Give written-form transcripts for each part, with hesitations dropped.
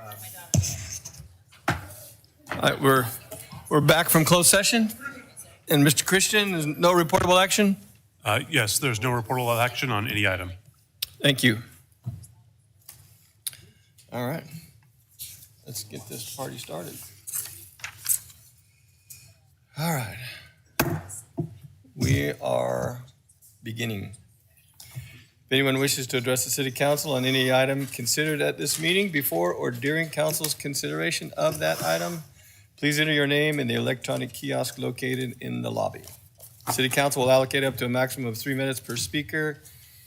All right, we're back from closed session. And Mr. Christian, there's no reportable action? Yes, there's no reportable action on any item. Thank you. All right, let's get this party started. All right, we are beginning. If anyone wishes to address the city council on any item considered at this meeting before or during council's consideration of that item, please enter your name in the electronic kiosk located in the lobby. City council will allocate up to a maximum of 3 minutes per speaker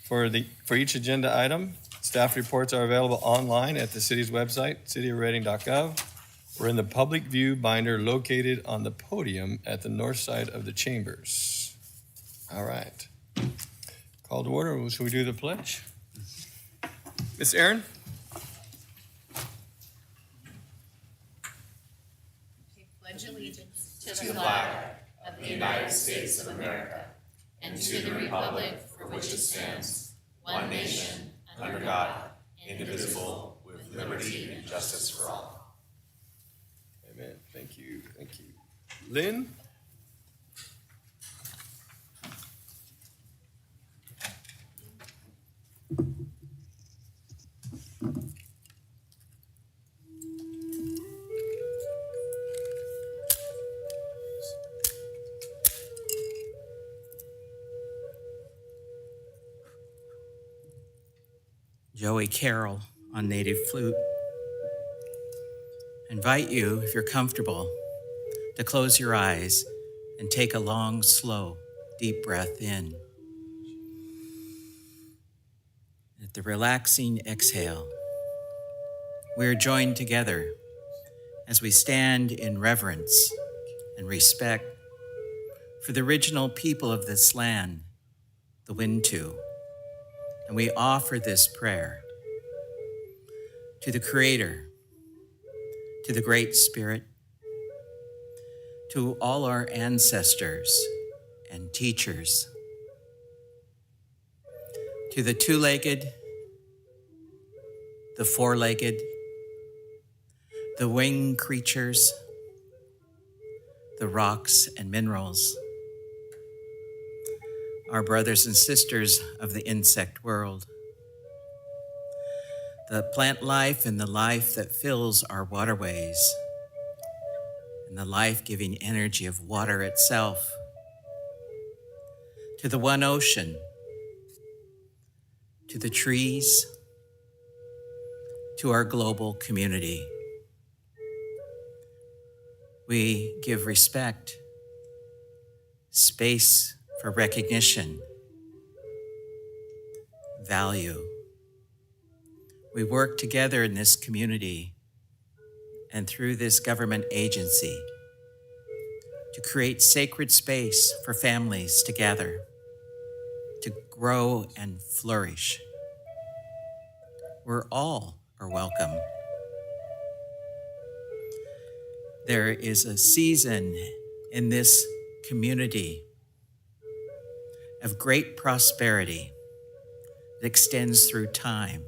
for each agenda item. Staff reports are available online at the city's website, cityofreading.gov, or in the public view binder located on the podium at the north side of the chambers. All right. Call to order. Shall we do the pledge? Ms. Aaron? Pledge allegiance to the flag of the United States of America and to the republic for which it stands, one nation, under God, indivisible, with liberty and justice for all. Amen. Thank you. Thank you. Lynn? Joey Carroll on native flute. I invite you, if you're comfortable, to close your eyes and take a long, slow, deep breath in. At the relaxing exhale, we are joined together as we stand in reverence and respect for the original people of this land, the Wintu. And we offer this prayer to the Creator, to the Great Spirit, to all our ancestors and teachers, to the two-legged, the four-legged, the winged creatures, the rocks and minerals, our brothers and sisters of the insect world, the plant life and the life that fills our waterways, and the life-giving energy of water itself, to the one ocean, to the trees, to our global community. We give respect, space for recognition, value. We work together in this community and through this government agency to create sacred space for families to gather, to grow and flourish. Where all are welcome. There is a season in this community of great prosperity that extends through time,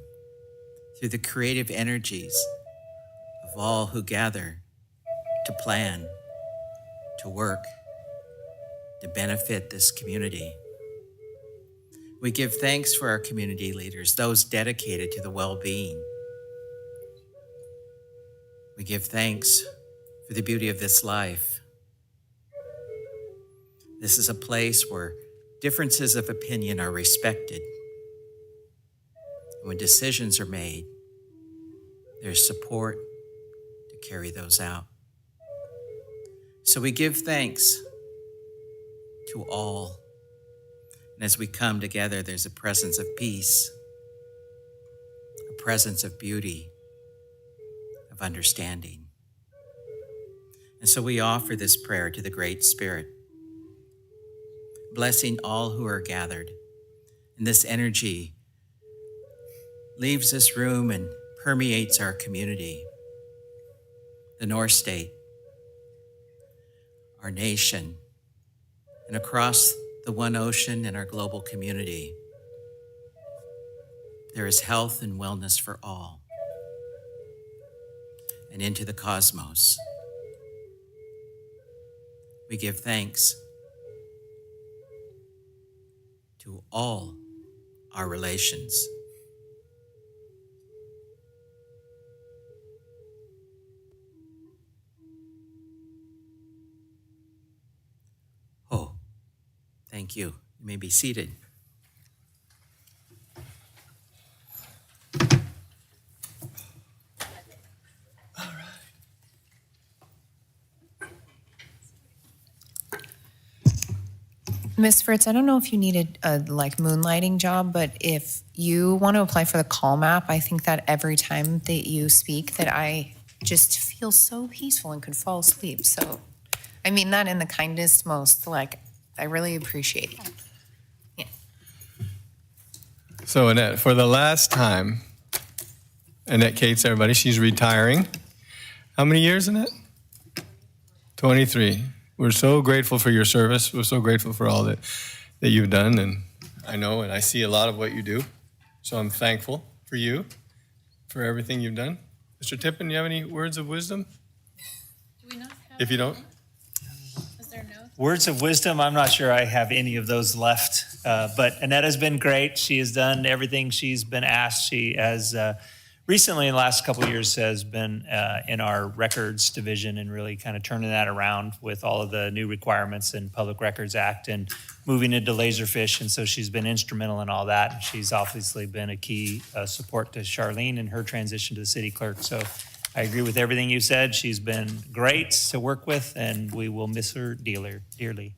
through the creative energies of all who gather to plan, to work, to benefit this community. We give thanks for our community leaders, those dedicated to the well-being. We give thanks for the beauty of this life. This is a place where differences of opinion are respected. When decisions are made, there's support to carry those out. So we give thanks to all. And as we come together, there's a presence of peace, a presence of beauty, of understanding. And so we offer this prayer to the Great Spirit, blessing all who are gathered. And this energy leaves this room and permeates our community, the North State, our nation, and across the one ocean and our global community. There is health and wellness for all. and into the cosmos. We give thanks to all our relations. Oh, thank you. You may be seated. Ms. Fritz, I don't know if you needed a moonlighting job, but if you want to apply for the call map, I think that every time that you speak that I just feel so peaceful and could fall asleep. So I mean that in the kindest, most, I really appreciate it. Yeah. So Annette, for the last time, Annette Cates, everybody, she's retiring. How many years, Annette? 23. We're so grateful for your service. We're so grateful for all that you've done. And I know and I see a lot of what you do. So I'm thankful for you, for everything you've done. Mr. Tippin, do you have any words of wisdom? Do we not have? If you don't, Is there no? Words of wisdom, I'm not sure I have any of those left. But Annette has been great. She has done everything she's been asked. She has recently, in the last couple of years, has been in our records division and really kind of turning that around with all of the new requirements in Public Records Act and moving into Laserfish. And so she's been instrumental in all that. And she's obviously been a key support to Charlene in her transition to the city clerk. So I agree with everything you said. She's been great to work with, and we will miss her dearly.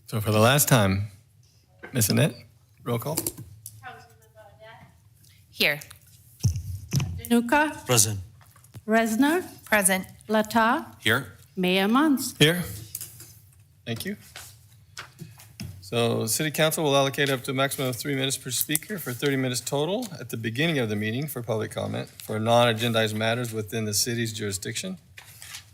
so for the last time, Miss Annette, roll call. Here. Danuka, Present. Resner, Present. Lata, Here. Mayor Munz. Here. Thank you. So City Council will allocate up to a maximum of 3 minutes per speaker for 30 minutes total at the beginning of the meeting for public comment for non-agendized matters within the city's jurisdiction.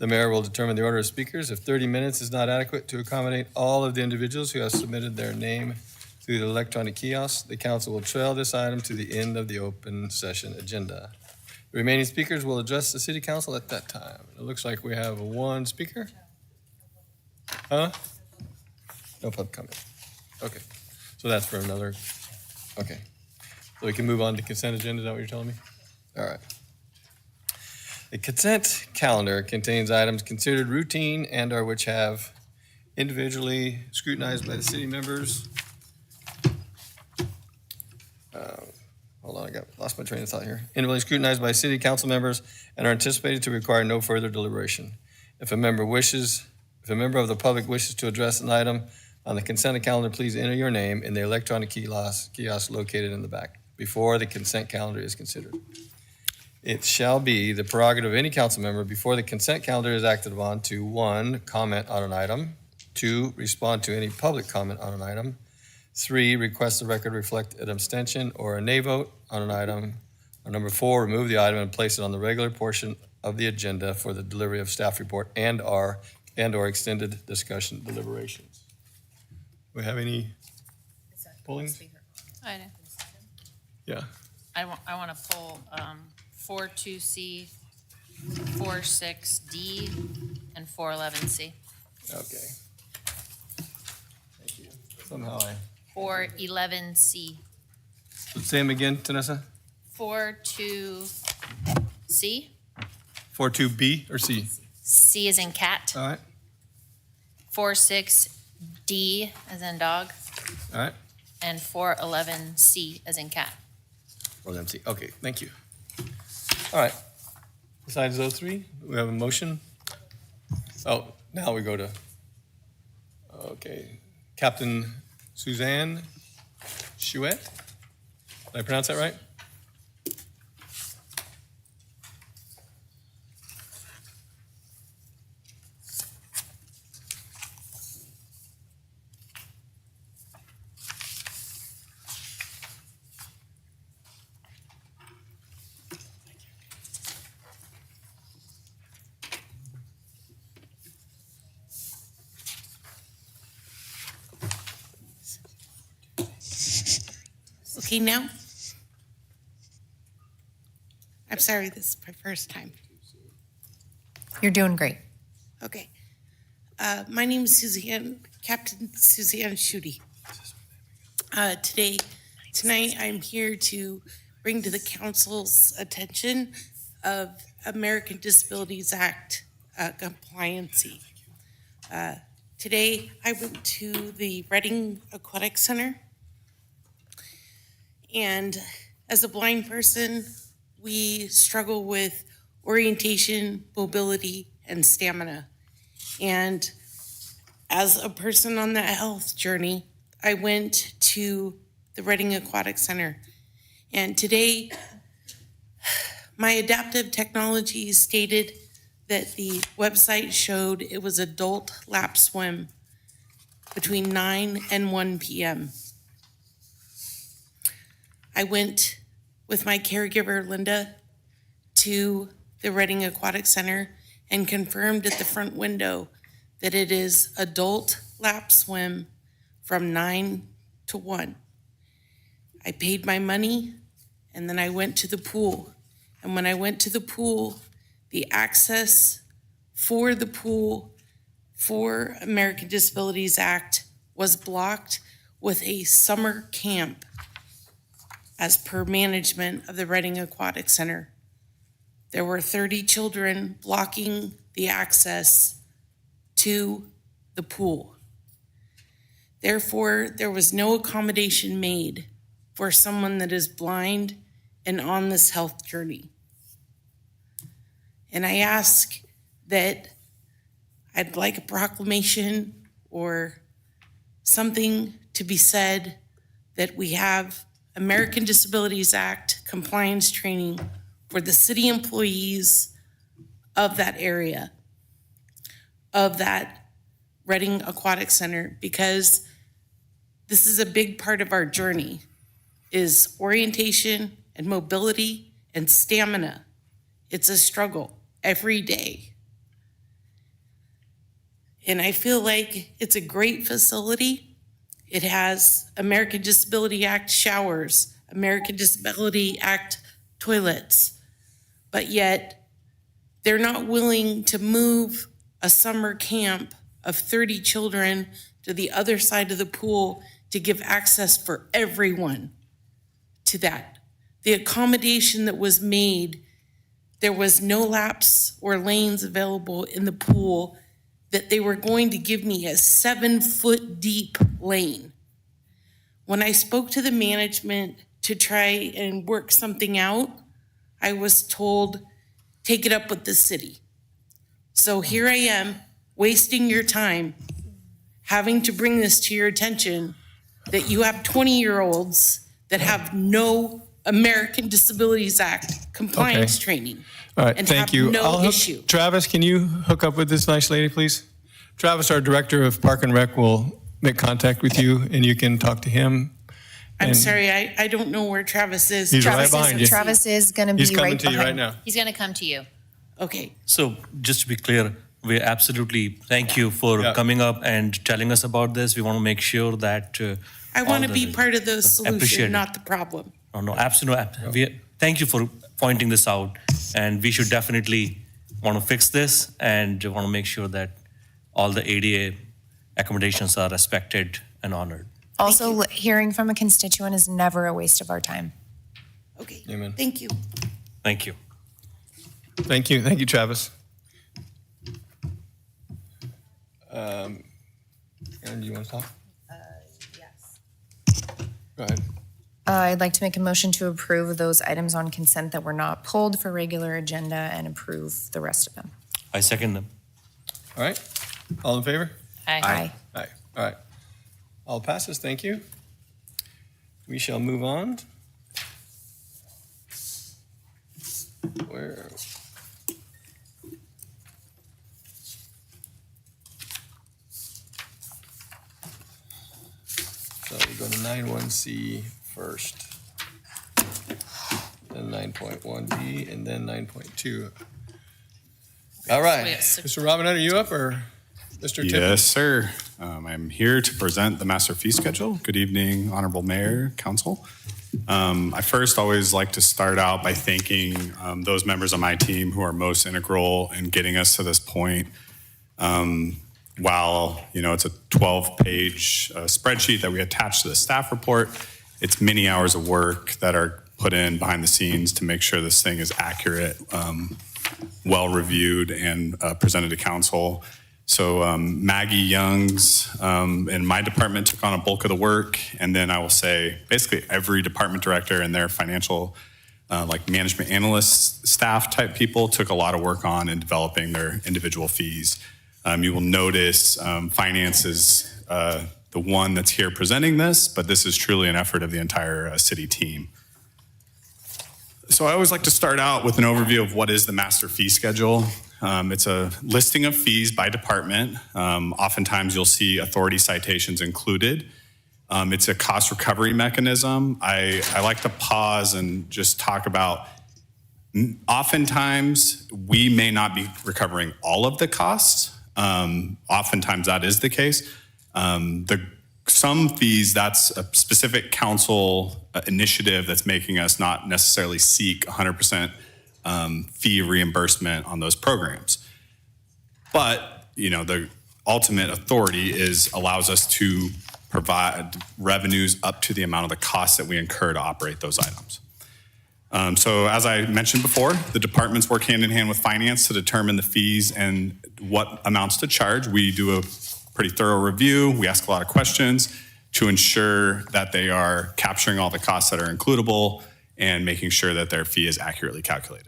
The mayor will determine the order of speakers. If 30 minutes is not adequate to accommodate all of the individuals who have submitted their name through the electronic kiosk, the council will trail this item to the end of the open session agenda. The remaining speakers will address the city council at that time. It looks like we have one speaker. Huh? No public comment. Okay, so that's for another, okay. So we can move on to consent agenda, is that what you're telling me? All right. The consent calendar contains items considered routine and/or which have individually scrutinized by the city members. Hold on, lost my train of thought here. Individually scrutinized by city council members and are anticipated to require no further deliberation. If a member of the public wishes to address an item on the consent calendar, please enter your name in the electronic kiosk located in the back before the consent calendar is considered. It shall be the prerogative of any council member before the consent calendar is acted upon to 1, comment on an item, 2, respond to any public comment on an item, 3, request the record reflect an abstention or a nay vote on an item, or number 4, remove the item and place it on the regular portion of the agenda for the delivery of staff report and/or extended discussion deliberations. Do we have any pullings? I know. Yeah. I want to pull 42C, 46D, and 411C. Okay. Thank you. Somehow 411C. say them again, Tanessa? 42C. 42B or C? C as in cat. All right, 46D as in dog. all right. And 411C as in cat. Or them C. Okay, thank you. All right. Besides those three, we have a motion. Oh, now we go to, okay, Captain Suzanne Chouette. Did I pronounce that right? Okay, now? I'm sorry, this is my first time. You're doing great. Okay. My name is Suzanne, Captain Suzanne Schutte. Tonight, I'm here to bring to the council's attention of American Disabilities Act compliancy. Today, I went to the Reading Aquatic Center, and as a blind person, we struggle with orientation, mobility, and stamina. And as a person on that health journey, I went to the Reading Aquatic Center. And today, my adaptive technology stated that the website showed it was adult lap swim between 9 and 1 p.m. I went with my caregiver, Linda, to the Reading Aquatic Center and confirmed at the front window that it is adult lap swim from 9 to 1. I paid my money and then I went to the pool. And when I went to the pool, the access for the pool for American Disabilities Act was blocked with a summer camp as per management of the Reading Aquatic Center. There were 30 children blocking the access to the pool. Therefore, there was no accommodation made for someone that is blind and on this health journey. And I ask that I'd like a proclamation or something to be said that we have American Disabilities Act compliance training for the city employees of that area, of that Reading Aquatic Center, because this is a big part of our journey, is orientation and mobility and stamina. It's a struggle every day. And I feel like it's a great facility. It has American Disability Act showers, American Disability Act toilets, but yet they're not willing to move a summer camp of 30 children to the other side of the pool to give access for everyone to that. The accommodation that was made, there was no laps or lanes available in the pool, that they were going to give me a 7-foot deep lane. When I spoke to the management to try and work something out, I was told, take it up with the city. So here I am, wasting your time, having to bring this to your attention, that you have 20-year-olds that have no American Disabilities Act compliance Okay. training. All right, And thank have you. no I'll hook- issue. Travis, can you hook up with this nice lady, please? Travis, our Director of Park and Rec, will make contact with you, and you can talk to him. I'm And sorry, I don't know where Travis is. He's right Travis behind is, you. Travis is going to be He's coming right to you right behind. now. He's going to come to you. Okay, So just to be clear, we absolutely thank you for Yeah. coming up and telling us about this. We want to make sure that. I want to be part of the Appreciate solution, it. not the problem. No, absolutely. Thank you for pointing this out. And we should definitely want to fix this and want to make sure that all the ADA accommodations are respected and honored. Also, hearing from a constituent is never a waste of our time. Okay, Amen. thank you. Thank you. Thank you. Thank you, Travis. Aaron, do you want to talk? Yes. Go ahead. I'd like to make a motion to approve those items on consent that were not pulled for regular agenda and approve the rest of them. I second them. All right. All in favor? Aye. Aye. All right. All passes. Thank you. We shall move on. Where? So we go to 91C first, then 9.1D, and then 9.2. All right. Yes. Mr. Robinette, are you up or? Mr. Tippett? Yes, sir. I'm here to present the master fee schedule. Good evening, Honorable Mayor, Council. I first always like to start out by thanking those members of my team who are most integral in getting us to this point. While, it's a 12-page spreadsheet that we attach to the staff report, it's many hours of work that are put in behind the scenes to make sure this thing is accurate, well-reviewed, and presented to council. So Maggie Youngs in my department took on a bulk of the work, and then I will say basically every department director and their financial like management analyst staff type people took a lot of work on in developing their individual fees. You will notice finance is the one that's here presenting this, but this is truly an effort of the entire city team. So I always like to start out with an overview of what is the master fee schedule. It's a listing of fees by department. Oftentimes you'll see authority citations included. It's a cost recovery mechanism. I like to pause and just talk about oftentimes we may not be recovering all of the costs. Oftentimes that is the case. Some fees, that's a specific council initiative that's making us not necessarily seek 100% fee reimbursement on those programs. But, the ultimate authority allows us to provide revenues up to the amount of the costs that we incur to operate those items. So as I mentioned before, the departments work hand in hand with finance to determine the fees and what amounts to charge. We do a pretty thorough review. We ask a lot of questions to ensure that they are capturing all the costs that are includable and making sure that their fee is accurately calculated.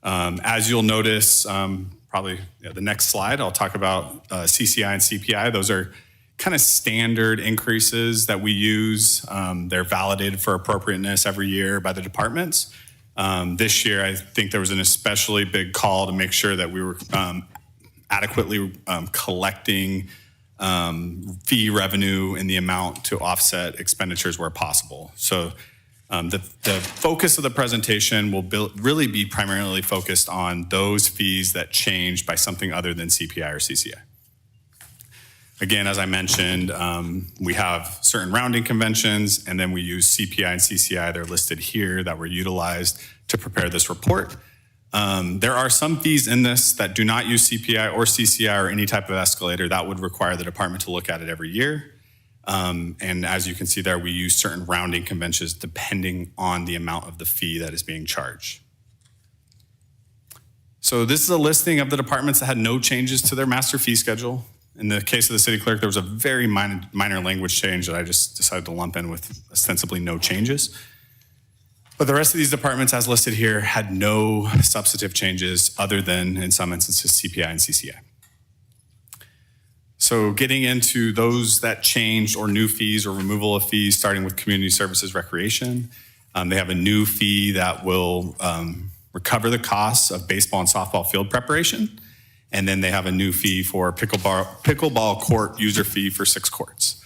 As you'll notice, probably the next slide, I'll talk about CCI and CPI. Those are kind of standard increases that we use. They're validated for appropriateness every year by the departments. This year, I think there was an especially big call to make sure that we were adequately collecting fee revenue in the amount to offset expenditures where possible. So the focus of the presentation will really be primarily focused on those fees that change by something other than CPI or CCI. Again, as I mentioned, we have certain rounding conventions, and then we use CPI and CCI. They're listed here that were utilized to prepare this report. There are some fees in this that do not use CPI or CCI or any type of escalator. That would require the department to look at it every year. And as you can see there, we use certain rounding conventions depending on the amount of the fee that is being charged. So this is a listing of the departments that had no changes to their master fee schedule. In the case of the city clerk, there was a very minor language change that I just decided to lump in with ostensibly no changes. But the rest of these departments, as listed here, had no substantive changes other than, in some instances, CPI and CCI. So getting into those that changed or new fees or removal of fees, starting with community services recreation, they have a new fee that will recover the costs of baseball and softball field preparation. And then they have a new fee for pickleball court user fee for 6 courts.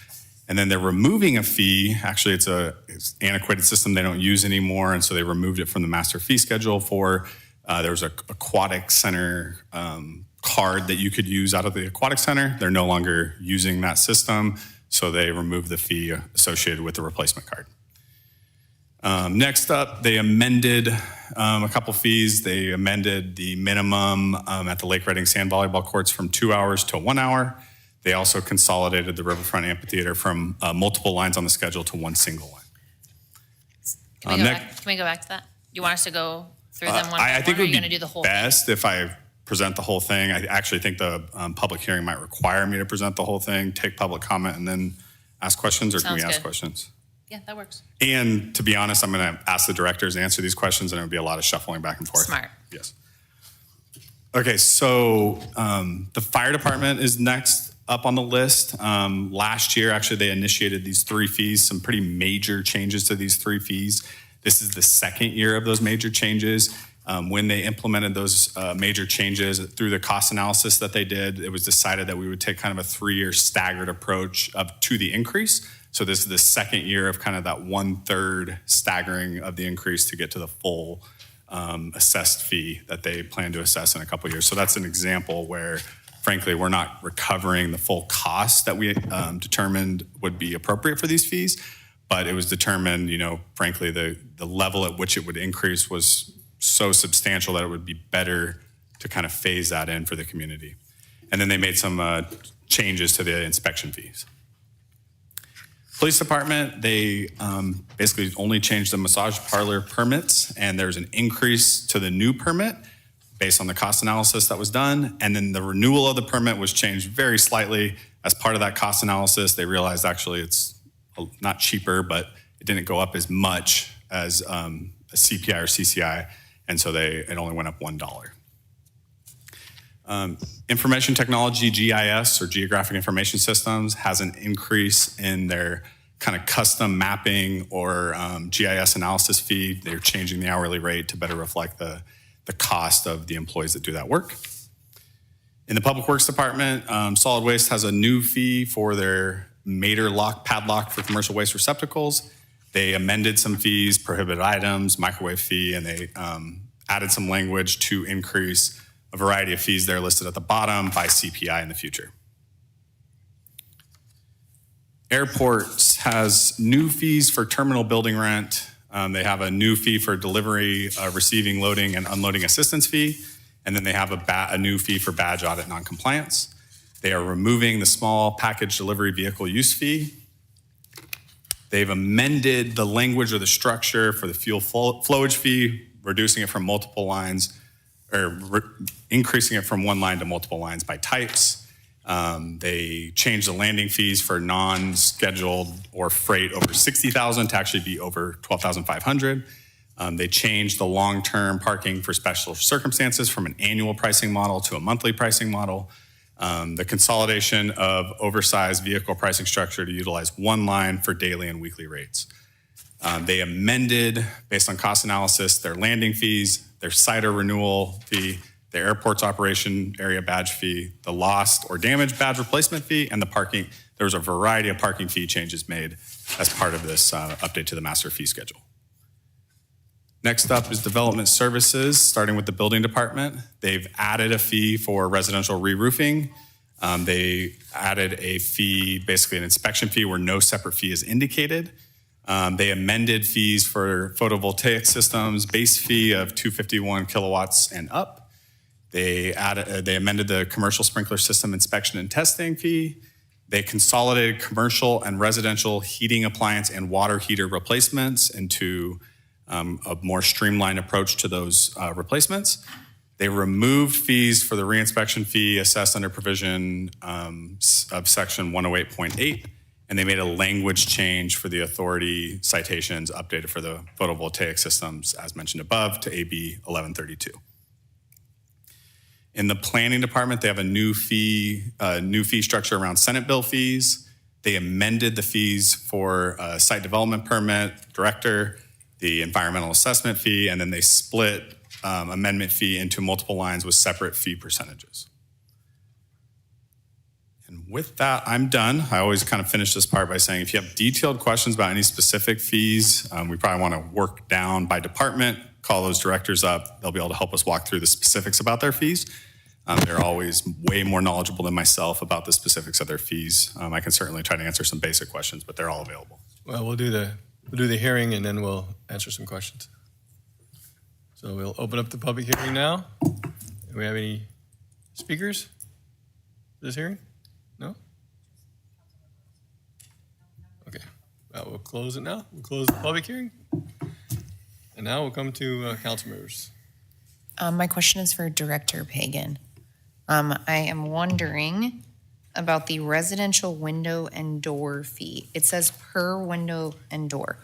And then they're removing a fee. Actually, it's an antiquated system they don't use anymore, and so they removed it from the master fee schedule for, there was an aquatic center card that you could use out of the aquatic center. They're no longer using that system, so they removed the fee associated with the replacement card. Next up, they amended a couple fees. They amended the minimum at the Lake Reading sand volleyball courts from 2 hours to 1 hour. They also consolidated the Riverfront Amphitheater from multiple lines on the schedule to one single line. Can we go back to that? You want us to go through them one by I one, think or it are you would going to be do the whole thing? best if I present the whole thing. I actually think the public hearing might require me to present the whole thing, take public comment, and then ask questions, or can we Sounds ask good. questions? Yeah, that works. And to be honest, I'm going to ask the directors to answer these questions, and it would be a lot of shuffling back and forth. Smart. Yes. Okay, so the fire department is next up on the list. Last year, actually, they initiated these 3 fees, some pretty major changes to these 3 fees. This is the second year of those major changes. When they implemented those major changes through the cost analysis that they did, it was decided that we would take kind of a 3-year staggered approach to the increase. So this is the second year of kind of that 1/3 staggering of the increase to get to the full assessed fee that they plan to assess in a couple of years. So that's an example where frankly, we're not recovering the full cost that we determined would be appropriate for these fees. But it was determined, frankly, the level at which it would increase was so substantial that it would be better to kind of phase that in for the community. And then they made some changes to the inspection fees. Police department, they basically only changed the massage parlor permits, and there's an increase to the new permit based on the cost analysis that was done. And then the renewal of the permit was changed very slightly. As part of that cost analysis, they realized actually it's not cheaper, but it didn't go up as much as a CPI or CCI, and so it only went up $1. Information technology, GIS, or Geographic Information Systems, has an increase in their kind of custom mapping or GIS analysis fee. They're changing the hourly rate to better reflect the cost of the employees that do that work. In the Public Works Department, Solid Waste has a new fee for their Mater lock padlock for commercial waste receptacles. They amended some fees, prohibited items, microwave fee, and they added some language to increase a variety of fees that are listed at the bottom by CPI in the future. Airports has new fees for terminal building rent. They have a new fee for delivery, receiving, loading, and unloading assistance fee. And then they have a new fee for badge audit noncompliance. They are removing the small package delivery vehicle use fee. They've amended the language or the structure for the fuel flowage fee, reducing it from multiple lines, or increasing it from one line to multiple lines by types. They changed the landing fees for non-scheduled or freight over 60,000 to actually be over 12,500. They changed the long-term parking for special circumstances from an annual pricing model to a monthly pricing model. The consolidation of oversized vehicle pricing structure to utilize one line for daily and weekly rates. They amended, based on cost analysis, their landing fees, their CIDR renewal fee, the airport's operation area badge fee, the lost or damaged badge replacement fee, and the parking. There was a variety of parking fee changes made as part of this update to the master fee schedule. Next up is development services, starting with the building department. They've added a fee for residential re-roofing. They added a fee, basically an inspection fee where no separate fee is indicated. They amended fees for photovoltaic systems, base fee of 251 kilowatts and up. They amended the commercial sprinkler system inspection and testing fee. They consolidated commercial and residential heating appliance and water heater replacements into a more streamlined approach to those replacements. They removed fees for the reinspection fee assessed under provision of section 108.8, and they made a language change for the authority citations updated for the photovoltaic systems, as mentioned above, to AB 1132. In the planning department, they have a new fee structure around Senate bill fees. They amended the fees for site development permit, director, the environmental assessment fee, and then they split amendment fee into multiple lines with separate fee percentages. And with that, I'm done. I always kind of finish this part by saying if you have detailed questions about any specific fees, we probably want to work down by department, call those directors up. They'll be able to help us walk through the specifics about their fees. They're always way more knowledgeable than myself about the specifics of their fees. I can certainly try to answer some basic questions, but they're all available. Well, we'll do the hearing and then we'll answer some questions. So we'll open up the public hearing now. Do we have any speakers for this hearing? No? Okay, we'll close it now. We'll close the public hearing. And now we'll come to council members. My question is for Director Pagan. I am wondering about the residential window and door fee. It says per window and door.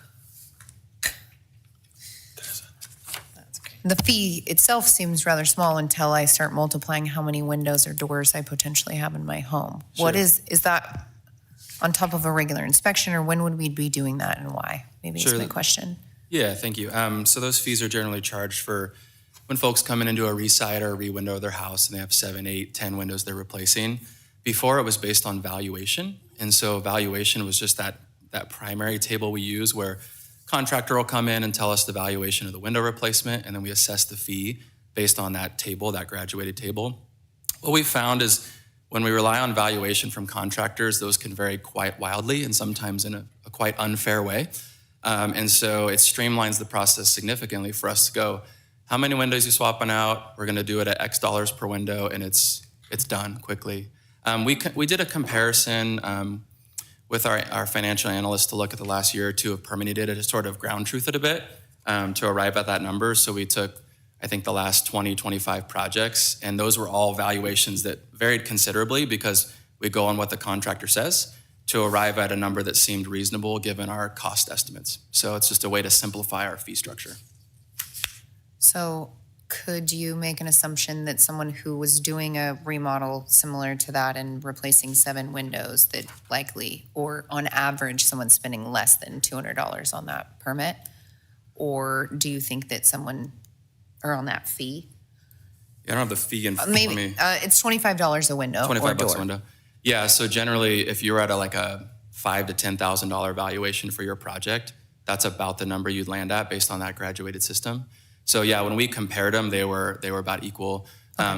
The fee itself seems rather small until I start multiplying how many windows or doors I potentially have in my home. What is that on top of a regular inspection, or when would we be doing that and why? Maybe that's my question. Yeah, thank you. So those fees are generally charged for when folks come in and do a re-side or a re-window of their house and they have 7, 8, 10 windows they're replacing. Before it was based on valuation. And so valuation was just that primary table we use where contractor will come in and tell us the valuation of the window replacement, and then we assess the fee based on that table, that graduated table. What we found is when we rely on valuation from contractors, those can vary quite wildly and sometimes in a quite unfair way. And so it streamlines the process significantly for us to go, how many windows you swapping out? We're gonna do it at X dollars per window, and it's done quickly. We did a comparison with our financial analysts to look at the last year or two of permitting data to sort of ground truth it a bit to arrive at that number. So we took, I think, the last 20, 25 projects, and those were all valuations that varied considerably because we go on what the contractor says to arrive at a number that seemed reasonable given our cost estimates. So it's just a way to simplify our fee structure. So could you make an assumption that someone who was doing a remodel similar to that and replacing 7 windows, that likely, or on average, someone's spending less than $200 on that permit? Or do you think that someone, or on that fee? I don't have the fee in front of Maybe, me. it's $25 a window or 25 bucks door. a window. Yeah, so generally, if you're at a $5,000 to $10,000 valuation for your project, that's about the number you'd land at based on that graduated system. So yeah, when we compared them, they were about equal.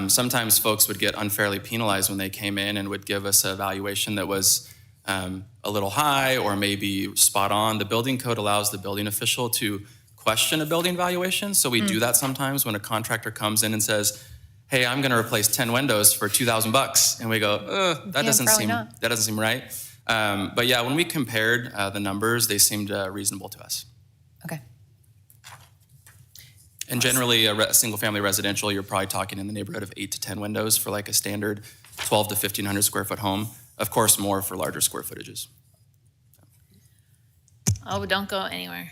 Sometimes folks would get unfairly penalized when they came in and would give us a valuation that was a little high or maybe spot on. The building code allows the building official to question a building valuation. So we do that sometimes when a contractor comes in and says, hey, I'm gonna replace 10 windows for $2,000. And we go, that doesn't seem right. But yeah, when we compared the numbers, they seemed reasonable to us. Okay. And generally, a single-family residential, you're probably talking in the neighborhood of 8 to 10 windows for like a standard 12 to 1,500 square foot home. Of course, more for larger square footages. Oh, don't go anywhere.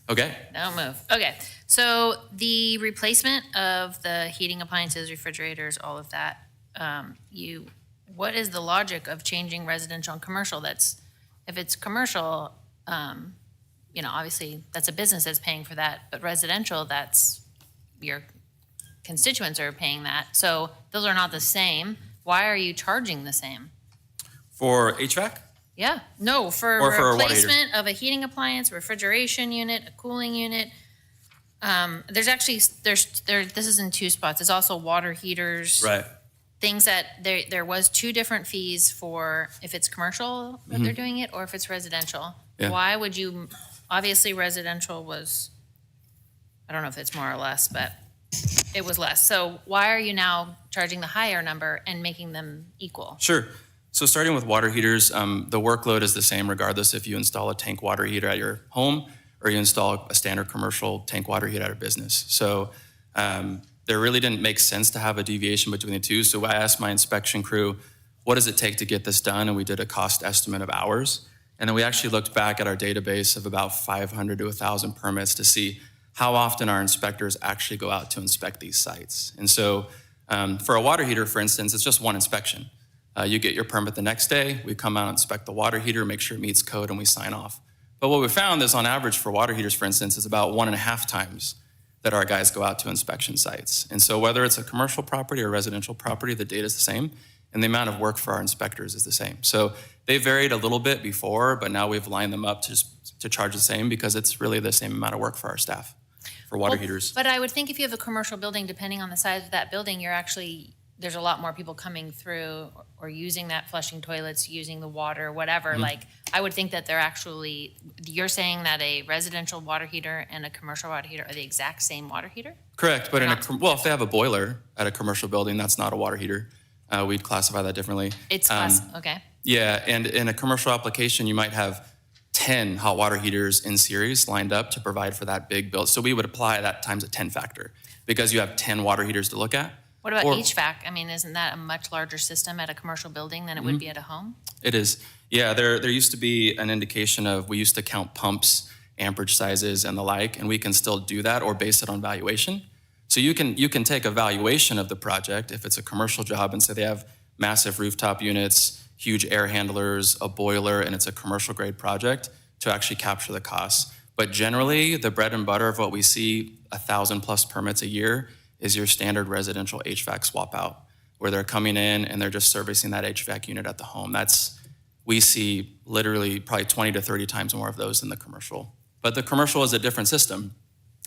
Okay. Don't move. Okay, so the replacement of the heating appliances, refrigerators, all of that, what is the logic of changing residential and commercial? If it's commercial, obviously that's a business that's paying for that, but residential, that's your constituents are paying that. So those are not the same. Why are you charging the same? For HVAC? Yeah, no, for Or for a water heater. replacement of a heating appliance, refrigeration unit, a cooling unit. This is in 2 spots. There's also water heaters. Right. Things that there was 2 different fees for if it's commercial that they're doing it or if it's residential. Yeah. Why would you, obviously residential was, I don't know if it's more or less, but it was less. So why are you now charging the higher number and making them equal? Sure. So starting with water heaters, the workload is the same regardless if you install a tank water heater at your home or you install a standard commercial tank water heater at a business. So there really didn't make sense to have a deviation between the two. So I asked my inspection crew, what does it take to get this done? And we did a cost estimate of hours. And then we actually looked back at our database of about 500 to 1,000 permits to see how often our inspectors actually go out to inspect these sites. And so for a water heater, for instance, it's just one inspection. You get your permit the next day, we come out and inspect the water heater, make sure it meets code, and we sign off. But what we found is on average for water heaters, for instance, is about 1.5 times that our guys go out to inspection sites. And so whether it's a commercial property or residential property, the data is the same, and the amount of work for our inspectors is the same. So they varied a little bit before, but now we've lined them up to charge the same because it's really the same amount of work for our staff for water heaters. But I would think if you have a commercial building, depending on the size of that building, there's a lot more people coming through or using that flushing toilets, using the water, whatever. Like, I would think that you're saying that a residential water heater and a commercial water heater are the exact same water heater? Correct, but if they have a boiler at a commercial building, that's not a water heater. We'd classify that differently. Okay. Yeah, and in a commercial application, you might have 10 hot water heaters in series lined up to provide for that big build. So we would apply that times a 10 factor because you have 10 water heaters to look at. What about HVAC? I mean, isn't that a much larger system at a commercial building than it would be at a home? It is. Yeah, there used to be an indication we used to count pumps, amperage sizes, and the like, and we can still do that or base it on valuation. So you can take a valuation of the project if it's a commercial job and say they have massive rooftop units, huge air handlers, a boiler, and it's a commercial grade project to actually capture the costs. But generally, the bread and butter of what we see, 1,000+ permits a year, is your standard residential HVAC swap out, where they're coming in and they're just servicing that HVAC unit at the home. We see literally probably 20 to 30 times more of those than the commercial. But the commercial is a different system,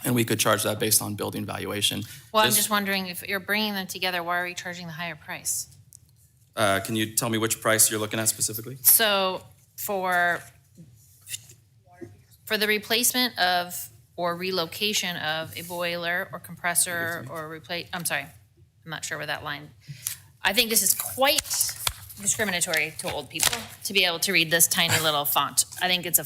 and we could charge that based on building valuation. Well, I'm just wondering if you're bringing them together, why are we charging the higher price? Can you tell me which price you're looking at specifically? So for the replacement of or relocation of a boiler or compressor or I'm not sure where that line. I think this is quite discriminatory to old people to be able to read this tiny little font. I think it's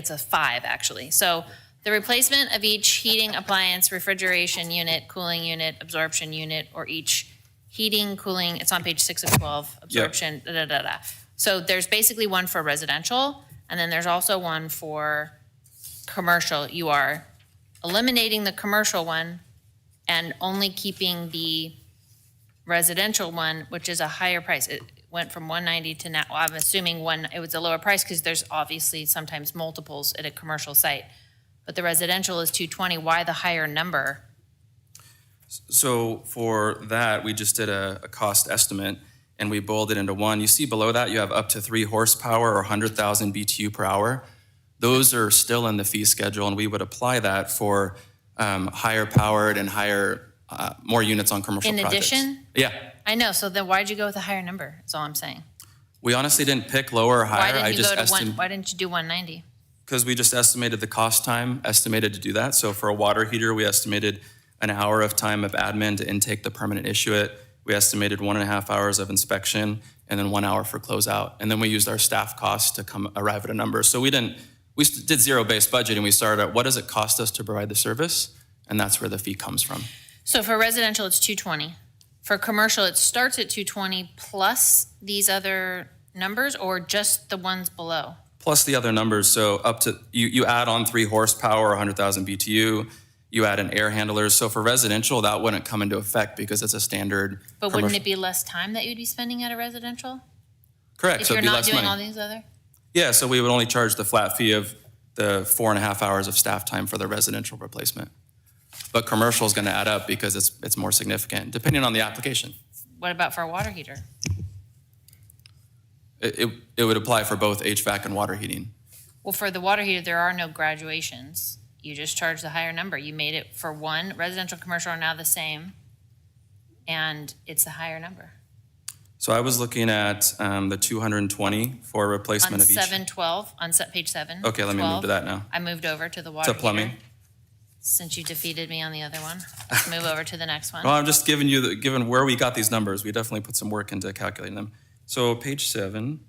a 5 actually. So the replacement of each heating appliance, refrigeration unit, cooling unit, absorption unit, or each heating, cooling, it's on page 6 of 12, absorption, da, da, da, da. So there's basically one for residential, and then there's also one for commercial. You are eliminating the commercial one and only keeping the residential one, which is a higher price. It went from 190 to now, I'm assuming it was a lower price because there's obviously sometimes multiples at a commercial site. But the residential is 220. Why the higher number? So for that, we just did a cost estimate and we boiled it into one. You see below that, you have up to 3 horsepower or 100,000 BTU per hour. Those are still in the fee schedule, and we would apply that for higher powered and more units on commercial In projects. addition? Yeah. I know, so then why'd you go with a higher number? That's all I'm saying. We honestly didn't pick lower or higher. Why didn't you do 190? Because we just estimated the cost time, estimated to do that. So for a water heater, we estimated an hour of time of admin to intake the permit and issue it. We estimated 1.5 hours of inspection and then 1 hour for closeout. And then we used our staff costs to arrive at a number. So we did zero-based budgeting. We started at what does it cost us to provide the service? And that's where the fee comes from. So for residential, it's 220. For commercial, it starts at 220 plus these other numbers or just the ones below? Plus the other numbers. So up to, you add on 3 horsepower, 100,000 BTU, you add in air handlers. So for residential, that wouldn't come into effect because it's a standard. But wouldn't it be less time that you'd be spending at a residential? Correct. If So you're it'd be not less doing money. all these other? Yeah, so we would only charge the flat fee of the 4.5 hours of staff time for the residential replacement. But commercial is going to add up because it's more significant, depending on the application. What about for a water heater? It would apply for both HVAC and water heating. Well, for the water heater, there are no graduations. You just charge the higher number. You made it for one. Residential, commercial are now the same, and it's a higher number. So I was looking at the 220 for replacement On of each. 712, on page 7. Okay, let me move to that now. I moved over to the water To plumbing. heater. Since you defeated me on the other one, let's move over to the next one. Well, I'm just giving you, given where we got these numbers, we definitely put some work into calculating them. So page 7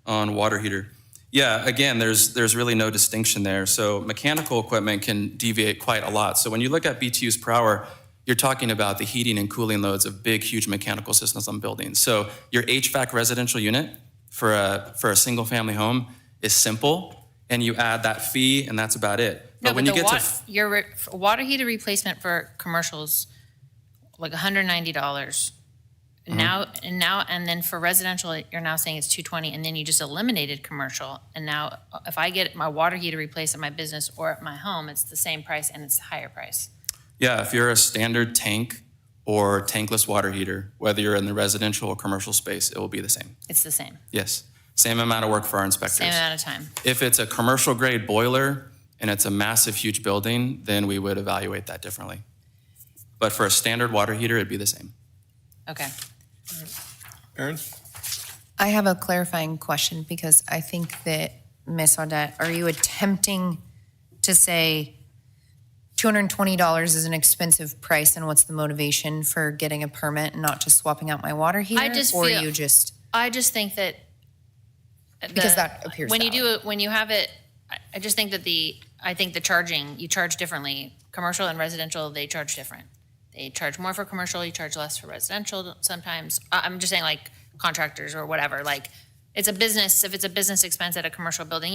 on water heater. Yeah, again, there's really no distinction there. So mechanical equipment can deviate quite a lot. So when you look at BTUs per hour, you're talking about the heating and cooling loads of big, huge mechanical systems on buildings. So your HVAC residential unit for a single family home is simple, and you add that fee, and that's about it. No, when but you the get to your water heater replacement for commercials, like $190. Mm-hmm. And then for residential, you're now saying it's 220, and then you just eliminated commercial. And now, if I get my water heater replaced at my business or at my home, it's the same price and it's a higher price. Yeah, if you're a standard tank or tankless water heater, whether you're in the residential or commercial space, it will be the same. It's the same, Yes, same amount of work for our inspectors. same amount of time. If it's a commercial grade boiler and it's a massive, huge building, then we would evaluate that differently. But for a standard water heater, it'd be the same. Okay. Aaron? I have a clarifying question because I think that, Ms. Audette, are you attempting to say $220 is an expensive price and what's the motivation for getting a permit and not just swapping out my water heater? I just Or feel- you just, I just think that. Because that appears When you valid. do it, when you have it, I just think that I think the charging, you charge differently. Commercial and residential, they charge different. They charge more for commercial, you charge less for residential sometimes. I'm just saying like contractors or whatever, like it's a business, if it's a business expense at a commercial building,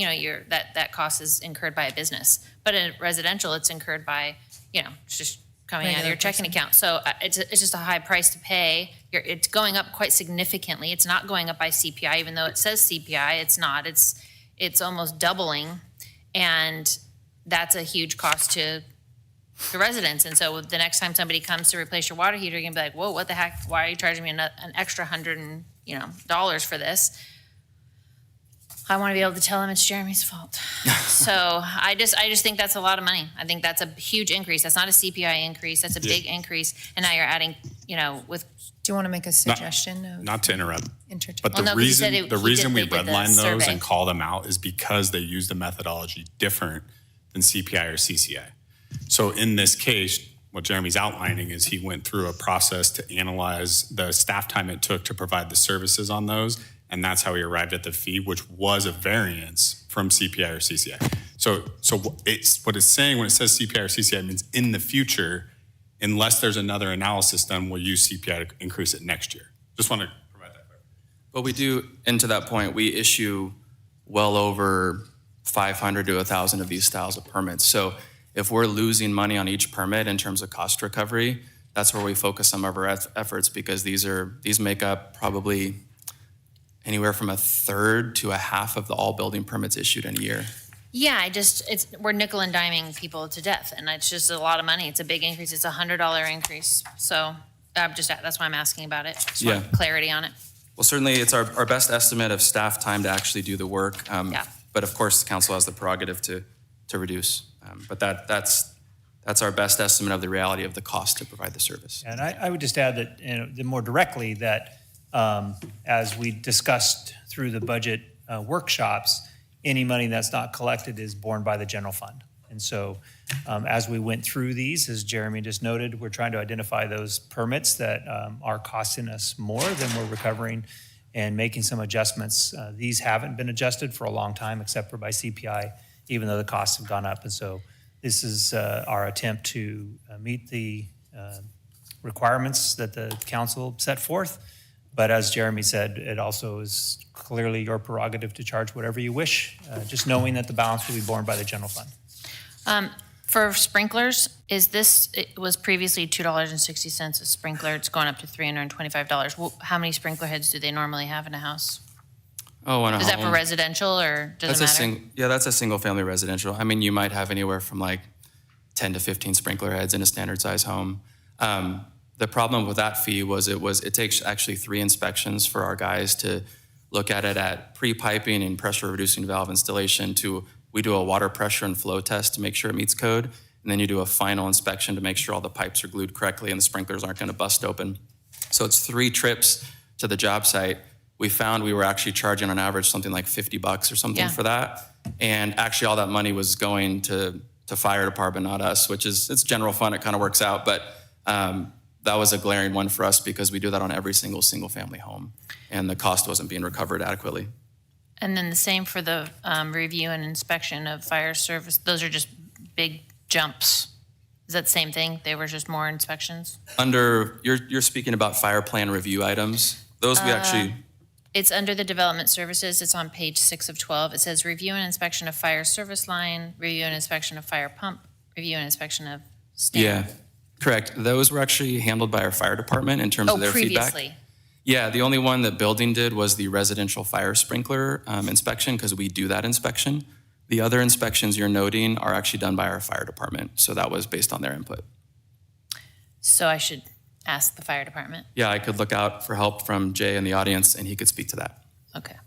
that cost is incurred by a business. But in residential, it's incurred by, it's just coming out of your checking account. So it's just a high price to pay. It's going up quite significantly. It's not going up by CPI, even though it says CPI, it's not. It's almost doubling. And that's a huge cost to the residents. And so the next time somebody comes to replace your water heater, you're gonna be like, whoa, what the heck? Why are you charging me an extra $100 for this? I want to be able to tell them it's Jeremy's fault. So I just think that's a lot of money. I think that's a huge increase. That's not a CPI increase. That's a big increase. And now you're adding, you know, with, Do you want to make a suggestion of Not to interrupt, interchange? but Well, the no, 'cause you said reason, it- the he reason we did- they did the redline those survey. and call them out is because they use the methodology different than CPI or CCI. So in this case, what Jeremy's outlining is he went through a process to analyze the staff time it took to provide the services on those, and that's how he arrived at the fee, which was a variance from CPI or CCI. So it's what it's saying when it says CPI or CCI means in the future, unless there's another analysis done, we'll use CPI to increase it next year. Just want to provide that clarification. But we do, and to that point, we issue well over 500 to 1,000 of these styles of permits. So if we're losing money on each permit in terms of cost recovery, that's where we focus some of our efforts, because these make up probably anywhere from a third to a half of all building permits issued in a year. yeah, we're nickel and diming people to death, and it's just a lot of money. It's a big increase. It's $100 increase. So that's why I'm asking about it. Just want Yeah. clarity on it. Well, certainly, it's our best estimate of staff time to actually do the work. Yeah. But of course, the council has the prerogative to reduce. But that's our best estimate of the reality of the cost to provide the service. And I would just add that, more directly, that as we discussed through the budget workshops, any money that's not collected is borne by the general fund. And so as we went through these, as Jeremy just noted, we're trying to identify those permits that are costing us more than we're recovering and making some adjustments. These haven't been adjusted for a long time, except for by CPI, even though the costs have gone up. And so this is our attempt to meet the requirements that the council set forth. But as Jeremy said, it also is clearly your prerogative to charge whatever you wish, just knowing that the balance will be borne by the general fund. For sprinklers, it was previously $2.60 a sprinkler. It's going up to $325. How many sprinkler heads do they normally have in a house? Oh, in a Is that for home? residential, or does it matter? That's a single-family residential. I mean, you might have anywhere from like 10 to 15 sprinkler heads in a standard-size home. The problem with that fee was it takes actually 3 inspections for our guys to look at it at pre-piping and pressure-reducing valve installation to, we do a water pressure and flow test to make sure it meets code, and then you do a final inspection to make sure all the pipes are glued correctly and the sprinklers aren't going to bust open. So it's 3 trips to the job site. We found we were actually charging on average something like $50 or something Yeah. for that. And actually all that money was going to fire department, not us, which is, it's general fund, it kind of works out. But that was a glaring one for us because we do that on every single family home. And the cost wasn't being recovered adequately. And then the same for the review and inspection of fire service. Those are just big jumps. Is that the same thing? They were just more inspections? You're speaking about fire plan review items. Those we actually, It's under the development services. It's on page 6 of 12. It says review and inspection of fire service line, review and inspection of fire pump, review and inspection of stand. yeah, correct. Those were actually handled by our fire department in terms Oh, of their feedback. previously. Yeah, the only one that building did was the residential fire sprinkler inspection, because we do that inspection. The other inspections you're noting are actually done by our fire department, so that was based on their input. So I should ask the fire department? Yeah, I could look out for help from Jay in the audience, and he could speak to that. Okay.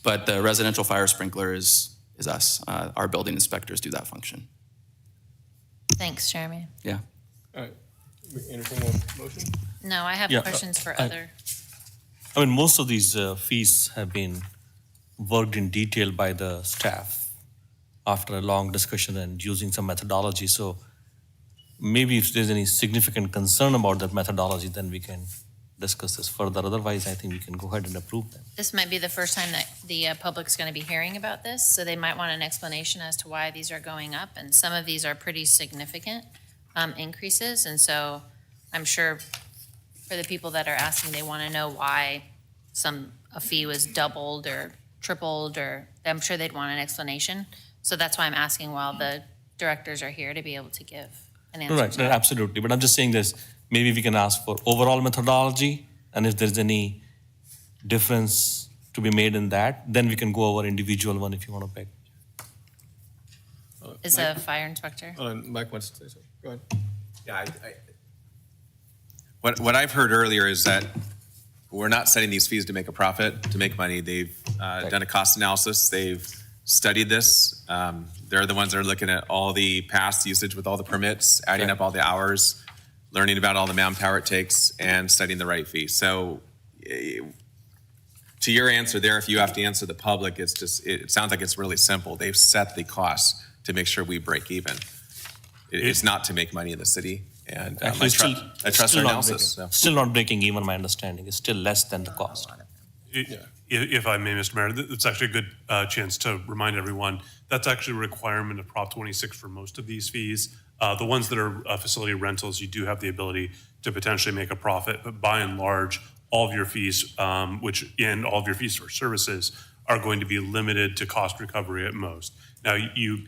But the residential fire sprinkler is us. Our building inspectors do that function. Thanks, Jeremy. Yeah. All right, we entertain a motion? No, I have Yeah, questions for I- other. I mean, most of these fees have been worked in detail by the staff after a long discussion and using some methodology. So maybe if there's any significant concern about that methodology, then we can discuss this further. Otherwise, I think we can go ahead and approve them. This might be the first time that the public's going to be hearing about this, so they might want an explanation as to why these are going up. And some of these are pretty significant increases. And so I'm sure for the people that are asking, they want to know why a fee was doubled or tripled, or I'm sure they'd want an explanation. So that's why I'm asking while the directors are here to be able to give an answer. Right, to that. absolutely. But I'm just saying this, maybe we can ask for overall methodology, and if there's any difference to be made in that, then we can go over individual one if you want to pick. Is a fire inspector? Mike wants to say something. Go ahead. Yeah, what I've heard earlier is that we're not setting these fees to make a profit, to make money. They've done a cost analysis. They've studied this. They're the ones that are looking at all the past usage with all the permits, adding up all the hours, learning about all the manpower it takes, and setting the right fee. So to your answer there, if you have to answer the public, it sounds like it's really simple. They've set the costs to make sure we break even. It's not to make money in the city, and Actually, I trust our not analysis. breaking, still not breaking even, my understanding. It's still less than the cost. If I may, Mr. Mayor, it's actually a good chance to remind everyone, that's actually a requirement of Prop 26 for most of these fees. The ones that are facility rentals, you do have the ability to potentially make a profit, but by and large, all of your fees, all of your fees for services are going to be limited to cost recovery at most. Now,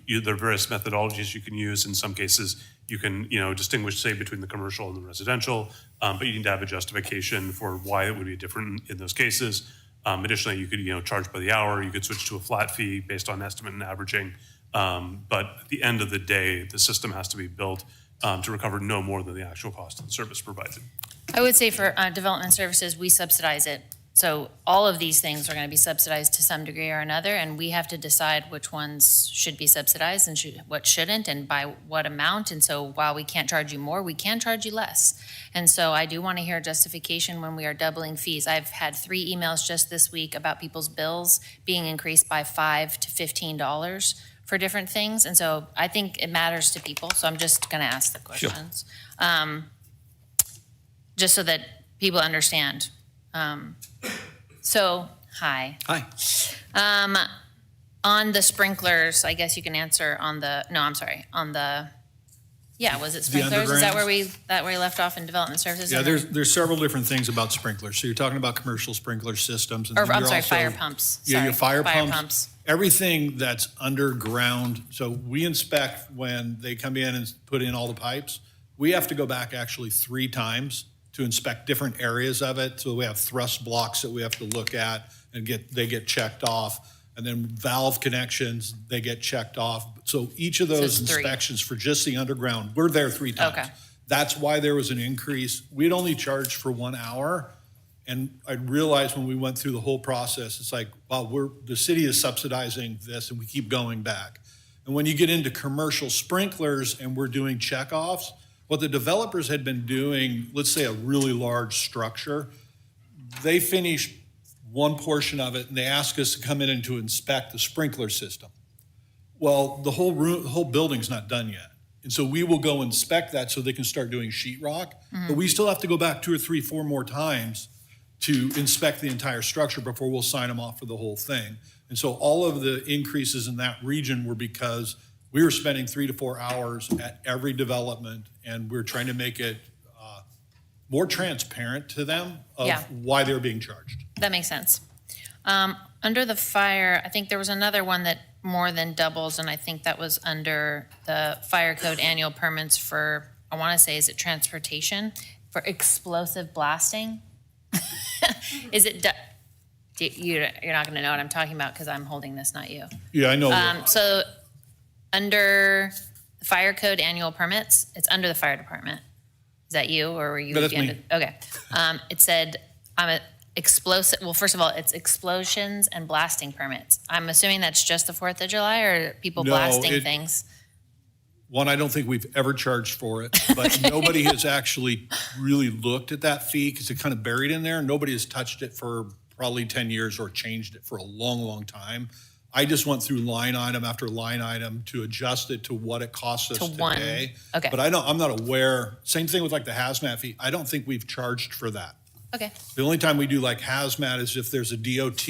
there are various methodologies you can use. In some cases, you can, distinguish, say, between the commercial and the residential, but you need to have a justification for why it would be different in those cases. Additionally, you could, charge by the hour. You could switch to a flat fee based on estimate and averaging. But at the end of the day, the system has to be built to recover no more than the actual cost of the service provided. I would say for development services, we subsidize it. So all of these things are going to be subsidized to some degree or another, and we have to decide which ones should be subsidized and what shouldn't, and by what amount. And so while we can't charge you more, we can charge you less. And so I do want to hear justification when we are doubling fees. I've had 3 emails just this week about people's bills being increased by $5 to $15 for different things. And so I think it matters to people. So I'm just going to ask the questions. Just so that people understand. Hi. On the sprinklers, I guess you can answer on the, was it sprinklers? Is that where we left off in development services? Yeah, there's several different things about sprinklers. So you're talking about commercial sprinkler systems. And Fire pumps. Yeah, Sorry, fire pumps. Everything that's underground. So we inspect when they come in and put in all the pipes. We have to go back actually 3 times to inspect different areas of it. So we have thrust blocks that we have to look at and they get checked off. And then valve connections, they get checked off. So each of those inspections for just the underground, we're there 3 times. Okay. That's why there was an increase. We'd only charged for 1 hour. And I realized when we went through the whole process, it's like, wow, the city is subsidizing this and we keep going back. And when you get into commercial sprinklers and we're doing checkoffs, what the developers had been doing, let's say a really large structure, they finish one portion of it and they ask us to come in and to inspect the sprinkler system. Well, the whole building's not done yet. And so we will go inspect that so they can start doing sheetrock. Mm-hmm. But we still have to go back 2 or 3, 4 more times to inspect the entire structure before we'll sign them off for the whole thing. And so all of the increases in that region were because we were spending 3 to 4 hours at every development, and we're trying to make it more transparent to them of why they're being charged. That makes sense. Under the fire, I think there was another one that more than doubles, and I think that was under the fire code annual permits for, I want to say, is it transportation? For explosive blasting? Is it, you're not going to know what I'm talking about because I'm holding this, not you. Yeah, I know. So under the fire code annual permits, it's under the fire department. Is that you, or were you? No, that's me. Okay. It said, explosive, well, first of all, it's explosions and blasting permits. I'm assuming that's just the 4th of July, or people blasting things? One, I don't think we've ever charged for it, but nobody has actually really looked at that fee because it's kind of buried in there. Nobody has touched it for probably 10 years or changed it for a long, long time. I just went through line item after line item to adjust it to what it costs us today. Okay. But I'm not aware, same thing with like the hazmat fee. I don't think we've charged for that. Okay. The only time we do like hazmat is if there's a DOT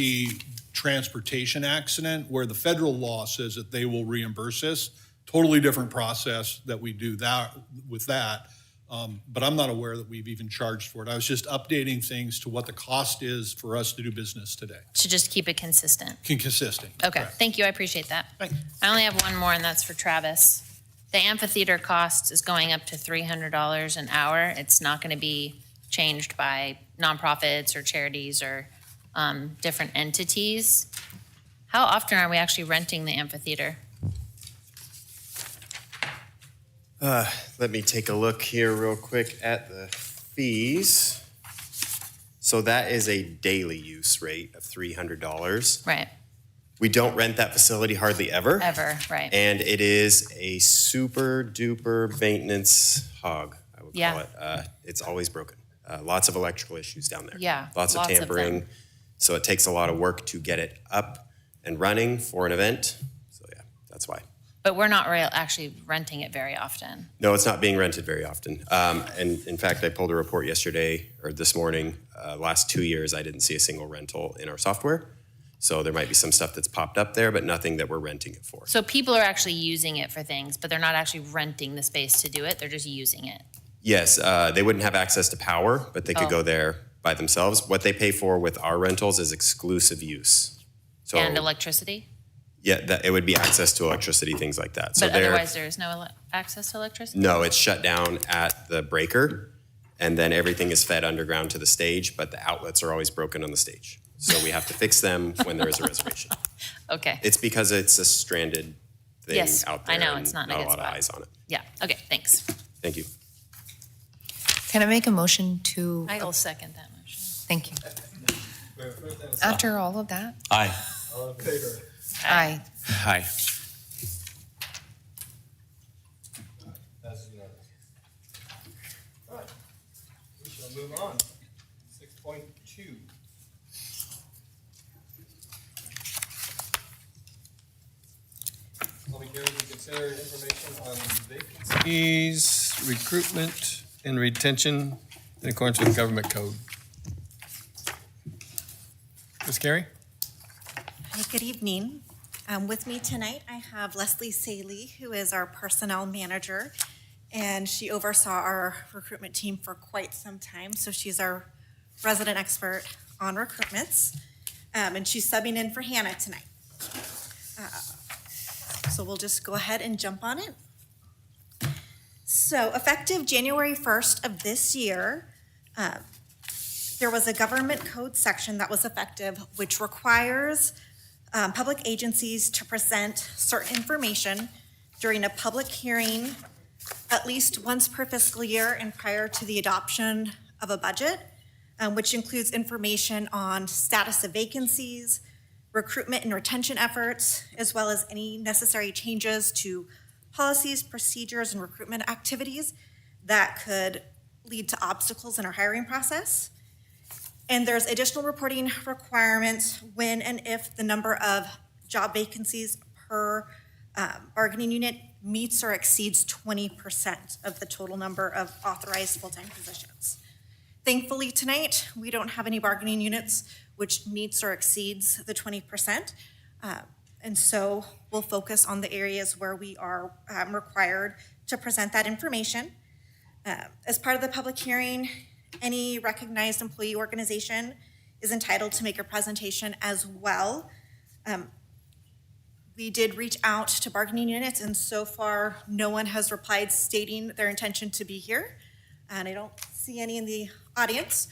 transportation accident where the federal law says that they will reimburse us. Totally different process that we do that with that. But I'm not aware that we've even charged for it. I was just updating things to what the cost is for us to do business today. To just keep it consistent. Consistent. Okay, Correct. thank you, I appreciate that. Thanks. I only have one more, and that's for Travis. The amphitheater cost is going up to $300 an hour. It's not going to be changed by nonprofits or charities or different entities. How often are we actually renting the amphitheater? Let me take a look here real quick at the fees. So that is a daily use rate of $300. Right. We don't rent that facility hardly ever. Ever, right. And it is a super duper maintenance hog, I would Yeah. call it. It's always broken. Lots of electrical issues down there. Yeah, Lots of lots of tampering. them. So it takes a lot of work to get it up and running for an event. So yeah, that's why. But we're not actually renting it very often. No, it's not being rented very often. And in fact, I pulled a report yesterday or this morning. Last 2 years, I didn't see a single rental in our software. So there might be some stuff that's popped up there, but nothing that we're renting it for. So people are actually using it for things, but they're not actually renting the space to do it. They're just using it. Yes, they wouldn't have access to power, but they could go there by themselves. What they pay for with our rentals is exclusive use. So And electricity? yeah, it would be access to electricity, things like that. So But otherwise, there is no access to electricity? no, it's shut down at the breaker, and then everything is fed underground to the stage, but the outlets are always broken on the stage. So we have to fix them when there is a reservation. Okay. It's because it's a stranded thing Yes, out there. I know, and it's not in a not a good lot of spot. eyes on it. Yeah, okay, thanks. Thank you. Can I make a motion to? I will second that motion. Thank you. After all of that? Aye. All in favor? Aye. Hi. Passes unanimously. All right, we shall move on. 6.2. Public hearing to consider information on vacancies, recruitment, and retention in accordance with government code. Ms. Carey? Hi, good evening. With me tonight, I have Leslie Saley, who is our personnel manager, and she oversaw our recruitment team for quite some time, so she's our resident expert on recruitments, and she's subbing in for Hannah tonight. So we'll just go ahead and jump on it. So effective January 1st of this year, there was a government code section that was effective, which requires public agencies to present certain information during a public hearing at least once per fiscal year and prior to the adoption of a budget, which includes information on status of vacancies, recruitment and retention efforts, as well as any necessary changes to policies, procedures, and recruitment activities that could lead to obstacles in our hiring process. And there's additional reporting requirements when and if the number of job vacancies per bargaining unit meets or exceeds 20% of the total number of authorized full-time positions. Thankfully, tonight, we don't have any bargaining units which meets or exceeds the 20%. And so we'll focus on the areas where we are required to present that information. As part of the public hearing, any recognized employee organization is entitled to make a presentation as well. We did reach out to bargaining units, and so far, no one has replied stating their intention to be here. And I don't see any in the audience,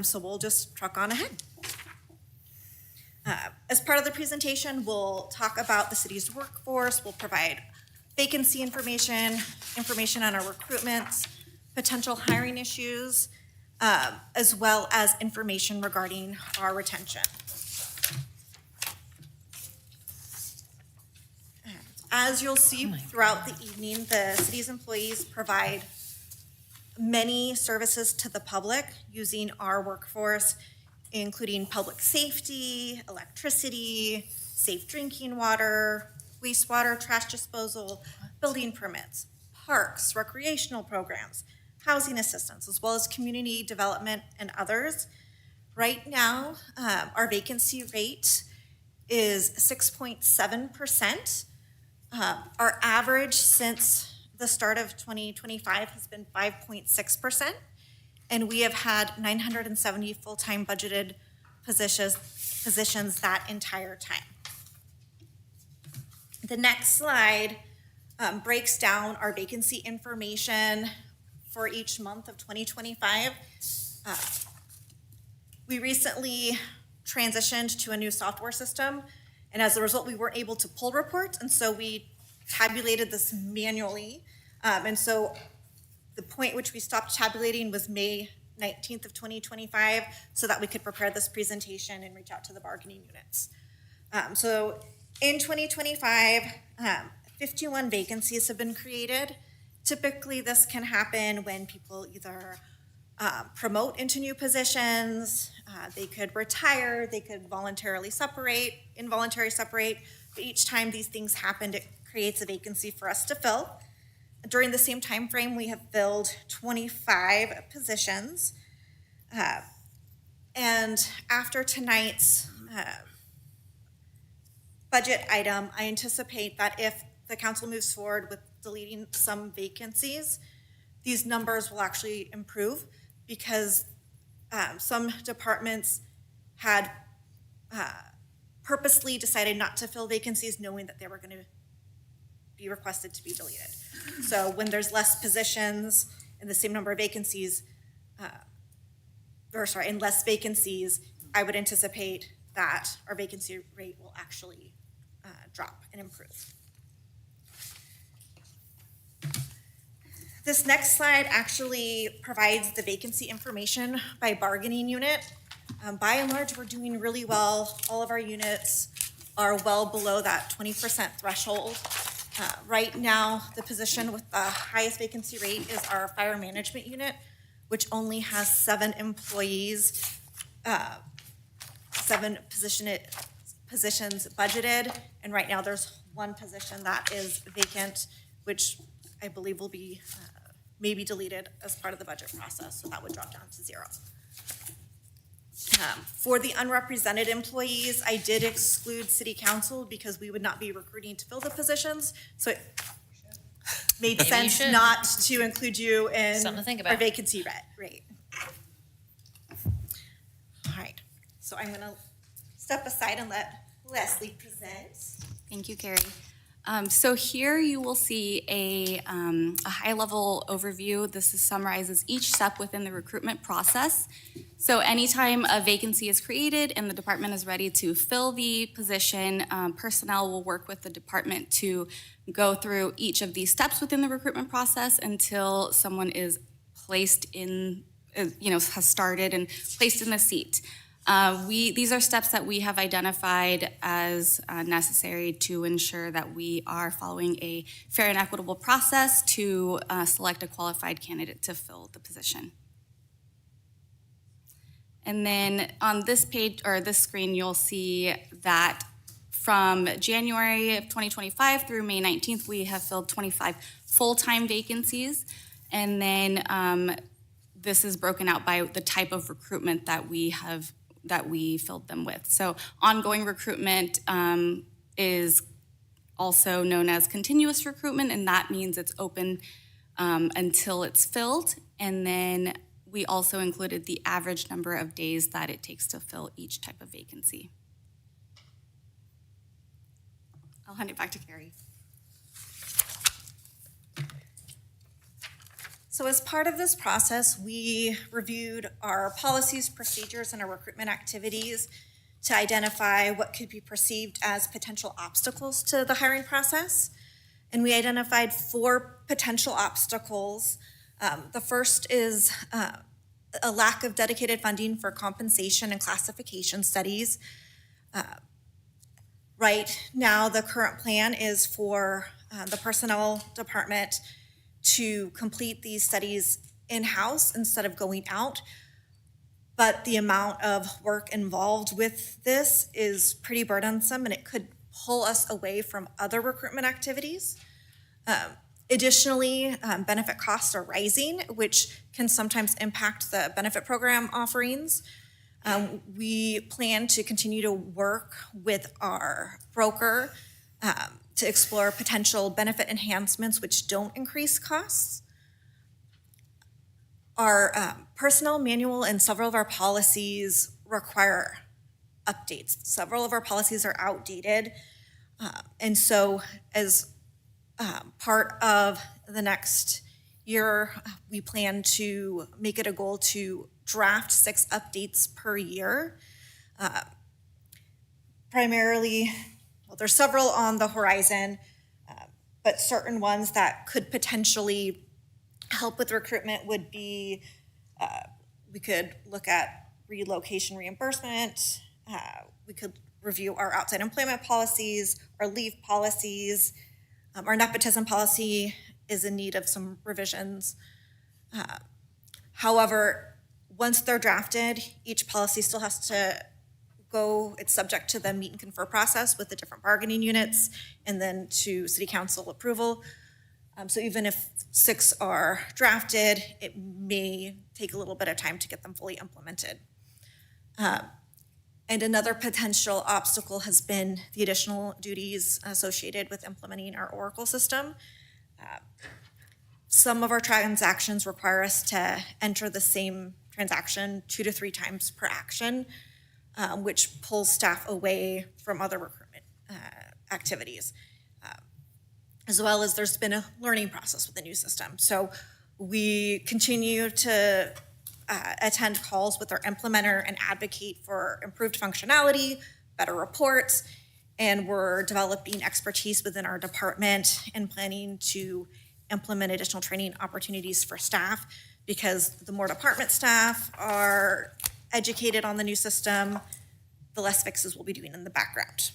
so we'll just truck on ahead. As part of the presentation, we'll talk about the city's workforce, we'll provide vacancy information, information on our recruitments, potential hiring issues, as well as information regarding our retention. As you'll see throughout the evening, the city's employees provide many services to the public using our workforce, including public safety, electricity, safe drinking water, wastewater, trash disposal, building permits, parks, recreational programs, housing assistance, as well as community development and others. Right now, our vacancy rate is 6.7%. Our average since the start of 2025 has been 5.6%, and we have had 970 full-time budgeted positions that entire time. The next slide breaks down our vacancy information for each month of 2025. We recently transitioned to a new software system, and as a result, we weren't able to pull reports, and so we tabulated this manually. And so the point which we stopped tabulating was May 19th of 2025, so that we could prepare this presentation and reach out to the bargaining units. So in 2025, 51 vacancies have been created. Typically, this can happen when people either promote into new positions, they could retire, they could voluntarily separate, involuntary separate, but each time these things happen, it creates a vacancy for us to fill. During the same time frame, we have filled 25 positions. And after tonight's budget item, I anticipate that if the council moves forward with deleting some vacancies, these numbers will actually improve because some departments had purposely decided not to fill vacancies knowing that they were going to be requested to be deleted. So when there's less positions and the same number of vacancies, and less vacancies, I would anticipate that our vacancy rate will actually drop and improve. This next slide actually provides the vacancy information by bargaining unit. By and large, we're doing really well. All of our units are well below that 20% threshold. Right now, the position with the highest vacancy rate is our fire management unit, which only has 7 employees, 7 positions budgeted, and right now there's 1 position that is vacant, which I believe will be maybe deleted as part of the budget process, so that would drop down to 0. For the unrepresented employees, I did exclude city council because we would not be recruiting to fill the positions, so it made Maybe you sense should. not to include you in Something to think our about. vacancy rate. All right, so I'm gonna step aside and let Leslie present. Thank you, Carrie. So here you will see a high-level overview. This summarizes each step within the recruitment process. So anytime a vacancy is created and the department is ready to fill the position, personnel will work with the department to go through each of these steps within the recruitment process until someone is placed in, has started and placed in the seat. These are steps that we have identified as necessary to ensure that we are following a fair and equitable process to select a qualified candidate to fill the position. And then on this page or this screen, you'll see that from January of 2025 through May 19th, we have filled 25 full-time vacancies. And then this is broken out by the type of recruitment that we filled them with. So ongoing recruitment is also known as continuous recruitment, and that means it's open until it's filled. And then we also included the average number of days that it takes to fill each type of vacancy. I'll hand it back to Carrie. So as part of this process, we reviewed our policies, procedures, and our recruitment activities to identify what could be perceived as potential obstacles to the hiring process. And we identified 4 potential obstacles. The first is a lack of dedicated funding for compensation and classification studies. Right now, the current plan is for the personnel department to complete these studies in-house instead of going out. But the amount of work involved with this is pretty burdensome, and it could pull us away from other recruitment activities. Additionally, benefit costs are rising, which can sometimes impact the benefit program offerings. We plan to continue to work with our broker to explore potential benefit enhancements which don't increase costs. Our personnel manual and several of our policies require updates. Several of our policies are outdated. And so as part of the next year, we plan to make it a goal to draft 6 updates per year. Primarily, well, there's several on the horizon, but certain ones that could potentially help with recruitment would be, we could look at relocation reimbursement, we could review our outside employment policies, our leave policies, our nepotism policy, is in need of some revisions. However, once they're drafted, each policy still has to go, it's subject to the meet and confer process with the different bargaining units and then to city council approval. So even if 6 are drafted, it may take a little bit of time to get them fully implemented. And another potential obstacle has been the additional duties associated with implementing our Oracle system. Some of our transactions require us to enter the same transaction 2 to 3 times per action, which pulls staff away from other recruitment activities. As well as there's been a learning process with the new system. So we continue to attend calls with our implementer and advocate for improved functionality, better reports, and we're developing expertise within our department and planning to implement additional training opportunities for staff, because the more department staff are educated on the new system, the less fixes we'll be doing in the background.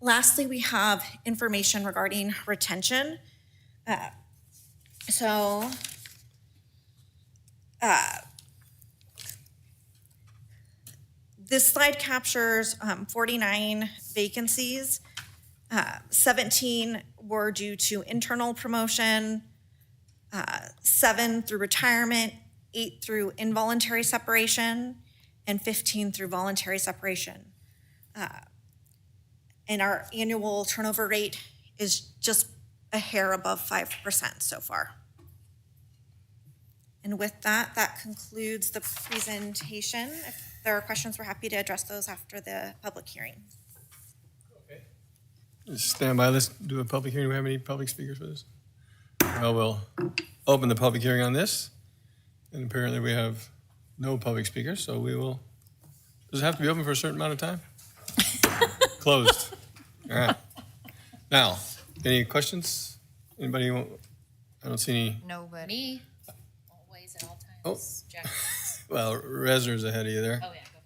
Lastly, we have information regarding retention. This slide captures 49 vacancies. 17 were due to internal promotion, 7 through retirement, 8 through involuntary separation, and 15 through voluntary separation. And our annual turnover rate is just a hair above 5% so far. And with that, that concludes the presentation. If there are questions, we're happy to address those after the public hearing. Stand by, let's do a public hearing. Do we have any public speakers for this? Well, we'll open the public hearing on this. And apparently we have no public speakers, so we will, does it have to be open for a certain amount of time? Closed. All right. Now, any questions? Anybody want, I don't see any. Nobody. Me, always at all Oh. times. Jack. Well, Resner's ahead of you there. Oh, yeah, go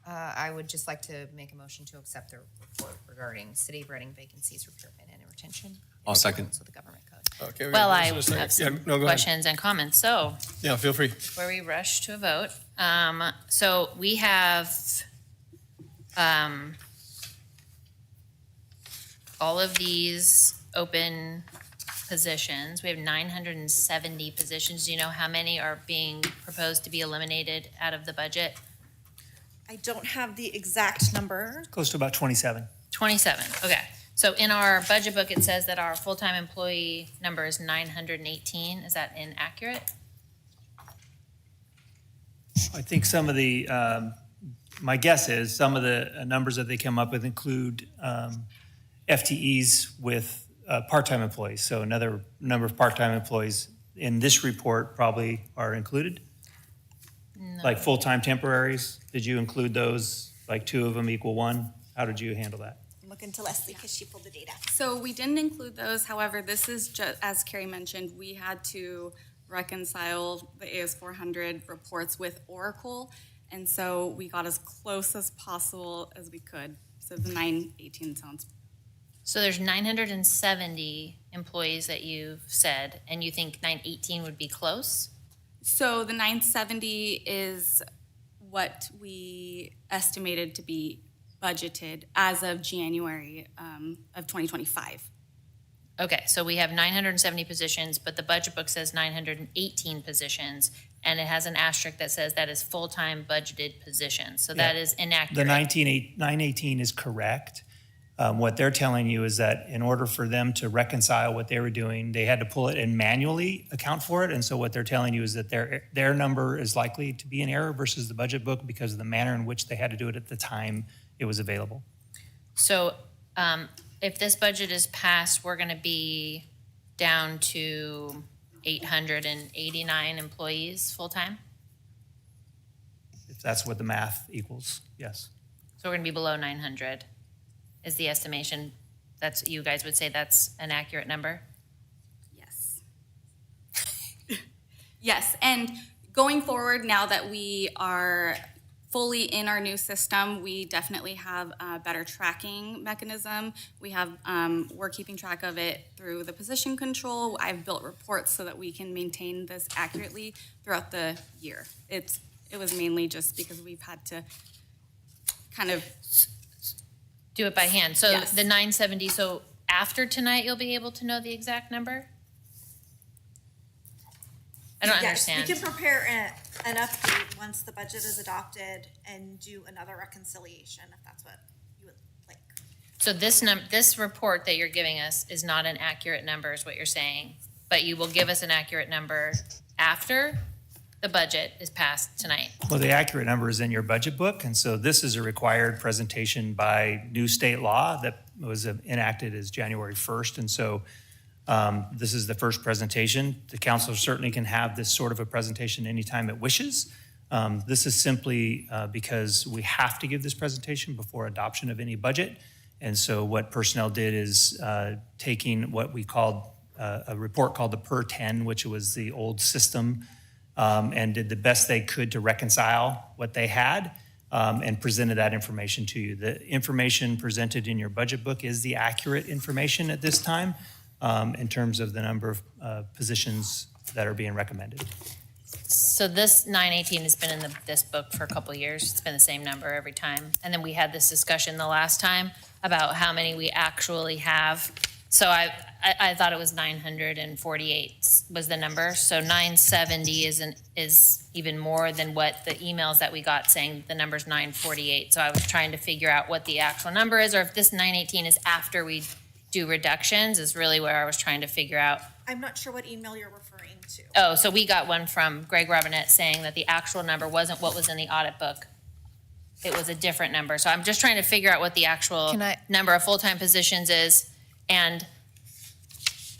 for it. I would just like to make a motion to accept the report regarding City of Reading vacancies, recruitment, and retention. I'll second. With the government code. Okay. we Well, got a I motion and a have second. some Yeah, no, go ahead. questions and comments. So, Yeah, feel free. where we rush to a vote. So we have all of these open positions. We have 970 positions. Do you know how many are being proposed to be eliminated out of the budget? I don't have the exact number. Close to about 27. 27, okay. So in our budget book, it says that our full-time employee number is 918. Is that inaccurate? I think some of the, my guess is some of the numbers that they come up with include FTEs with part-time employees. So another number of part-time employees in this report probably are included. Like full-time temporaries, did you include those, like 2 of them equal 1? How did you handle that? I'm looking to Leslie because she pulled the data. So we didn't include those. However, this is just, as Carrie mentioned, we had to reconcile the AS400 reports with Oracle. And so we got as close as possible as we could. So the 918 sounds. So there's 970 employees that you've said, and you think 918 would be close? So the 970 is what we estimated to be budgeted as of January of 2025. Okay, so we have 970 positions, but the budget book says 918 positions, and it has an asterisk that says that is full-time budgeted positions. So that is The inaccurate. 918 is correct. What they're telling you is that in order for them to reconcile what they were doing, they had to pull it and manually account for it. And so what they're telling you is that their number is likely to be in error versus the budget book because of the manner in which they had to do it at the time it was available. So if this budget is passed, we're going to be down to 889 employees full-time? If that's what the math equals, yes. So we're going to be below 900 is the estimation. That's, you guys would say that's an accurate number? Yes. Yes, and going forward, now that we are fully in our new system. We definitely have a better tracking mechanism. We have, we're keeping track of it through the position control. I've built reports so that we can maintain this accurately throughout the year. It was mainly just because we've had to kind of Do it by hand. So Yes. the 970, so after tonight, you'll be able to know the exact number? I don't understand. Yes, we can prepare an update once the budget is adopted and do another reconciliation if that's what you would like. So this report that you're giving us is not an accurate number, is what you're saying, but you will give us an accurate number after the budget is passed tonight. Well, the accurate number is in your budget book, and so this is a required presentation by new state law that was enacted as January 1st, and so this is the first presentation. The council certainly can have this sort of a presentation anytime it wishes. This is simply because we have to give this presentation before adoption of any budget. And so what personnel did is taking what we called a report called the PER 10, which was the old system, and did the best they could to reconcile what they had and presented that information to you. The information presented in your budget book is the accurate information at this time. In terms of the number of positions that are being recommended. So this 918 has been in this book for a couple of years. It's been the same number every time. And then we had this discussion the last time about how many we actually have. So I thought it was 948 was the number. So 970 is even more than what the emails that we got saying the number's 948. So I was trying to figure out what the actual number is, or if this 918 is after we do reductions, is really where I was trying to figure out. I'm not sure what email you're referring to. Oh, so we got one from Greg Robinette saying that the actual number wasn't what was in the audit book. It was a different number. So I'm just trying to figure out what the actual number of full-time positions is. And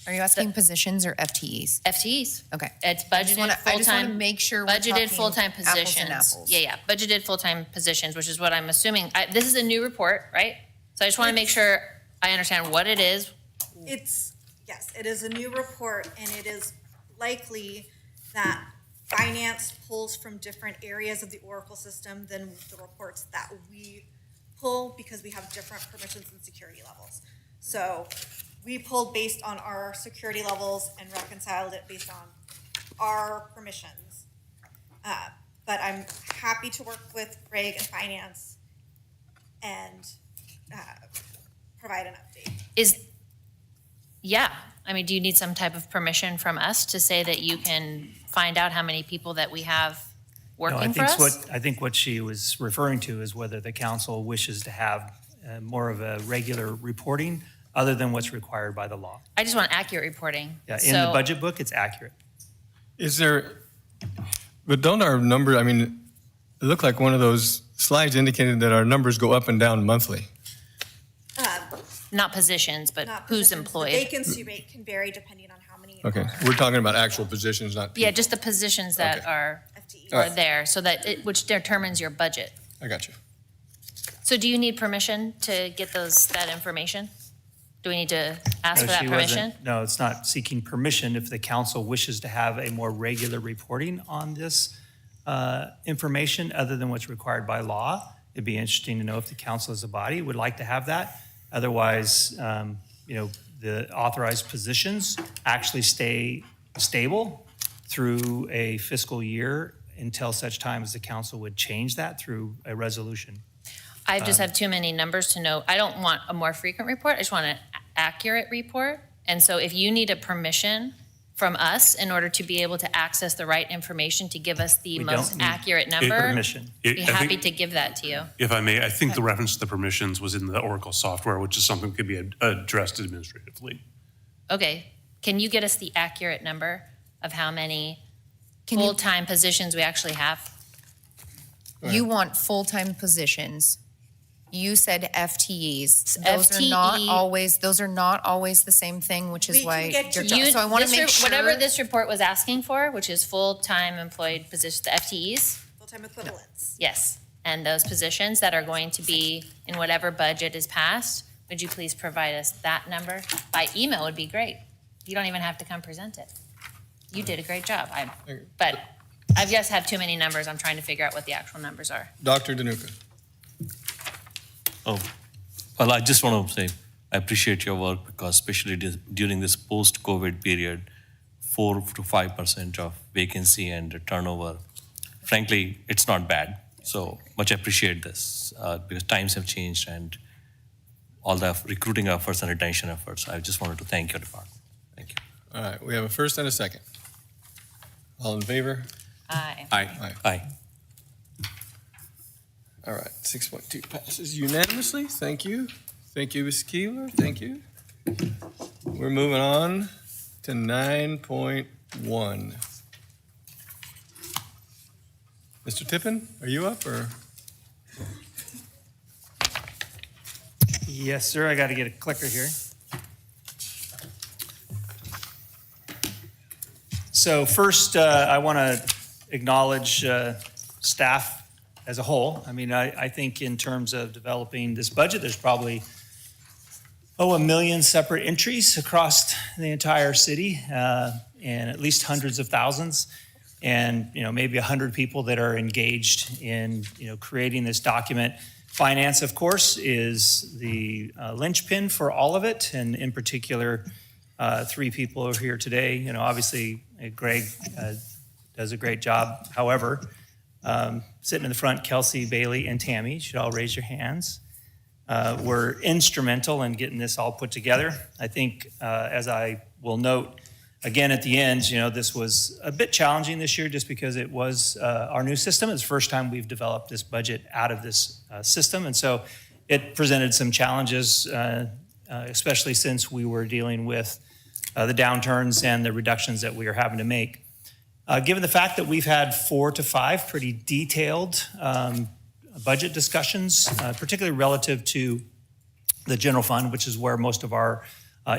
Are you asking positions or FTEs? FTEs. Okay. It's I just budgeted wanna full-time. make sure we're Budgeted talking full-time apples and positions. apples. Yeah, budgeted full-time positions, which is what I'm assuming. This is a new report, right? So I just want to make sure I understand what it is. Yes, it is a new report, and it is likely that finance pulls from different areas of the Oracle system than the reports that we pull, because we have different permissions and security levels. So we pulled based on our security levels and reconciled it based on our permissions. But I'm happy to work with Greg and finance and provide an update. Yeah, I mean, do you need some type of permission from us to say that you can find out how many people that we have working for us? I think what she was referring to is whether the council wishes to have more of a regular reporting other than what's required by the law. I just want accurate reporting. Yeah, in the budget book, it's accurate. But don't our number, I mean, it looked like one of those slides indicated that our numbers go up and down monthly. Not positions, but Not who's positions. employed. The vacancy rate can vary depending on how many. Okay, we're talking about actual positions, not people. Yeah, just the positions that Okay. are FTEs. there, so that, which determines your budget. I got you. So do you need permission to get that information? Do we need to ask No, for that she permission? wasn't- No, it's not seeking permission. If the council wishes to have a more regular reporting on this information other than what's required by law, it'd be interesting to know if the council as a body would like to have that. Otherwise, the authorized positions actually stay stable through a fiscal year until such time as the council would change that through a resolution. I just have too many numbers to know. I don't want a more frequent report. I just want an accurate report. And so if you need a permission from us in order to be able to access the right information to give us the We most don't need accurate number, permission. be happy to give that to you. If I may, I think the reference to the permissions was in the Oracle software, which is something that could be addressed administratively. Okay, can you get us the accurate number of how many Can you- full-time positions we actually have? You want full-time positions. You said FTEs. Those are not always the same thing, which is We can why get you're you- so I want to make sure. Whatever this report was asking for, which is full-time employed positions, the FTEs, Full-time equivalents. yes. And those positions that are going to be in whatever budget is passed, would you please provide us that number? By email would be great. You don't even have to come present it. You did a great job, but I just have too many numbers. I'm trying to figure out what the actual numbers are. Dr. Danuka. Oh, well, I just want to say I appreciate your work because especially during this post-COVID period, 4 to 5% of vacancy and turnover, frankly, it's not bad. So much appreciate this because times have changed and all the recruiting efforts and retention efforts. I just wanted to thank your department. Thank you. All right, we have a first and a second. All in favor? Aye. Aye. Aye. All right, 6.2 passes unanimously. Thank you. Thank you, Ms. Keeler. Thank you. We're moving on to 9.1. Mr. Tippin, are you up or? Yes, sir. I got to get a clicker here. So first, I want to acknowledge staff as a whole. I mean, I think in terms of developing this budget, there's probably, 1 million separate entries across the entire city, and at least hundreds of thousands. And, maybe 100 people that are engaged in, creating this document. Finance, of course, is the linchpin for all of it. And in particular, 3 people are here today. Obviously, Greg does a great job. However, sitting in the front, Kelsey, Bailey, and Tammy, you should all raise your hands. Were instrumental in getting this all put together. I think, as I will note, again, at the end, this was a bit challenging this year just because it was our new system. It's the first time we've developed this budget out of this system. And so it presented some challenges, especially since we were dealing with the downturns and the reductions that we are having to make. Given the fact that we've had 4 to 5 pretty detailed budget discussions, particularly relative to the general fund, which is where most of our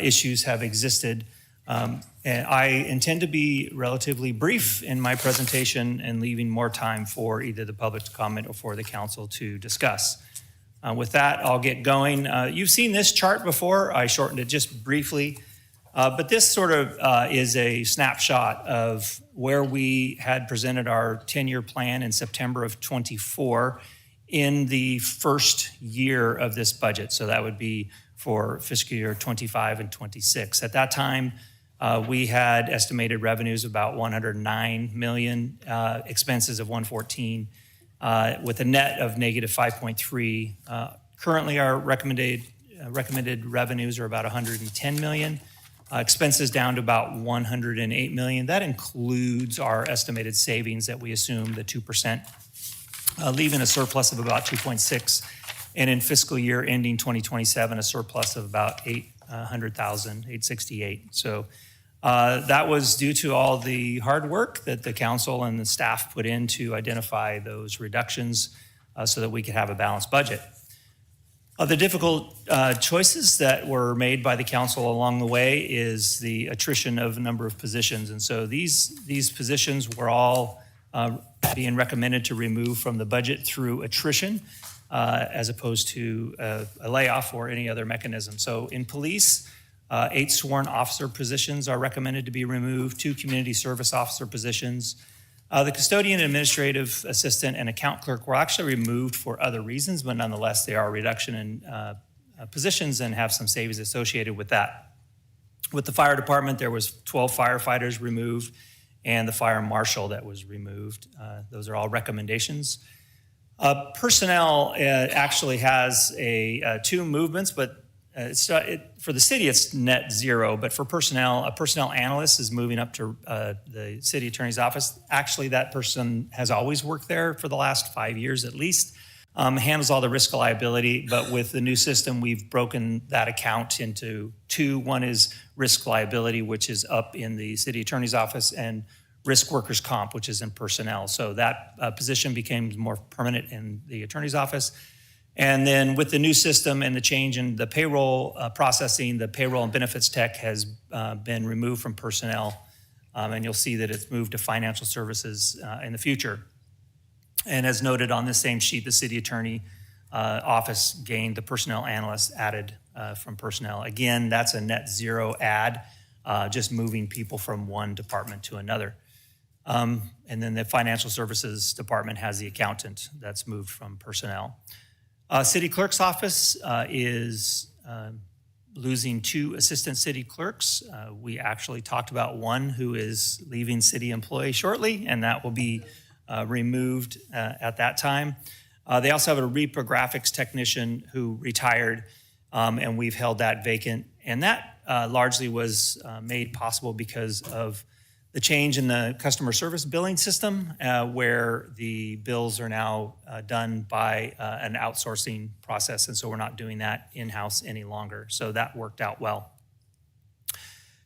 issues have existed, and I intend to be relatively brief in my presentation and leaving more time for either the public to comment or for the council to discuss. With that, I'll get going. You've seen this chart before. I shortened it just briefly, but this sort of is a snapshot of where we had presented our 10-year plan in September of 24 in the first year of this budget. So that would be for fiscal year 25 and 26. At that time, we had estimated revenues of about 109 million, expenses of 114, with a net of negative 5.3. Currently, our recommended revenues are about 110 million. Expenses down to about 108 million. That includes our estimated savings that we assume, the 2%, leaving a surplus of about 2.6. And in fiscal year ending 2027, a surplus of about 868. So that was due to all the hard work that the council and the staff put in to identify those reductions so that we could have a balanced budget. The difficult choices that were made by the council along the way is the attrition of a number of positions. And so these positions were all being recommended to remove from the budget through attrition as opposed to a layoff or any other mechanism. So in police, 8 sworn officer positions are recommended to be removed, 2 community service officer positions. The custodian, administrative assistant, and account clerk were actually removed for other reasons, but nonetheless, they are a reduction in positions and have some savings associated with that. With the fire department, there was 12 firefighters removed and the fire marshal that was removed. Those are all recommendations. Personnel actually has 2 movements, but for the city, it's net 0, but for personnel, a personnel analyst is moving up to the city attorney's office. Actually, that person has always worked there for the last 5 years at least, handles all the risk liability, but with the new system, we've broken that account into 2. One is risk liability, which is up in the city attorney's office, and risk workers' comp, which is in personnel. So that position became more permanent in the attorney's office. And then with the new system and the change in the payroll processing, the payroll and benefits tech has been removed from personnel. And you'll see that it's moved to financial services in the future. And as noted on this same sheet, the city attorney office gained the personnel analyst added from personnel. Again, that's a net 0 add, just moving people from one department to another. And then the financial services department has the accountant that's moved from personnel. City clerk's office is losing 2 assistant city clerks. We actually talked about one who is leaving city employee shortly, and that will be removed at that time. They also have a reprographics technician who retired, and we've held that vacant. And that largely was made possible because of the change in the customer service billing system, where the bills are now done by an outsourcing process, and so we're not doing that in-house any longer. So that worked out well.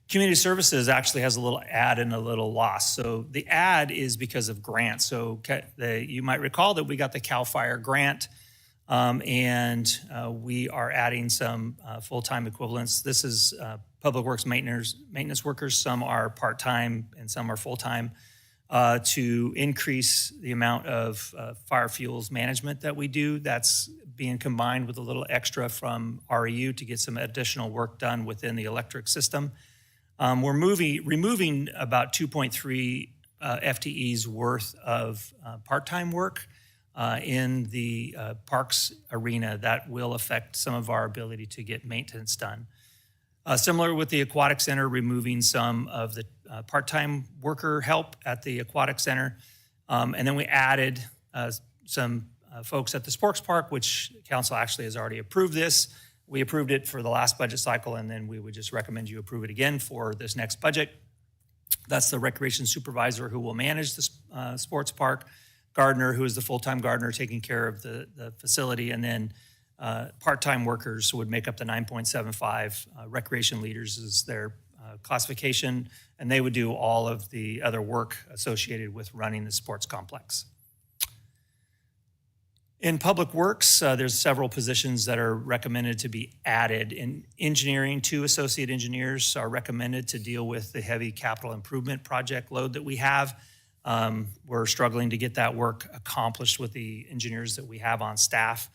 Community services actually has a little add and a little loss. So the add is because of grants. So you might recall that we got the CAL FIRE grant, and we are adding some full-time equivalents. This is public works maintenance workers. Some are part-time and some are full-time, to increase the amount of fire fuels management that we do. That's being combined with a little extra from REU to get some additional work done within the electric system. We're removing about 2.3 FTEs worth of part-time work in the parks arena. That will affect some of our ability to get maintenance done. Similar with the aquatic center, removing some of the part-time worker help at the aquatic center. And then we added some folks at the sports park, which council actually has already approved this. We approved it for the last budget cycle, and then we would just recommend you approve it again for this next budget. That's the recreation supervisor who will manage the sports park, gardener, who is the full-time gardener taking care of the facility, and then part-time workers would make up the 9.75. Recreation leaders is their classification, and they would do all of the other work associated with running the sports complex. In Public Works, there's several positions that are recommended to be added. In engineering, 2 associate engineers are recommended to deal with the heavy capital improvement project load that we have. We're struggling to get that work accomplished with the engineers that we have on staff.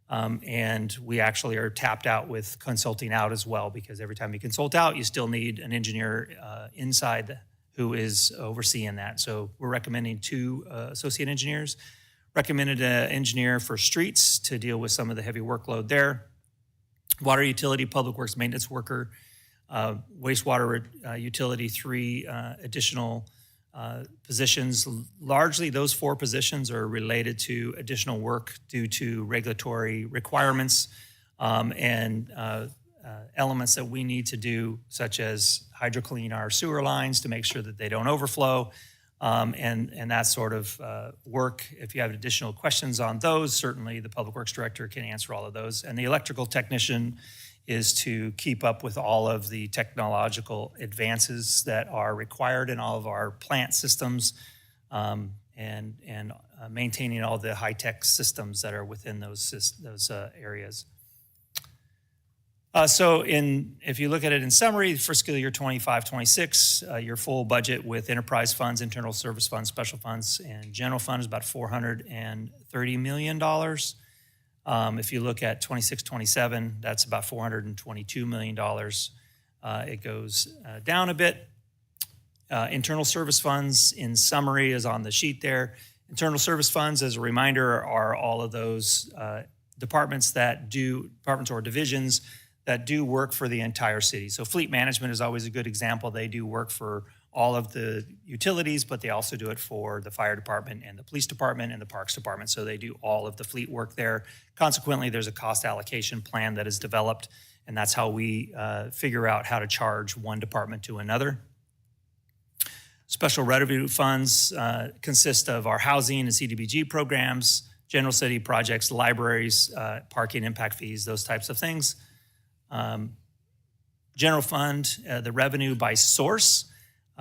And we actually are tapped out with consulting out as well, because every time you consult out, you still need an engineer inside who is overseeing that. So we're recommending 2 associate engineers. Recommended an engineer for streets to deal with some of the heavy workload there. Water utility, public works maintenance worker, wastewater utility, 3 additional positions. Largely, those 4 positions are related to additional work due to regulatory requirements and elements that we need to do, such as hydroclean our sewer lines to make sure that they don't overflow, and that sort of work. If you have additional questions on those, certainly the Public Works Director can answer all of those. And the electrical technician is to keep up with all of the technological advances that are required in all of our plant systems, and maintaining all the high-tech systems that are within those areas. So if you look at it in summary, fiscal year 25-26, your full budget with enterprise funds, internal service funds, special funds, and general fund is about $430 million. If you look at 26-27, that's about $422 million. It goes down a bit. Internal service funds, in summary, is on the sheet there. Internal service funds, as a reminder, are all of those departments or divisions that do work for the entire city. So fleet management is always a good example. They do work for all of the utilities, but they also do it for the fire department and the police department and the parks department. So they do all of the fleet work there. Consequently, there's a cost allocation plan that is developed, and that's how we figure out how to charge one department to another. Special revenue funds consist of our housing and CDBG programs, general city projects, libraries, parking impact fees, those types of things. General fund, the revenue by source.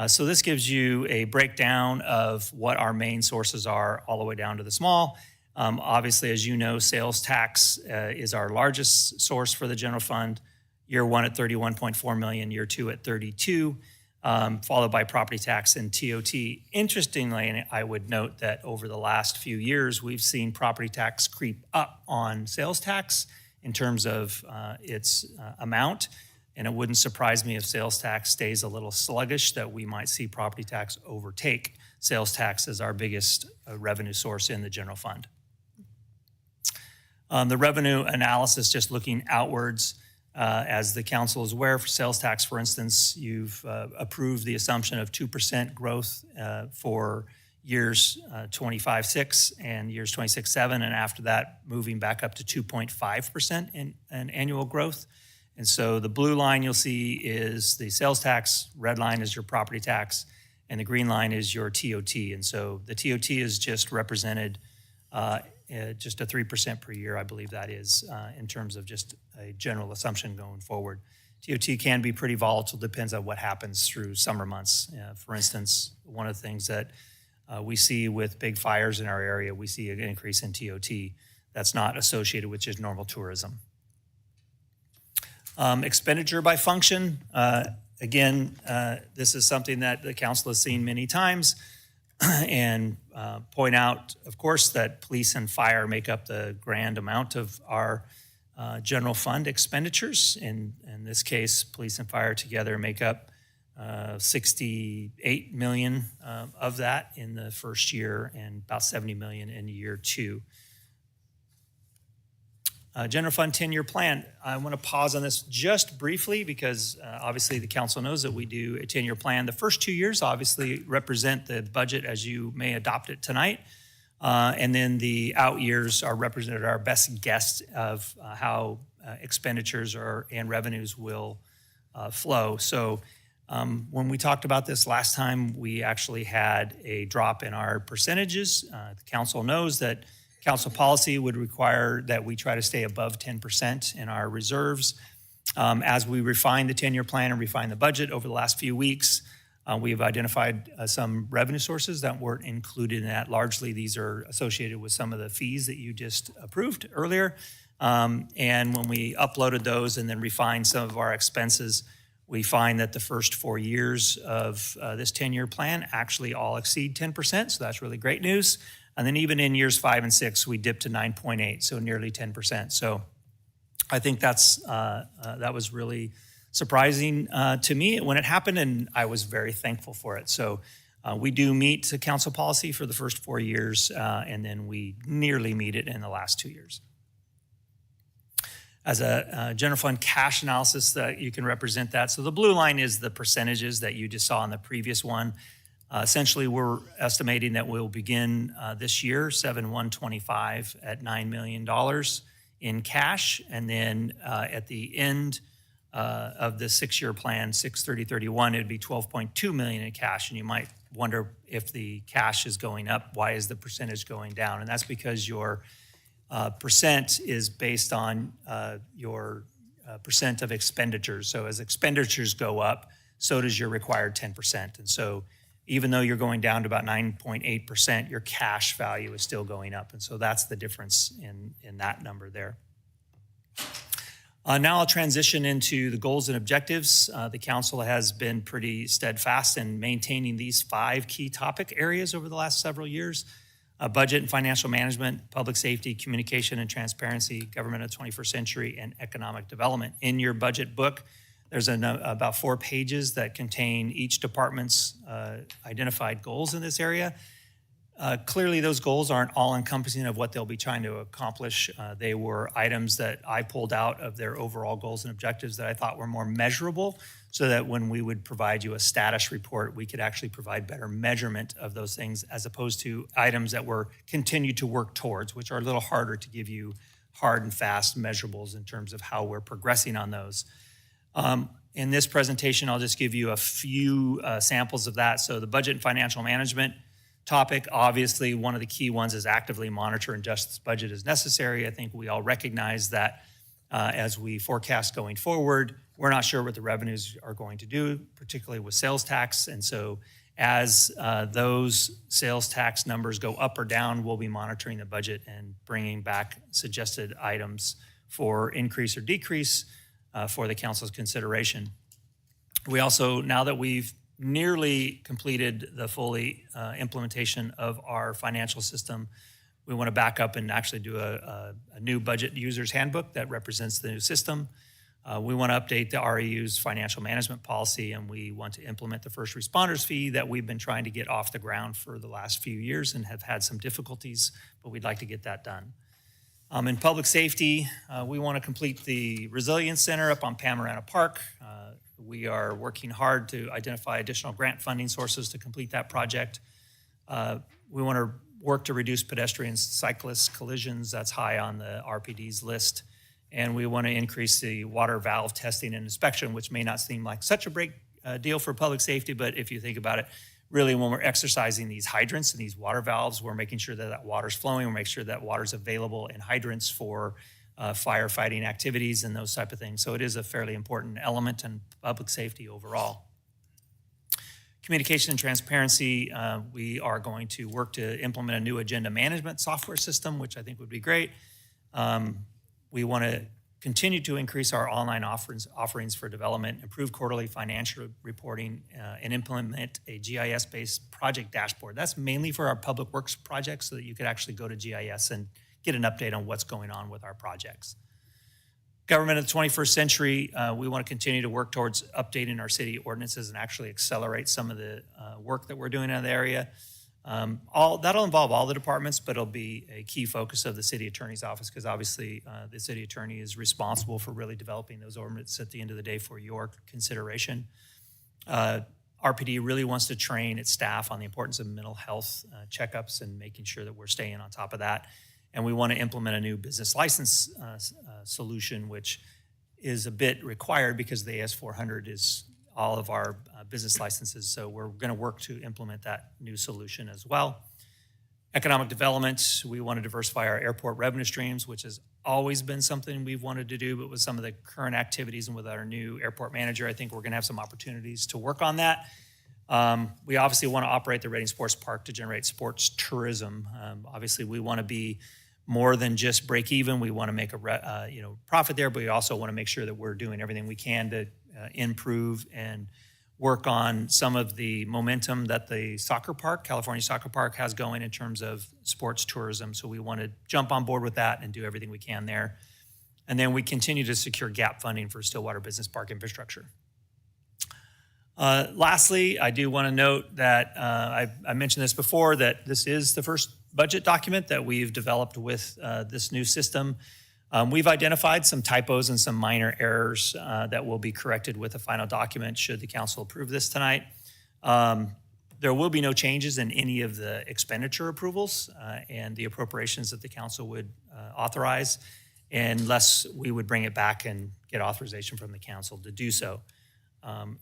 So this gives you a breakdown of what our main sources are all the way down to the small. Obviously, as you know, sales tax is our largest source for the general fund. Year 1 at 31.4 million, year 2 at 32, followed by property tax and TOT. Interestingly, I would note that over the last few years, we've seen property tax creep up on sales tax in terms of its amount. And it wouldn't surprise me if sales tax stays a little sluggish that we might see property tax overtake sales tax as our biggest revenue source in the general fund. The revenue analysis, just looking outwards, as the council is aware, for sales tax, for instance, you've approved the assumption of 2% growth for years 25-6 and years 26-7, and after that, moving back up to 2.5% in annual growth. And so the blue line you'll see is the sales tax, red line is your property tax, and the green line is your TOT. And so the TOT is just represented just a 3% per year, I believe that is, in terms of just a general assumption going forward. TOT can be pretty volatile, depends on what happens through summer months. For instance, one of the things that we see with big fires in our area, we see an increase in TOT that's not associated with just normal tourism. Expenditure by function, again, this is something that the council has seen many times, and point out, of course, that police and fire make up the grand amount of our general fund expenditures. In this case, police and fire together make up 68 million of that in the first year and about 70 million in year 2. General fund 10-year plan. I want to pause on this just briefly because obviously the council knows that we do a 10-year plan. The first 2 years obviously represent the budget as you may adopt it tonight. And then the out years are represented our best guess of how expenditures and revenues will flow. So when we talked about this last time, we actually had a drop in our percentages. The council knows that council policy would require that we try to stay above 10% in our reserves. As we refine the 10-year plan and refine the budget over the last few weeks, we've identified some revenue sources that weren't included in that. Largely, these are associated with some of the fees that you just approved earlier. And when we uploaded those and then refined some of our expenses, we find that the first 4 years of this 10-year plan actually all exceed 10%, so that's really great news. And then even in years 5 and 6, we dipped to 9.8, so nearly 10%. So I think that was really surprising to me when it happened, and I was very thankful for it. So we do meet the council policy for the first 4 years, and then we nearly meet it in the last 2 years. As a general fund cash analysis, that you can represent that. So the blue line is the percentages that you just saw in the previous one. Essentially, we're estimating that we'll begin this year, 7/1/25, at $9 million in cash. And then at the end of the 6-year plan, 6/30/31, it'd be $12.2 million in cash. And you might wonder if the cash is going up, why is the percentage going down? And that's because your percent is based on your percent of expenditures. So as expenditures go up, so does your required 10%. And so even though you're going down to about 9.8%, your cash value is still going up. And so that's the difference in that number there. Now I'll transition into the goals and objectives. The council has been pretty steadfast in maintaining these 5 key topic areas over the last several years. Budget and financial management, public safety, communication and transparency, government of the 21st century, and economic development. In your budget book, there's about 4 pages that contain each department's identified goals in this area. Clearly, those goals aren't all encompassing of what they'll be trying to accomplish. They were items that I pulled out of their overall goals and objectives that I thought were more measurable, so that when we would provide you a status report, we could actually provide better measurement of those things, as opposed to items that we're continued to work towards, which are a little harder to give you hard and fast measurables in terms of how we're progressing on those. In this presentation, I'll just give you a few samples of that. So the budget and financial management topic, obviously one of the key ones is actively monitor and adjust this budget as necessary. I think we all recognize that as we forecast going forward, we're not sure what the revenues are going to do, particularly with sales tax. And so as those sales tax numbers go up or down, we'll be monitoring the budget and bringing back suggested items for increase or decrease for the council's consideration. We also, now that we've nearly completed the fully implementation of our financial system, we want to back up and actually do a new budget user's handbook that represents the new system. We want to update the REU's financial management policy, and we want to implement the first responders fee that we've been trying to get off the ground for the last few years and have had some difficulties, but we'd like to get that done. In public safety, we want to complete the Resilience Center up on Panorama Park. We are working hard to identify additional grant funding sources to complete that project. We want to work to reduce pedestrian cyclist collisions. That's high on the RPD's list. And we want to increase the water valve testing and inspection, which may not seem like such a big deal for public safety, but if you think about it, really when we're exercising these hydrants and these water valves, we're making sure that that water's flowing, we're making sure that water's available in hydrants for firefighting activities and those type of things. So it is a fairly important element in public safety overall. Communication and transparency, we are going to work to implement a new agenda management software system, which I think would be great. We want to continue to increase our online offerings for development, improve quarterly financial reporting, and implement a GIS-based project dashboard. That's mainly for our public works projects so that you could actually go to GIS and get an update on what's going on with our projects. Government of the 21st century, we want to continue to work towards updating our city ordinances and actually accelerate some of the work that we're doing in the area. That'll involve all the departments, but it'll be a key focus of the city attorney's office because obviously the city attorney is responsible for really developing those ordinances at the end of the day for your consideration. RPD really wants to train its staff on the importance of mental health checkups and making sure that we're staying on top of that. And we want to implement a new business license solution, which is a bit required because the AS400 is all of our business licenses. So we're going to work to implement that new solution as well. Economic development, we want to diversify our airport revenue streams, which has always been something we've wanted to do, but with some of the current activities and with our new airport manager, I think we're going to have some opportunities to work on that. We obviously want to operate the Reading Sports Park to generate sports tourism. Obviously, we want to be more than just break even. We want to make a profit there, but we also want to make sure that we're doing everything we can to improve and work on some of the momentum that the soccer park, California Soccer Park, has going in terms of sports tourism. So we want to jump on board with that and do everything we can there. And then we continue to secure gap funding for Stillwater Business Park infrastructure. Lastly, I do want to note that I mentioned this before, that this is the first budget document that we've developed with this new system. We've identified some typos and some minor errors that will be corrected with the final document should the council approve this tonight. There will be no changes in any of the expenditure approvals and the appropriations that the council would authorize unless we would bring it back and get authorization from the council to do so.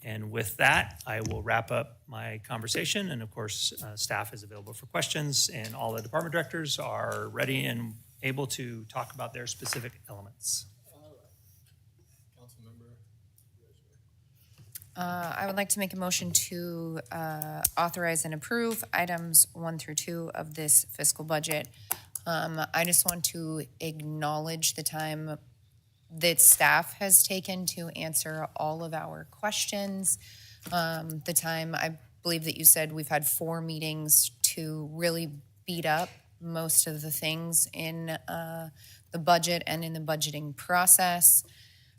And with that, I will wrap up my conversation. And of course, staff is available for questions and all the department directors are ready and able to talk about their specific elements. I would like to make a motion to authorize and approve items 1 through 2 of this fiscal budget. I just want to acknowledge the time that staff has taken to answer all of our questions. The time, I believe that you said we've had 4 meetings to really beat up most of the things in the budget and in the budgeting process.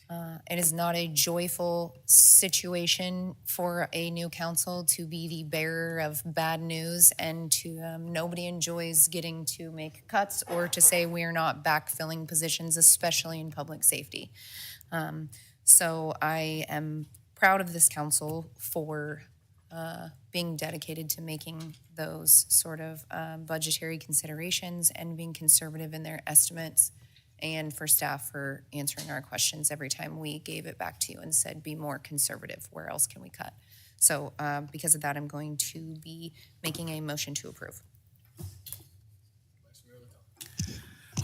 It is not a joyful situation for a new council to be the bearer of bad news, and to nobody enjoys getting to make cuts or to say we're not backfilling positions, especially in public safety. So I am proud of this council for being dedicated to making those sort of budgetary considerations and being conservative in their estimates, and for staff for answering our questions every time we gave it back to you and said, be more conservative. Where else can we cut? So because of that, I'm going to be making a motion to approve.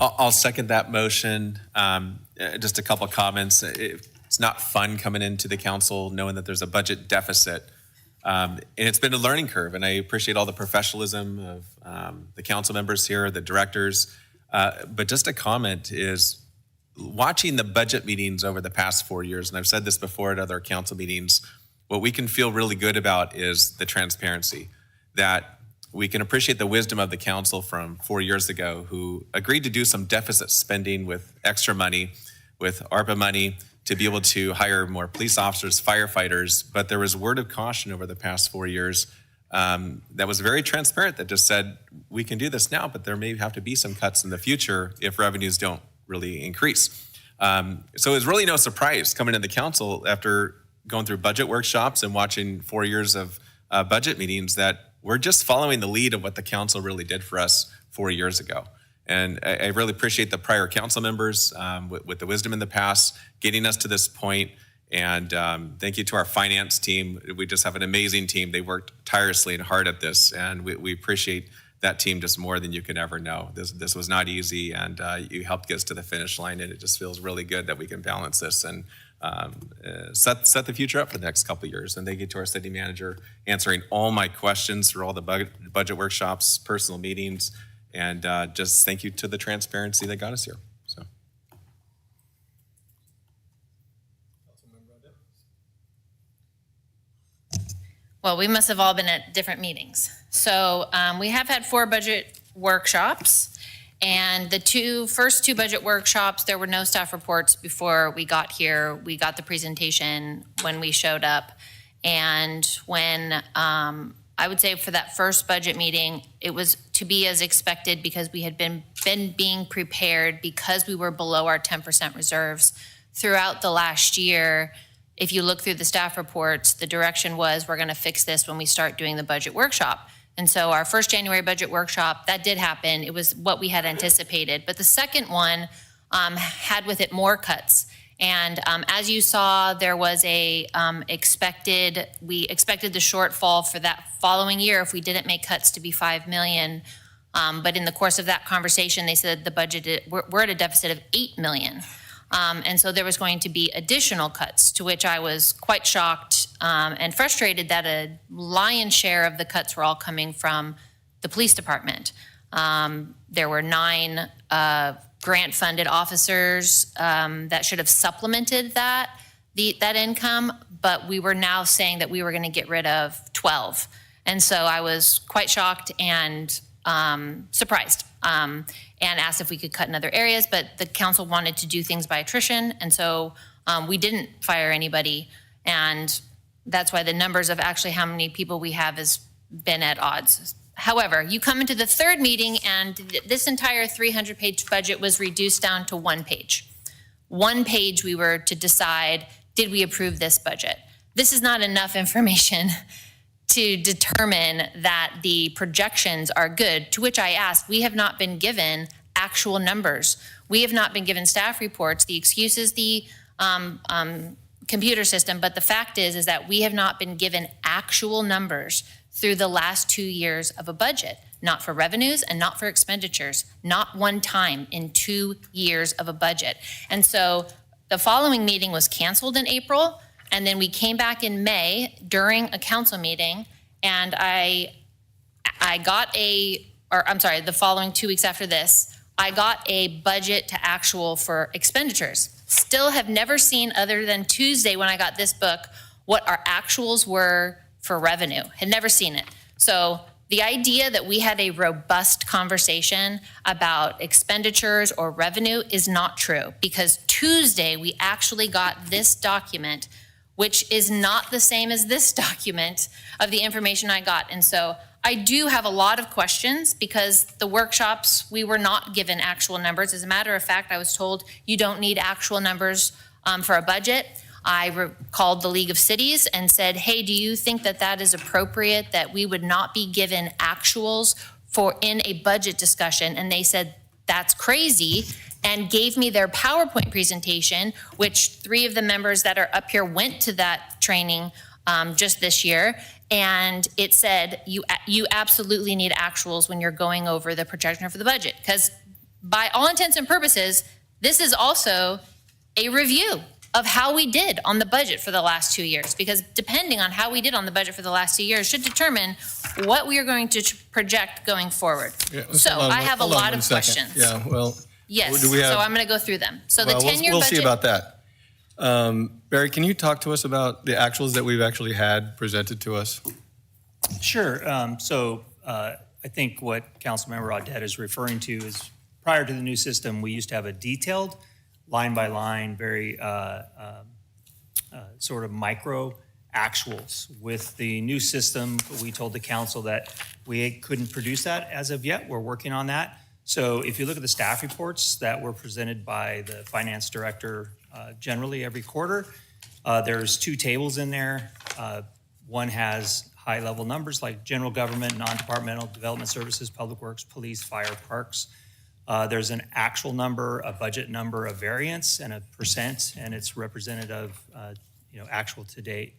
I'll second that motion. Just a couple of comments. It's not fun coming into the council knowing that there's a budget deficit. And it's been a learning curve, and I appreciate all the professionalism of the council members here, the directors. But just a comment is watching the budget meetings over the past 4 years, and I've said this before at other council meetings, what we can feel really good about is the transparency, that we can appreciate the wisdom of the council from 4 years ago who agreed to do some deficit spending with extra money, with ARPA money, to be able to hire more police officers, firefighters. But there was word of caution over the past 4 years that was very transparent, that just said, we can do this now, but there may have to be some cuts in the future if revenues don't really increase. So it was really no surprise coming into the council after going through budget workshops and watching 4 years of budget meetings that we're just following the lead of what the council really did for us 4 years ago. And I really appreciate the prior council members with the wisdom in the past, getting us to this point. And thank you to our finance team. We just have an amazing team. They worked tirelessly and hard at this, and we appreciate that team just more than you could ever know. This was not easy, and you helped get us to the finish line, and it just feels really good that we can balance this and set the future up for the next couple of years. And thank you to our city manager answering all my questions through all the budget workshops, personal meetings, and just thank you to the transparency that got us here. So. Well, we must have all been at different meetings. So we have had 4 budget workshops, and the first two budget workshops, there were no staff reports before we got here. We got the presentation when we showed up. And when I would say for that first budget meeting, it was to be as expected because we had been being prepared because we were below our 10% reserves throughout the last year. If you look through the staff reports, the direction was we're going to fix this when we start doing the budget workshop. And so our first January budget workshop, that did happen. It was what we had anticipated. But the second one had with it more cuts. And as you saw, there was we expected the shortfall for that following year if we didn't make cuts to be $5 million. But in the course of that conversation, they said the budget, we're at a deficit of $8 million. And so there was going to be additional cuts, to which I was quite shocked and frustrated that a lion's share of the cuts were all coming from the police department. There were 9 grant-funded officers that should have supplemented that income, but we were now saying that we were going to get rid of 12. And so I was quite shocked and surprised. And asked if we could cut in other areas, but the council wanted to do things by attrition, and so we didn't fire anybody, and that's why the numbers of actually how many people we have has been at odds. However, you come into the third meeting, and this entire 300-page budget was reduced down to 1 page. 1 page we were to decide, did we approve this budget? This is not enough information to determine that the projections are good, to which I asked, we have not been given actual numbers. We have not been given staff reports. The excuse is the computer system, but the fact is that we have not been given actual numbers through the last 2 years of a budget, not for revenues and not for expenditures, not one time in 2 years of a budget. And so the following meeting was canceled in April. And then we came back in May during a council meeting, and I got the following 2 weeks after this, I got a budget to actual for expenditures. Still have never seen, other than Tuesday when I got this book, what our actuals were for revenue. Had never seen it. So the idea that we had a robust conversation about expenditures or revenue is not true, because Tuesday we actually got this document, which is not the same as this document of the information I got. And so I do have a lot of questions because the workshops, we were not given actual numbers. As a matter of fact, I was told you don't need actual numbers for a budget. I called the League of Cities and said, hey, do you think that that is appropriate, that we would not be given actuals in a budget discussion? And they said, that's crazy, and gave me their PowerPoint presentation, which 3 of the members that are up here went to that training just this year. And it said, you absolutely need actuals when you're going over the projection for the budget. Because by all intents and purposes, this is also a review of how we did on the budget for the last 2 years. Because depending on how we did on the budget for the last 2 years should determine what we are going to project going forward. Yeah, so I have a lot of questions. Yeah, well. Yes, do we have, so I'm going to go through them. So the 10-year budget. We'll see about that. Barry, can you talk to us about the actuals that we've actually had presented to us? Sure. I think what Councilmember Audette is referring to is prior to the new system, we used to have a detailed line by line, very sort of micro actuals. With the new system, we told the council that we couldn't produce that as of yet. We're working on that. So if you look at the staff reports that were presented by the finance director generally every quarter, there's 2 tables in there. One has high-level numbers like general government, non-departmental, development services, public works, police, fire, parks. There's an actual number, a budget number, a variance, and a percent, and it's representative of actual to date.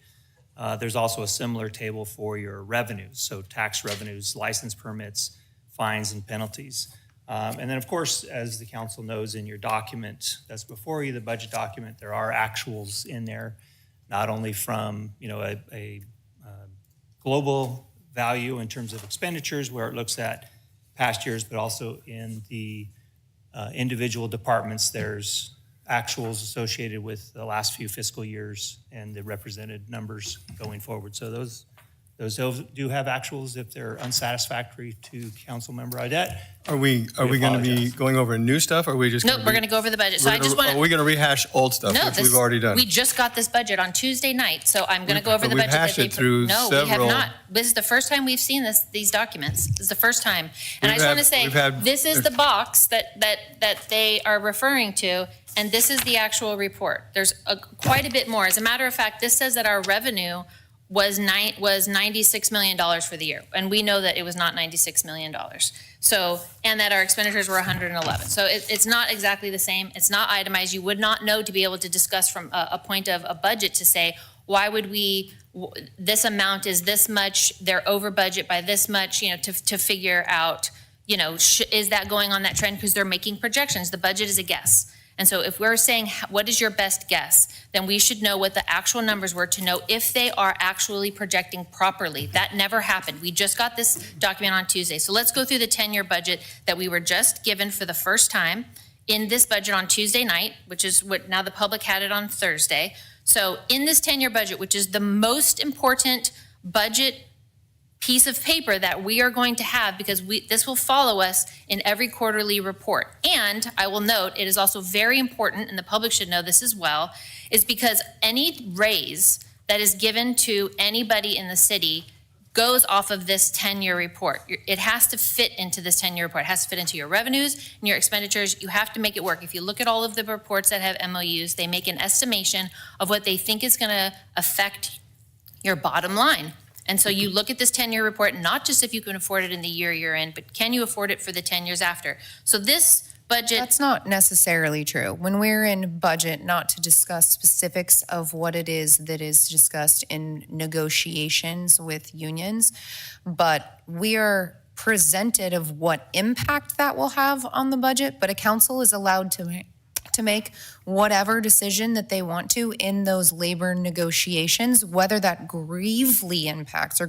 There's also a similar table for your revenues, so tax revenues, license permits, fines, and penalties. And then, of course, as the council knows in your document that's before you, the budget document, there are actuals in there, not only from a global value in terms of expenditures where it looks at past years, but also in the individual departments, there's actuals associated with the last few fiscal years and the represented numbers going forward. So those do have actuals if they're unsatisfactory to Councilmember Audette. Are we going to be going over new stuff, or are we just? Nope, we're going to go over the budget. So I just want to. Are we going to rehash old stuff, which we've already done? We just got this budget on Tuesday night, so I'm going to go over the we've budget. hashed it through No, we have several- not. This is the first time we've seen these documents. This is the first time. And I We've just want to had- say, we've had- this is the box that they are referring to, and this is the actual report. There's quite a bit more. As a matter of fact, this says that our revenue was $96 million for the year, and we know that it was not $96 million. So, and that our expenditures were 111. So it's not exactly the same. It's not itemized. You would not know to be able to discuss from a point of a budget to say, why would we, this amount is this much, they're over budget by this much, to figure out, is that going on that trend? Because they're making projections. The budget is a guess. And so if we're saying, what is your best guess, then we should know what the actual numbers were to know if they are actually projecting properly. That never happened. We just got this document on Tuesday. So let's go through the 10-year budget that we were just given for the first time in this budget on Tuesday night, which is what now the public had it on Thursday. So in this 10-year budget, which is the most important budget piece of paper that we are going to have, because this will follow us in every quarterly report. And I will note, it is also very important, and the public should know this as well, is because any raise that is given to anybody in the city goes off of this 10-year report. It has to fit into this 10-year report. It has to fit into your revenues and your expenditures. You have to make it work. If you look at all of the reports that have MOUs, they make an estimation of what they think is going to affect your bottom line. And so you look at this 10-year report, not just if you can afford it in the year you're in, but can you afford it for the 10 years after? So this budget. That's not necessarily true. When we're in budget, not to discuss specifics of what it is that is discussed in negotiations with unions, but we are presented of what impact that will have on the budget, but a council is allowed to make whatever decision that they want to in those labor negotiations, whether that gravely impacts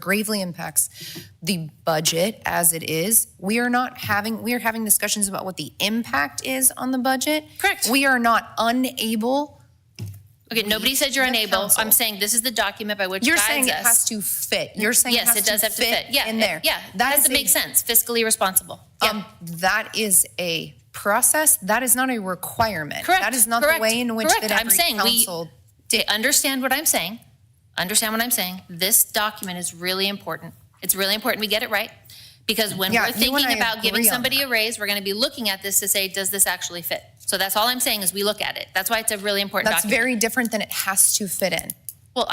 the budget as it is. We are having discussions about what the impact is on the budget. Correct. We are not unable. Okay, nobody said you're unable. council. I'm saying this is the document by which You're guides saying it us. has to fit. You're saying Yes, it does have to fit. Yeah, in there. Yeah, That has is to make sense, fiscally responsible. Yeah. That is a process. That is not a requirement. Correct. That is not Correct. the way in which Correct. that I'm every saying council. understand what I'm saying. Understand what I'm saying. This document is really important. It's really important we get it right. Because when Yeah, we're you and thinking I about giving agree on somebody a raise, we're going to be looking at this to say, does this actually fit? So that's all I'm saying is we look at it. That's why it's a really important That's document. very different than it has to fit in. Well,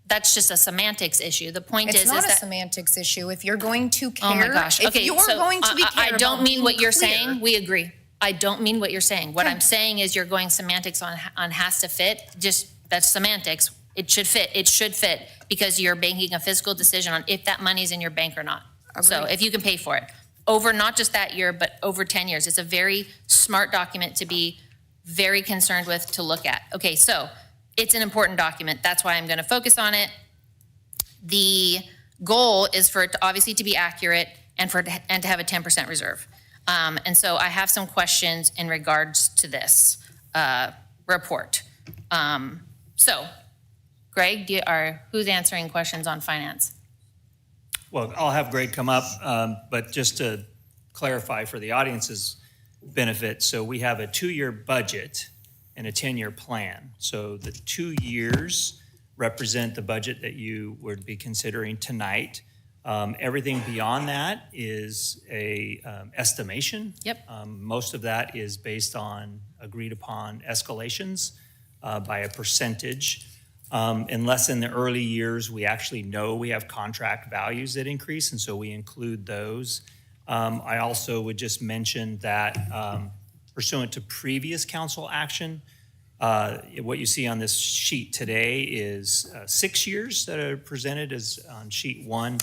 that's just a semantics issue. The point It's is not a that. semantics issue. If you're going to care. Oh my gosh. If Okay, you're so going to be I care don't about mean what being you're clear- saying. We agree. I don't mean what you're saying. What I'm saying is you're going semantics on has to fit. Just that's semantics. It should fit. It should fit because you're making a fiscal decision on if that money's in your bank or not. So if you can pay for it over not just that year, but over 10 years. It's a very smart document to be very concerned with, to look at. Okay, so it's an important document. That's why I'm going to focus on it. The goal is for it to obviously to be accurate and to have a 10% reserve. And so I have some questions in regards to this report. So, Greg, who's answering questions on finance? Well, I'll have Greg come up, but just to clarify for the audience's benefit, so we have a 2-year budget and a 10-year plan. So the 2 years represent the budget that you would be considering tonight. Everything beyond that is a estimation. Yep. Most of that is based on agreed upon escalations by a percentage. Unless in the early years, we actually know we have contract values that increase, and so we include those. I also would just mention that pursuant to previous council action, what you see on this sheet today is 6 years that are presented as on sheet 1.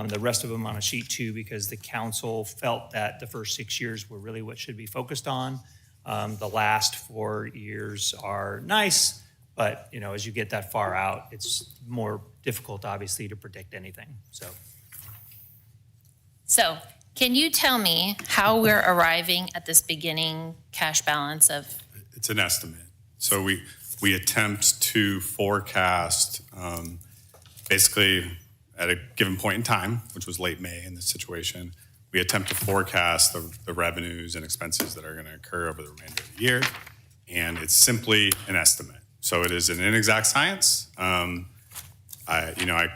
The rest of them on a sheet 2, because the council felt that the first 6 years were really what should be focused on. The last 4 years are nice, but as you get that far out, it's more difficult, obviously, to predict anything. So can you tell me how we're arriving at this beginning cash balance of? It's an estimate. So we attempt to forecast basically at a given point in time, which was late May in this situation, we attempt to forecast the revenues and expenses that are going to occur over the remainder of the year. And it's simply an estimate. So it is an inexact science. I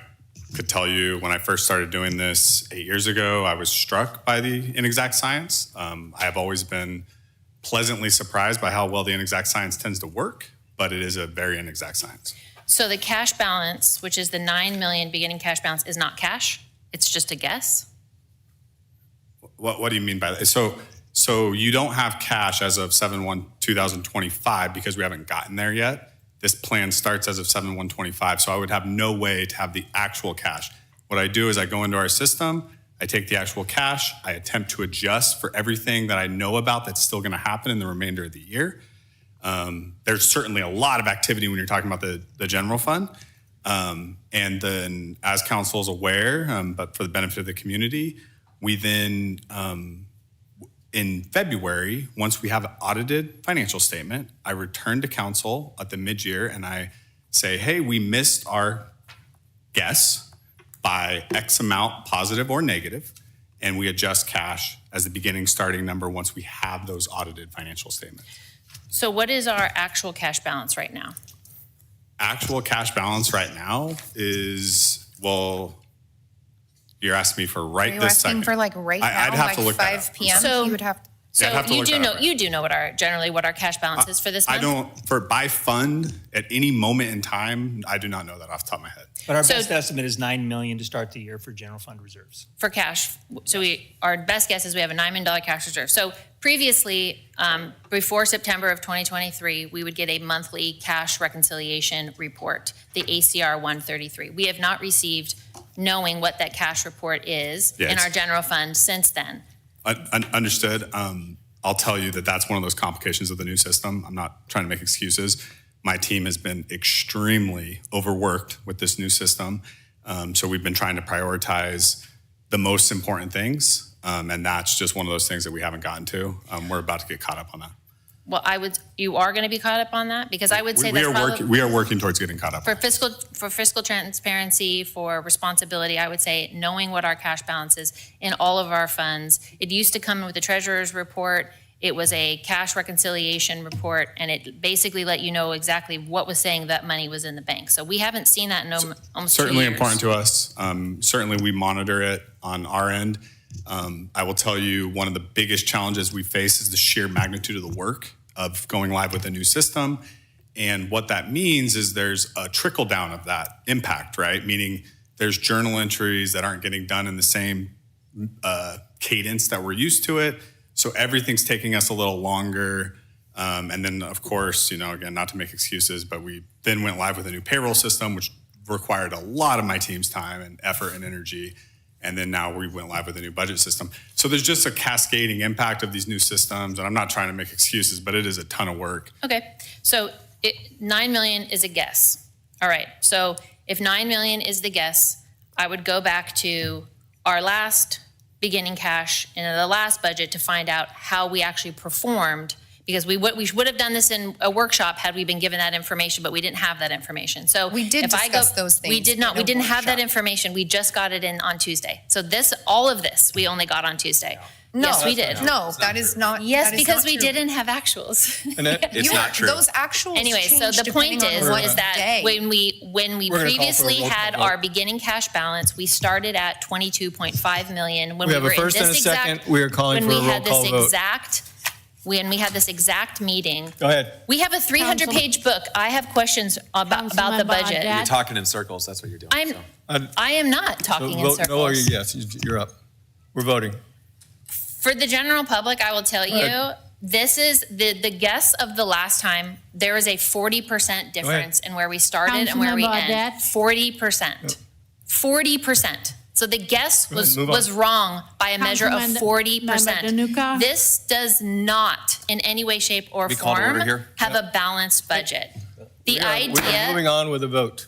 could tell you when I first started doing this 8 years ago, I was struck by the inexact science. I have always been pleasantly surprised by how well the inexact science tends to work, but it is a very inexact science. So the cash balance, which is the 9 million beginning cash balance, is not cash? It's just a guess? What do you mean by that? So you don't have cash as of 7/1/2025 because we haven't gotten there yet. This plan starts as of 7/1/25, so I would have no way to have the actual cash. What I do is I go into our system, I take the actual cash, I attempt to adjust for everything that I know about that's still going to happen in the remainder of the year. There's certainly a lot of activity when you're talking about the general fund. And then, as council is aware, but for the benefit of the community, we then, in February, once we have an audited financial statement, I return to council at the mid-year and I say, hey, we missed our guess by X amount, positive or negative, and we adjust cash as the beginning starting number once we have those audited financial statements. So what is our actual cash balance right now? Actual cash balance right now is, well, you're asking me for right Are you this asking second. for like right now, I'd have like to look that 5 up. p.m.? So- You would have to. Yeah, I'd have to you look do that know up. you do know generally what our cash balance is for this month? I don't, by fund, at any moment in time, I do not know that off the top of my head. But our So- best estimate is 9 million to start the year for general fund reserves. For cash. So our best guess is we have a $9 million cash reserve. So previously, before September of 2023, we would get a monthly cash reconciliation report, the ACR 133. We have not received knowing what that cash report is Yeah, in it's- our general fund since then. Understood. I'll tell you that that's one of those complications of the new system. I'm not trying to make excuses. My team has been extremely overworked with this new system. So we've been trying to prioritize the most important things. And that's just one of those things that we haven't gotten to. We're about to get caught up on that. Well, you are going to be caught up on that? Because I would say that's probably. We are working towards getting caught up. For fiscal transparency, for responsibility, I would say knowing what our cash balance is in all of our funds. It used to come with the treasurer's report. It was a cash reconciliation report, and it basically let you know exactly what was saying that money was in the bank. So we haven't seen that in almost 2 years. Certainly important to us. Certainly we monitor it on our end. I will tell you one of the biggest challenges we face is the sheer magnitude of the work of going live with a new system. And what that means is there's a trickle down of that impact, right? Meaning there's journal entries that aren't getting done in the same cadence that we're used to it. So everything's taking us a little longer. And then, of course, again, not to make excuses, but we then went live with a new payroll system, which required a lot of my team's time and effort and energy. And then now we went live with a new budget system. So there's just a cascading impact of these new systems. And I'm not trying to make excuses, but it is a ton of work. Okay, so 9 million is a guess. All right, so if 9 million is the guess, I would go back to our last beginning cash in the last budget to find out how we actually performed, because we would have done this in a workshop had we been given that information, but we didn't have that information. So We did if I discuss those things We did not. in a We didn't have that workshop. information. We just got it in on Tuesday. So all of this, we only got on Tuesday. No, Yes, we did. No, that is not. Yes, that is because not we true. didn't have actuals. Annette? It's not true. Those actuals Anyway, so change the point depending on is, what is that day. when we We're gonna call for a previously roll call had vote. our beginning cash balance, we started at 22.5 million. When We have a were in first and a this second. We are calling for a roll call vote. When we had this exact meeting, Go ahead. we have a 300-page book. I have questions about the Councilmember budget. Haddad. You're talking in circles. That's what you're doing. I am not talking in Vote no or circles. yes, you're up. We're voting. For the general public, I will tell you, ahead. this is the guess of the last time. There is a 40% difference in where we started and where we Councilmember end. Haddad. 40%. 40%. So the guess Go ahead, move on. was wrong by a measure of Councilmember 40%. Danuka. This does not, in any way, shape, or Be called to form, order here. have a balanced budget. The We're idea, moving on with a vote.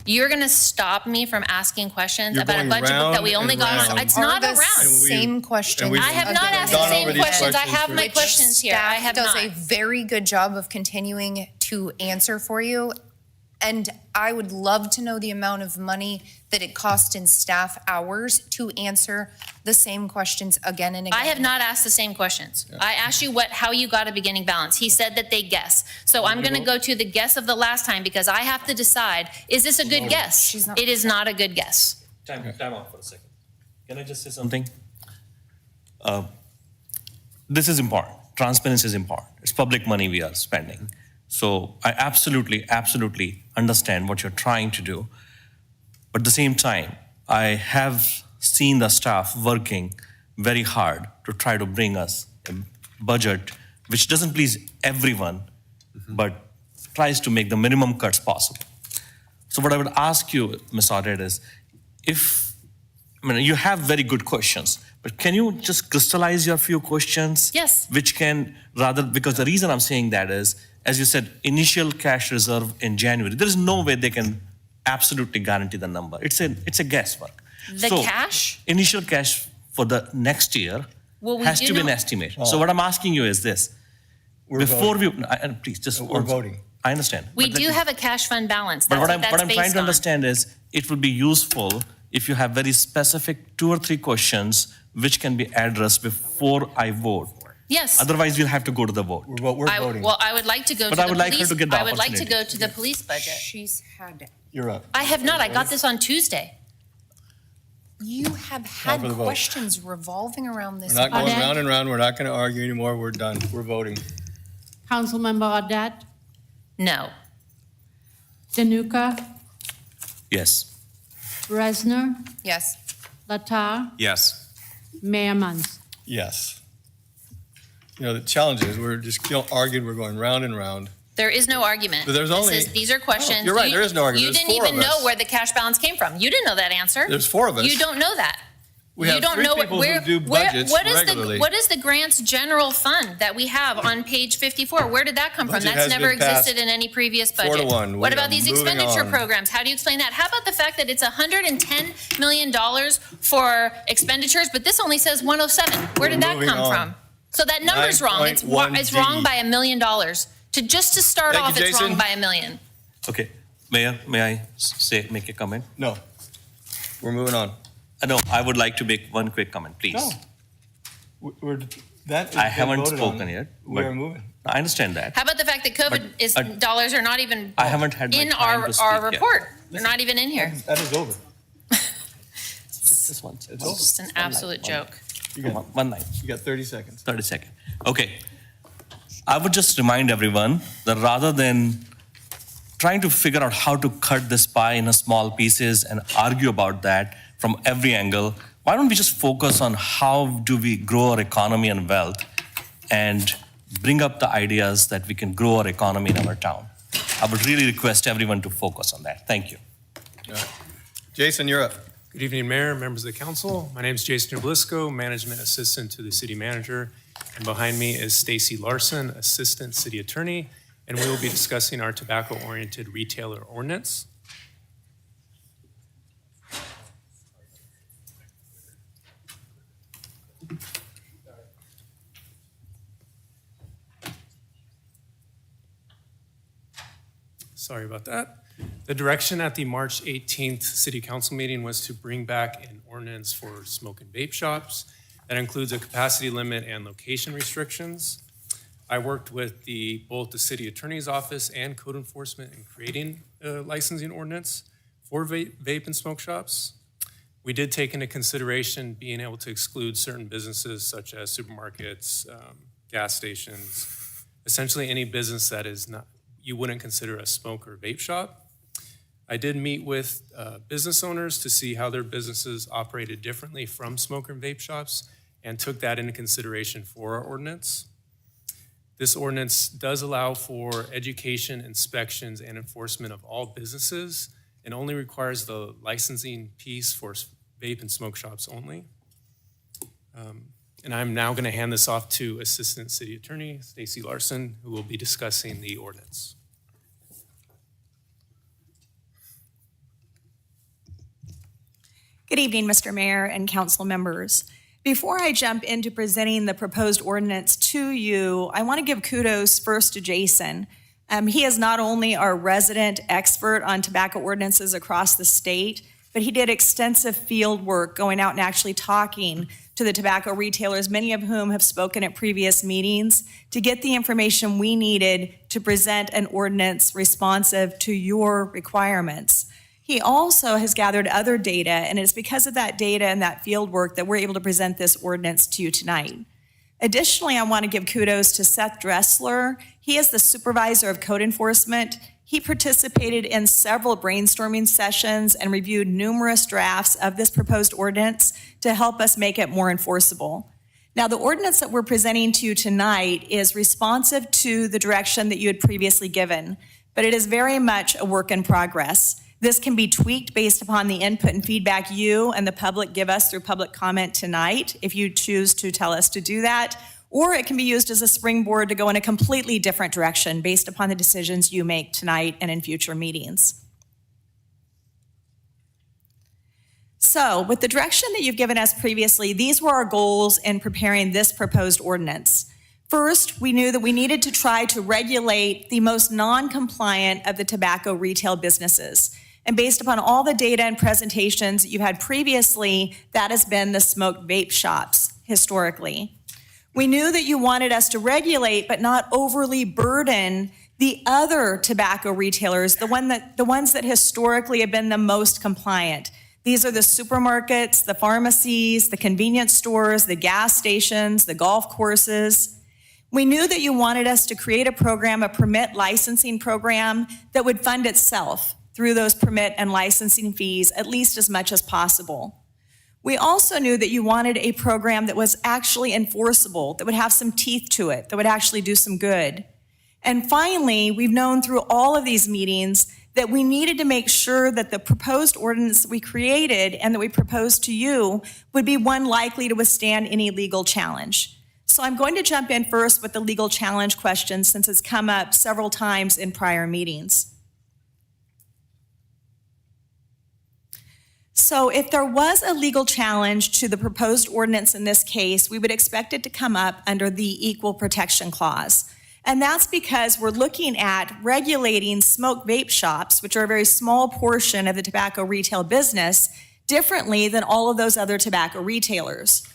you're going to stop me from asking questions You're about a going budget book that we round only and got. round. It's Are not the around. same questions. we've I have not again asked and the gone same over these questions. I questions have my for- questions here. I Staff have does not. a very good job of continuing to answer for you. And I would love to know the amount of money that it cost in staff hours to answer the same questions again and again. I have not asked the same questions. I asked you how you got a beginning balance. He said that they guess. So I'm going to go to the guess of the last time because I have to decide, is this a good guess? She's not- It is not a good guess. Time out for a second. Can I just say something? This is important. Transparency is important. It's public money we are spending. So I absolutely understand what you're trying to do. But at the same time, I have seen the staff working very hard to try to bring us a budget which doesn't please everyone, but tries to make the minimum cuts possible. So what I would ask you, Ms. Audit, is you have very good questions, but can you just crystallize your few questions? Yes. Which can because the reason I'm saying that is, as you said, initial cash reserve in January, there is no way they can absolutely guarantee the number. It's a guesswork. The So, cash? Initial cash for the next year Well, we has do to be an know- estimate. So what I'm asking you is this. We're Before voting. and please just We're voting. I understand. We But do let- have a cash fund balance. but That's what what I'm that's trying based to on. understand is it will be useful if you have very specific 2 or 3 questions which can be addressed before I vote. Yes. Otherwise, you'll have to go to the vote. We're voting. Well, I would like to go But to I the would like her police. to get the I would like to go opportunity. to the police budget. She's had, You're up. I have not. I got this on Tuesday. you have had for the vote. questions revolving around this. We're not going Audette? round and round. We're not going to argue anymore. We're done. We're voting. Councilmember Haddad. No. Danuka. Yes. Resner. Yes. Latar. Yes. Mayor Munz. Yes. The challenge is we're just arguing. We're going round and round. There is no argument. But there's only- These are questions. you're right, there is no argument. You There's didn't 4 even of us. know where the cash balance came from. You didn't know that answer. There's 4 of us. You don't know that. We You have don't 3 know people where, who do where, budgets what is regularly. what is the grants general fund that we have on page 54? Where did that come from? Budget That's has never been passed existed in any previous 4 to budget. 1. What We about are these moving expenditure on. programs? How do you explain that? How about the fact that it's $110 million for expenditures, but this only says 107? Where did that Moving come on. from? So that number's wrong. It's 9.1G. wrong by $1 million. To start Thank off, you, it's wrong Jason. by $1 million. Okay. Mayor, may I make a comment? No. We're moving on. No, I would like to make one quick comment, please. No. That has I been haven't voted spoken on. yet. We but are moving. I understand that. How about the fact that COVID dollars are not even I haven't had my in time our to speak yet. report? They're not even in here. That is over. This one. It's It's over. just an absolute joke. You got, One line. you got 30 seconds. 30 seconds. Okay. I would just remind everyone that rather than trying to figure out how to cut this pie in small pieces and argue about that from every angle, why don't we just focus on how do we grow our economy and wealth and bring up the ideas that we can grow our economy in our town? I would really request everyone to focus on that. Thank you. All right. Jason, you're up. Good evening, Mayor, members of the council. My name is Jason Oblisco, Management Assistant to the City Manager. And behind me is Stacy Larson, Assistant City Attorney, and we will be discussing our tobacco-oriented retailer ordinance. Sorry about that. The direction at the March 18th City Council meeting was to bring back an ordinance ordinance for smoke and vape shops. That includes a capacity limit and location restrictions. I worked with both the city attorney's office and code enforcement in creating a licensing ordinance for vape and smoke shops. We did take into consideration being able to exclude certain businesses such as supermarkets, gas stations, essentially any business that is not, you wouldn't consider a smoke or vape shop. I did meet with business owners to see how their businesses operated differently from smoke and vape shops and took that into consideration for our ordinance. This ordinance does allow for education, inspections, and enforcement of all businesses and only requires the licensing piece for vape and smoke shops only. And I'm now going to hand this off to Assistant City Attorney Stacey Larson, who will be discussing the ordinance. Good evening, Mr. Mayor and council members. Before I jump into presenting the proposed ordinance to you, I want to give kudos first to Jason. He is not only our resident expert on tobacco ordinances across the state, but he did extensive field work going out and actually talking to the tobacco retailers, many of whom have spoken at previous meetings, to get the information we needed to present an ordinance responsive to your requirements. He also has gathered other data, and it's because of that data and that field work that we're able to present this ordinance to you tonight. Additionally, I want to give kudos to Seth Dressler. He is the supervisor of code enforcement. He participated in several brainstorming sessions and reviewed numerous drafts of this proposed ordinance to help us make it more enforceable. Now, the ordinance that we're presenting to you tonight is responsive to the direction that you had previously given, but it is very much a work in progress. This can be tweaked based upon the input and feedback you and the public give us through public comment tonight, if you choose to tell us to do that, or it can be used as a springboard to go in a completely different direction based upon the decisions you make tonight and in future meetings. So, with the direction that you've given us previously, these were our goals in preparing this proposed ordinance. First, we knew that we needed to try to regulate the most non-compliant of the tobacco retail businesses. And based upon all the data and presentations that you had previously, that has been the smoked vape shops historically. We knew that you wanted us to regulate but not overly burden the other tobacco retailers, the ones that historically have been the most compliant. These are the supermarkets, the pharmacies, the convenience stores, the gas stations, the golf courses. We knew that you wanted us to create a program, a permit licensing program that would fund itself through those permit and licensing fees at least as much as possible. We also knew that you wanted a program that was actually enforceable, that would have some teeth to it, that would actually do some good. And finally, we've known through all of these meetings that we needed to make sure that the proposed ordinance that we created and that we proposed to you would be one likely to withstand any legal challenge. So I'm going to jump in first with the legal challenge question since it's come up several times in prior meetings. So if there was a legal challenge to the proposed ordinance in this case, we would expect it to come up under the Equal Protection Clause. And that's because we're looking at regulating smoke vape shops, which are a very small portion of the tobacco retail business, differently than all of those other tobacco retailers.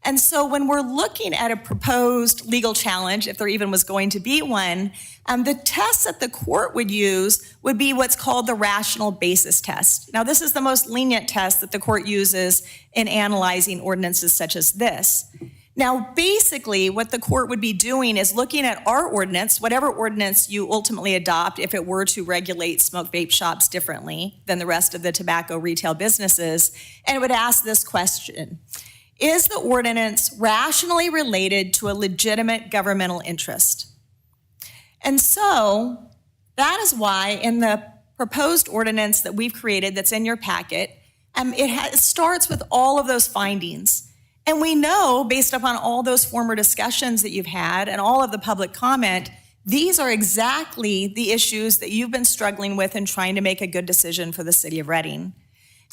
And so when we're looking at a proposed legal challenge, if there even was going to be one, the test that the court would use would be what's called the rational basis test. Now, this is the most lenient test that the court uses in analyzing ordinances such as this. Now, basically, what the court would be doing is looking at our ordinance, whatever ordinance you ultimately adopt if it were to regulate smoke vape shops differently than the rest of the tobacco retail businesses, and it would ask this question. Is the ordinance rationally related to a legitimate governmental interest? And so that is why in the proposed ordinance that we've created that's in your packet, it starts with all of those findings. And we know, based upon all those former discussions that you've had and all of the public comment, these are exactly the issues that you've been struggling with in trying to make a good decision for the city of Reading.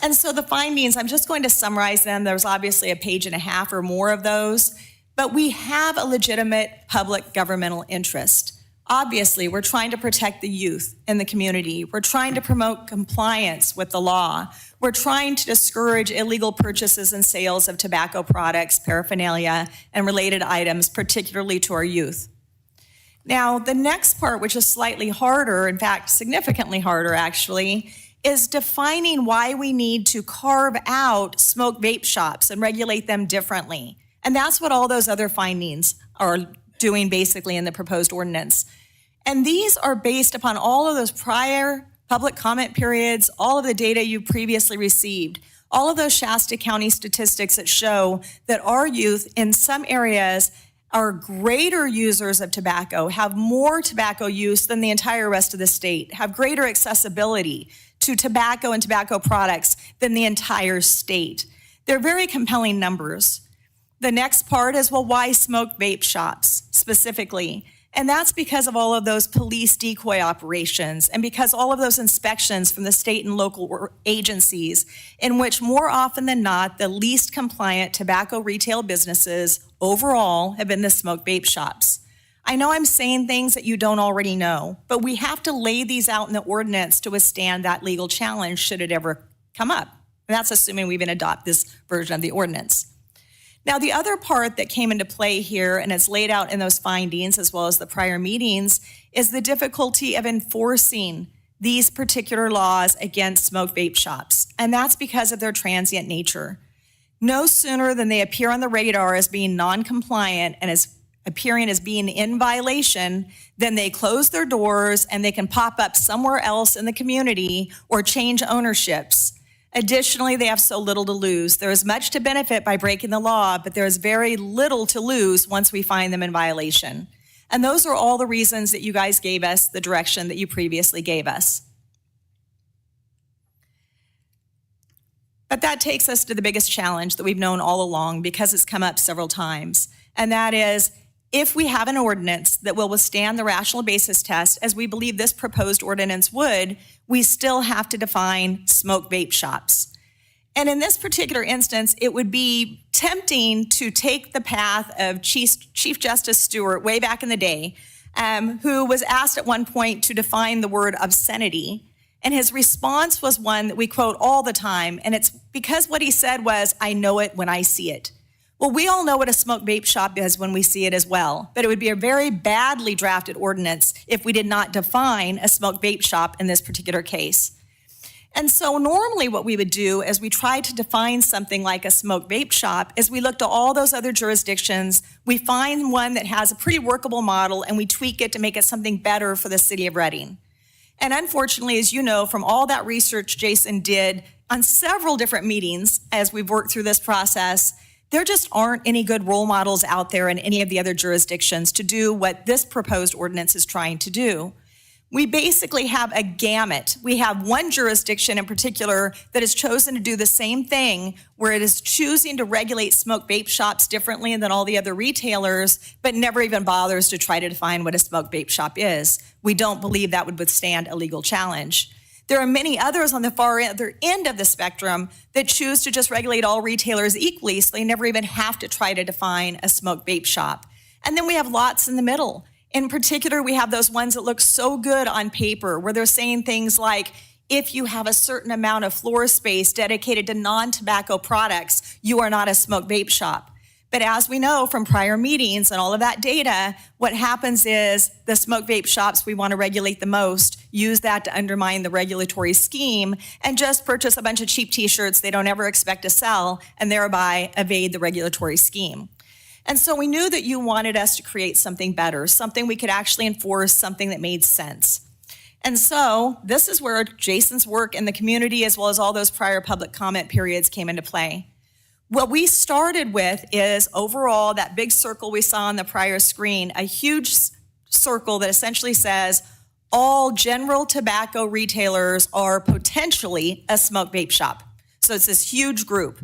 And so the findings, I'm just going to summarize them. There's obviously a page and a half or more of those, but we have a legitimate public governmental interest. Obviously, we're trying to protect the youth in the community. We're trying to promote compliance with the law. We're trying to discourage illegal purchases and sales of tobacco products, paraphernalia, and related items, particularly to our youth. Now, the next part, which is slightly harder, in fact, significantly harder actually, is defining why we need to carve out smoke vape shops and regulate them differently. And that's what all those other findings are doing basically in the proposed ordinance. And these are based upon all of those prior public comment periods, all of the data you previously received, all of those Shasta County statistics that show that our youth in some areas are greater users of tobacco, have more tobacco use than the entire rest of the state, have greater accessibility to tobacco and tobacco products than the entire state. They're very compelling numbers. The next part is, well, why smoke vape shops specifically? And that's because of all of those police decoy operations and because all of those inspections from the state and local agencies in which more often than not, the least compliant tobacco retail businesses overall have been the smoke vape shops. I know I'm saying things that you don't already know, but we have to lay these out in the ordinance to withstand that legal challenge should it ever come up. And that's assuming we even adopt this version of the ordinance. Now, the other part that came into play here, and it's laid out in those findings as well as the prior meetings, is the difficulty of enforcing these particular laws against smoke vape shops. And that's because of their transient nature. No sooner than they appear on the radar as being non-compliant and as appearing as being in violation, then they close their doors and they can pop up somewhere else in the community or change ownerships. Additionally, they have so little to lose. There is much to benefit by breaking the law, but there is very little to lose once we find them in violation. And those are all the reasons that you guys gave us, the direction that you previously gave us. But that takes us to the biggest challenge that we've known all along because it's come up several times. And that is, if we have an ordinance that will withstand the rational basis test, as we believe this proposed ordinance would, we still have to define smoke vape shops. And in this particular instance, it would be tempting to take the path of Chief Justice Stewart way back in the day, who was asked at one point to define the word obscenity. And his response was one that we quote all the time. And it's because what he said was, "I know it when I see it." Well, we all know what a smoke vape shop is when we see it as well, but it would be a very badly drafted ordinance if we did not define a smoke vape shop in this particular case. And so normally what we would do as we try to define something like a smoke vape shop is we look to all those other jurisdictions, we find one that has a pretty workable model, and we tweak it to make it something better for the city of Reading. And unfortunately, as you know, from all that research Jason did on several different meetings as we've worked through this process, there just aren't any good role models out there in any of the other jurisdictions to do what this proposed ordinance is trying to do. We basically have a gamut. We have one jurisdiction in particular that has chosen to do the same thing, where it is choosing to regulate smoke vape shops differently than all the other retailers, but never even bothers to try to define what a smoke vape shop is. We don't believe that would withstand a legal challenge. There are many others on the far other end of the spectrum that choose to just regulate all retailers equally, so they never even have to try to define a smoke vape shop. And then we have lots in the middle. In particular, we have those ones that look so good on paper, where they're saying things like, if you have a certain amount of floor space dedicated to non-tobacco products, you are not a smoke vape shop. But as we know from prior meetings and all of that data, what happens is the smoke vape shops we want to regulate the most use that to undermine the regulatory scheme and just purchase a bunch of cheap t-shirts they don't ever expect to sell and thereby evade the regulatory scheme. And so we knew that you wanted us to create something better, something we could actually enforce, something that made sense. And so this is where Jason's work in the community as well as all those prior public comment periods came into play. What we started with is overall that big circle we saw on the prior screen, a huge circle that essentially says all general tobacco retailers are potentially a smoke vape shop. So it's this huge group.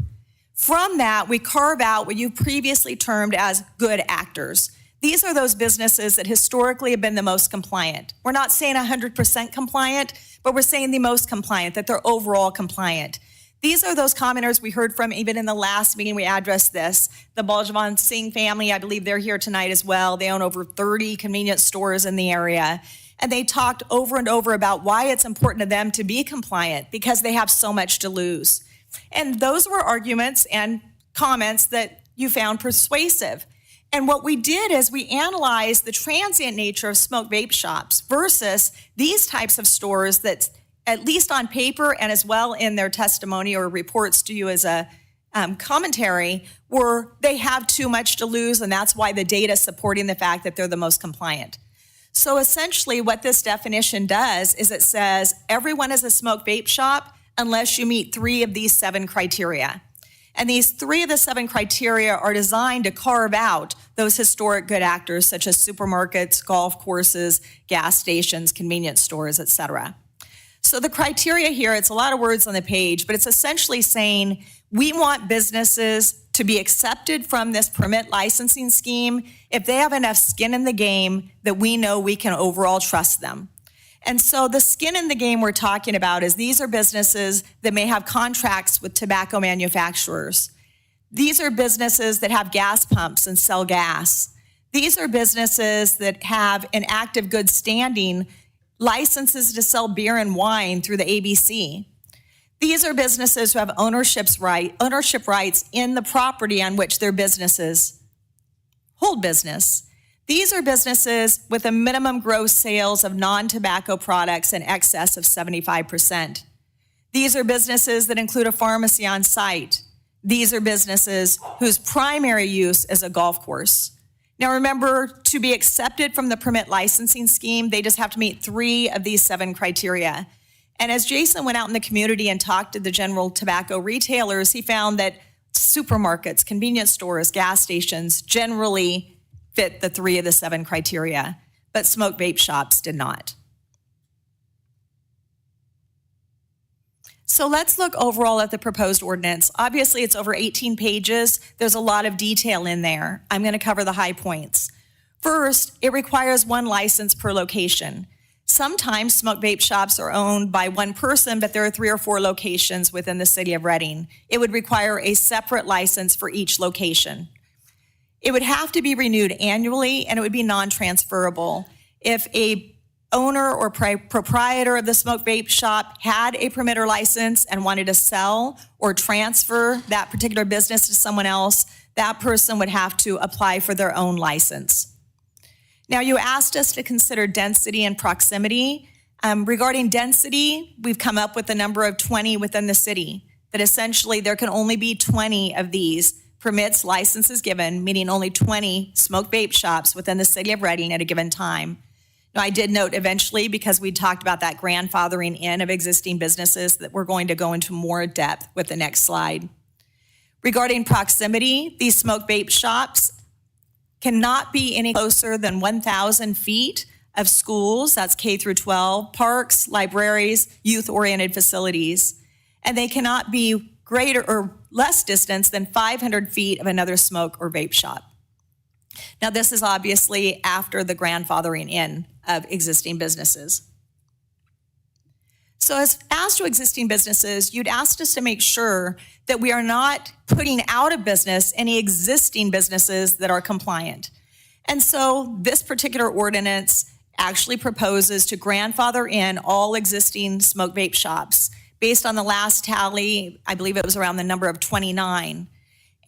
From that, we carve out what you previously termed as good actors. These are those businesses that historically have been the most compliant. We're not saying 100% compliant, but we're saying the most compliant, that they're overall compliant. These are those commenters we heard from even in the last meeting we addressed this. The Baljvan Singh family, I believe they're here tonight as well. They own over 30 convenience stores in the area. And they talked over and over about why it's important to them to be compliant because they have so much to lose. And those were arguments and comments that you found persuasive. And what we did is we analyzed the transient nature of smoke vape shops versus these types of stores that, at least on paper and as well in their testimony or reports to you as a commentary, where they have too much to lose, and that's why the data supporting the fact that they're the most compliant. So essentially what this definition does is it says everyone is a smoke vape shop unless you meet 3 of these 7 criteria. And these 3 of the 7 criteria are designed to carve out those historic good actors such as supermarkets, golf courses, gas stations, convenience stores, et cetera. So the criteria here, it's a lot of words on the page, but it's essentially saying we want businesses to be accepted from this permit licensing scheme if they have enough skin in the game that we know we can overall trust them. And so the skin in the game we're talking about is these are businesses that may have contracts with tobacco manufacturers. These are businesses that have gas pumps and sell gas. These are businesses that have an active good standing licenses to sell beer and wine through the ABC. These are businesses who have ownership rights in the property on which their businesses hold business. These are businesses with a minimum gross sales of non-tobacco products in excess of 75%. These are businesses that include a pharmacy on site. These are businesses whose primary use is a golf course. Now remember, to be accepted from the permit licensing scheme, they just have to meet 3 of these 7 criteria. And as Jason went out in the community and talked to the general tobacco retailers, he found that supermarkets, convenience stores, gas stations generally fit the 3 of the 7 criteria, but smoke vape shops did not. So let's look overall at the proposed ordinance. Obviously, it's over 18 pages. There's a lot of detail in there. I'm going to cover the high points. First, it requires 1 license per location. Sometimes smoke vape shops are owned by 1 person, but there are 3 or 4 locations within the city of Reading. It would require a separate license for each location. It would have to be renewed annually, and it would be non-transferable. If a owner or proprietor of the smoke vape shop had a permit or license and wanted to sell or transfer that particular business to someone else, that person would have to apply for their own license. Now, you asked us to consider density and proximity. Regarding density, we've come up with a number of 20 within the city, that essentially there can only be 20 of these permits, licenses given, meaning only 20 smoke vape shops within the city of Reading at a given time. Now, I did note eventually, because we talked about that grandfathering in of existing businesses, that we're going to go into more depth with the next slide. Regarding proximity, these smoke vape shops cannot be any closer than 1,000 feet of schools, that's K through 12, parks, libraries, youth-oriented facilities. And they cannot be greater or less distance than 500 feet of another smoke or vape shop. Now, this is obviously after the grandfathering in of existing businesses. So as to existing businesses, you'd asked us to make sure that we are not putting out of business any existing businesses that are compliant. And so this particular ordinance actually proposes to grandfather in all existing smoke vape shops. Based on the last tally, I believe it was around the number of 29.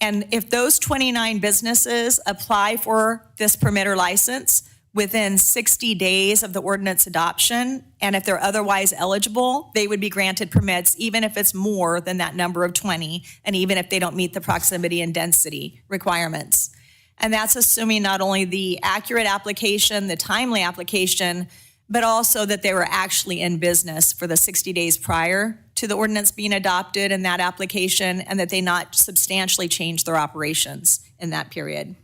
And if those 29 businesses apply for this permit or license within 60 days of the ordinance adoption, and if they're otherwise eligible, they would be granted permits, even if it's more than that number of 20, and even if they don't meet the proximity and density requirements. And that's assuming not only the accurate application, the timely application, but also that they were actually in business for the 60 days prior to the ordinance being adopted in that application, and that they not substantially change their operations in that period.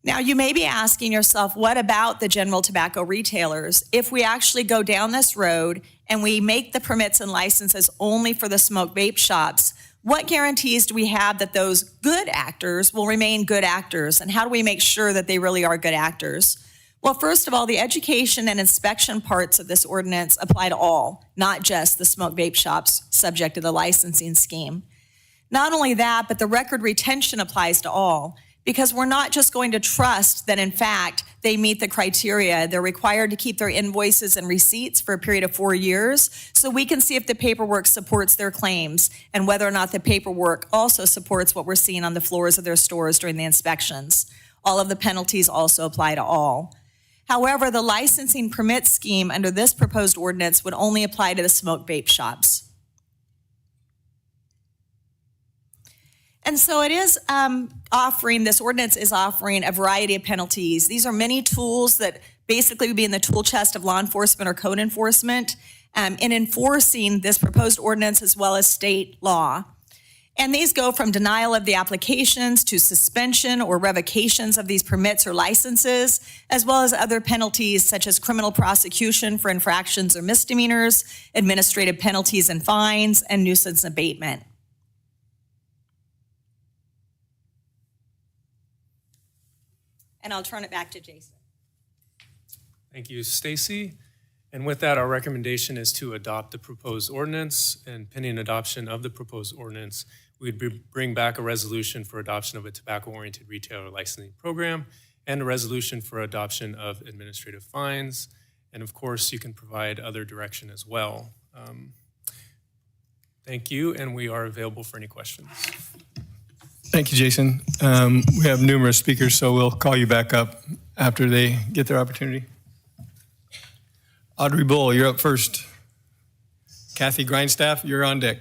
Now, you may be asking yourself, what about the general tobacco retailers? If we actually go down this road and we make the permits and licenses only for the smoke vape shops, what guarantees do we have that those good actors will remain good actors? And how do we make sure that they really are good actors? Well, first of all, the education and inspection parts of this ordinance apply to all, not just the smoke vape shops subject to the licensing scheme. Not only that, but the record retention applies to all, because we're not just going to trust that, in fact, they meet the criteria. They're required to keep their invoices and receipts for a period of 4 years, so we can see if the paperwork supports their claims and whether or not the paperwork also supports what we're seeing on the floors of their stores during the inspections. All of the penalties also apply to all. However, the licensing permit scheme under this proposed ordinance would only apply to the smoke vape shops. And so it is this ordinance is offering a variety of penalties. These are many tools that basically would be in the tool chest of law enforcement or code enforcement in enforcing this proposed ordinance as well as state law. And these go from denial of the applications to suspension or revocations of these permits or licenses, as well as other penalties such as criminal prosecution for infractions or misdemeanors, administrative penalties and fines, and nuisance abatement. And I'll turn it back to Jason. Thank you, Stacy. And with that, our recommendation is to adopt the proposed ordinance, and pending adoption of the proposed ordinance, we'd bring back a resolution for adoption of a tobacco-oriented retailer licensing program and a resolution for adoption of administrative fines. And of course, you can provide other direction as well. Thank you, and we are available for any questions. Thank you, Jason. We have numerous speakers, so we'll call you back up after they get their opportunity. Audrey Bull, you're up first. Kathy Grindstaff, you're on deck.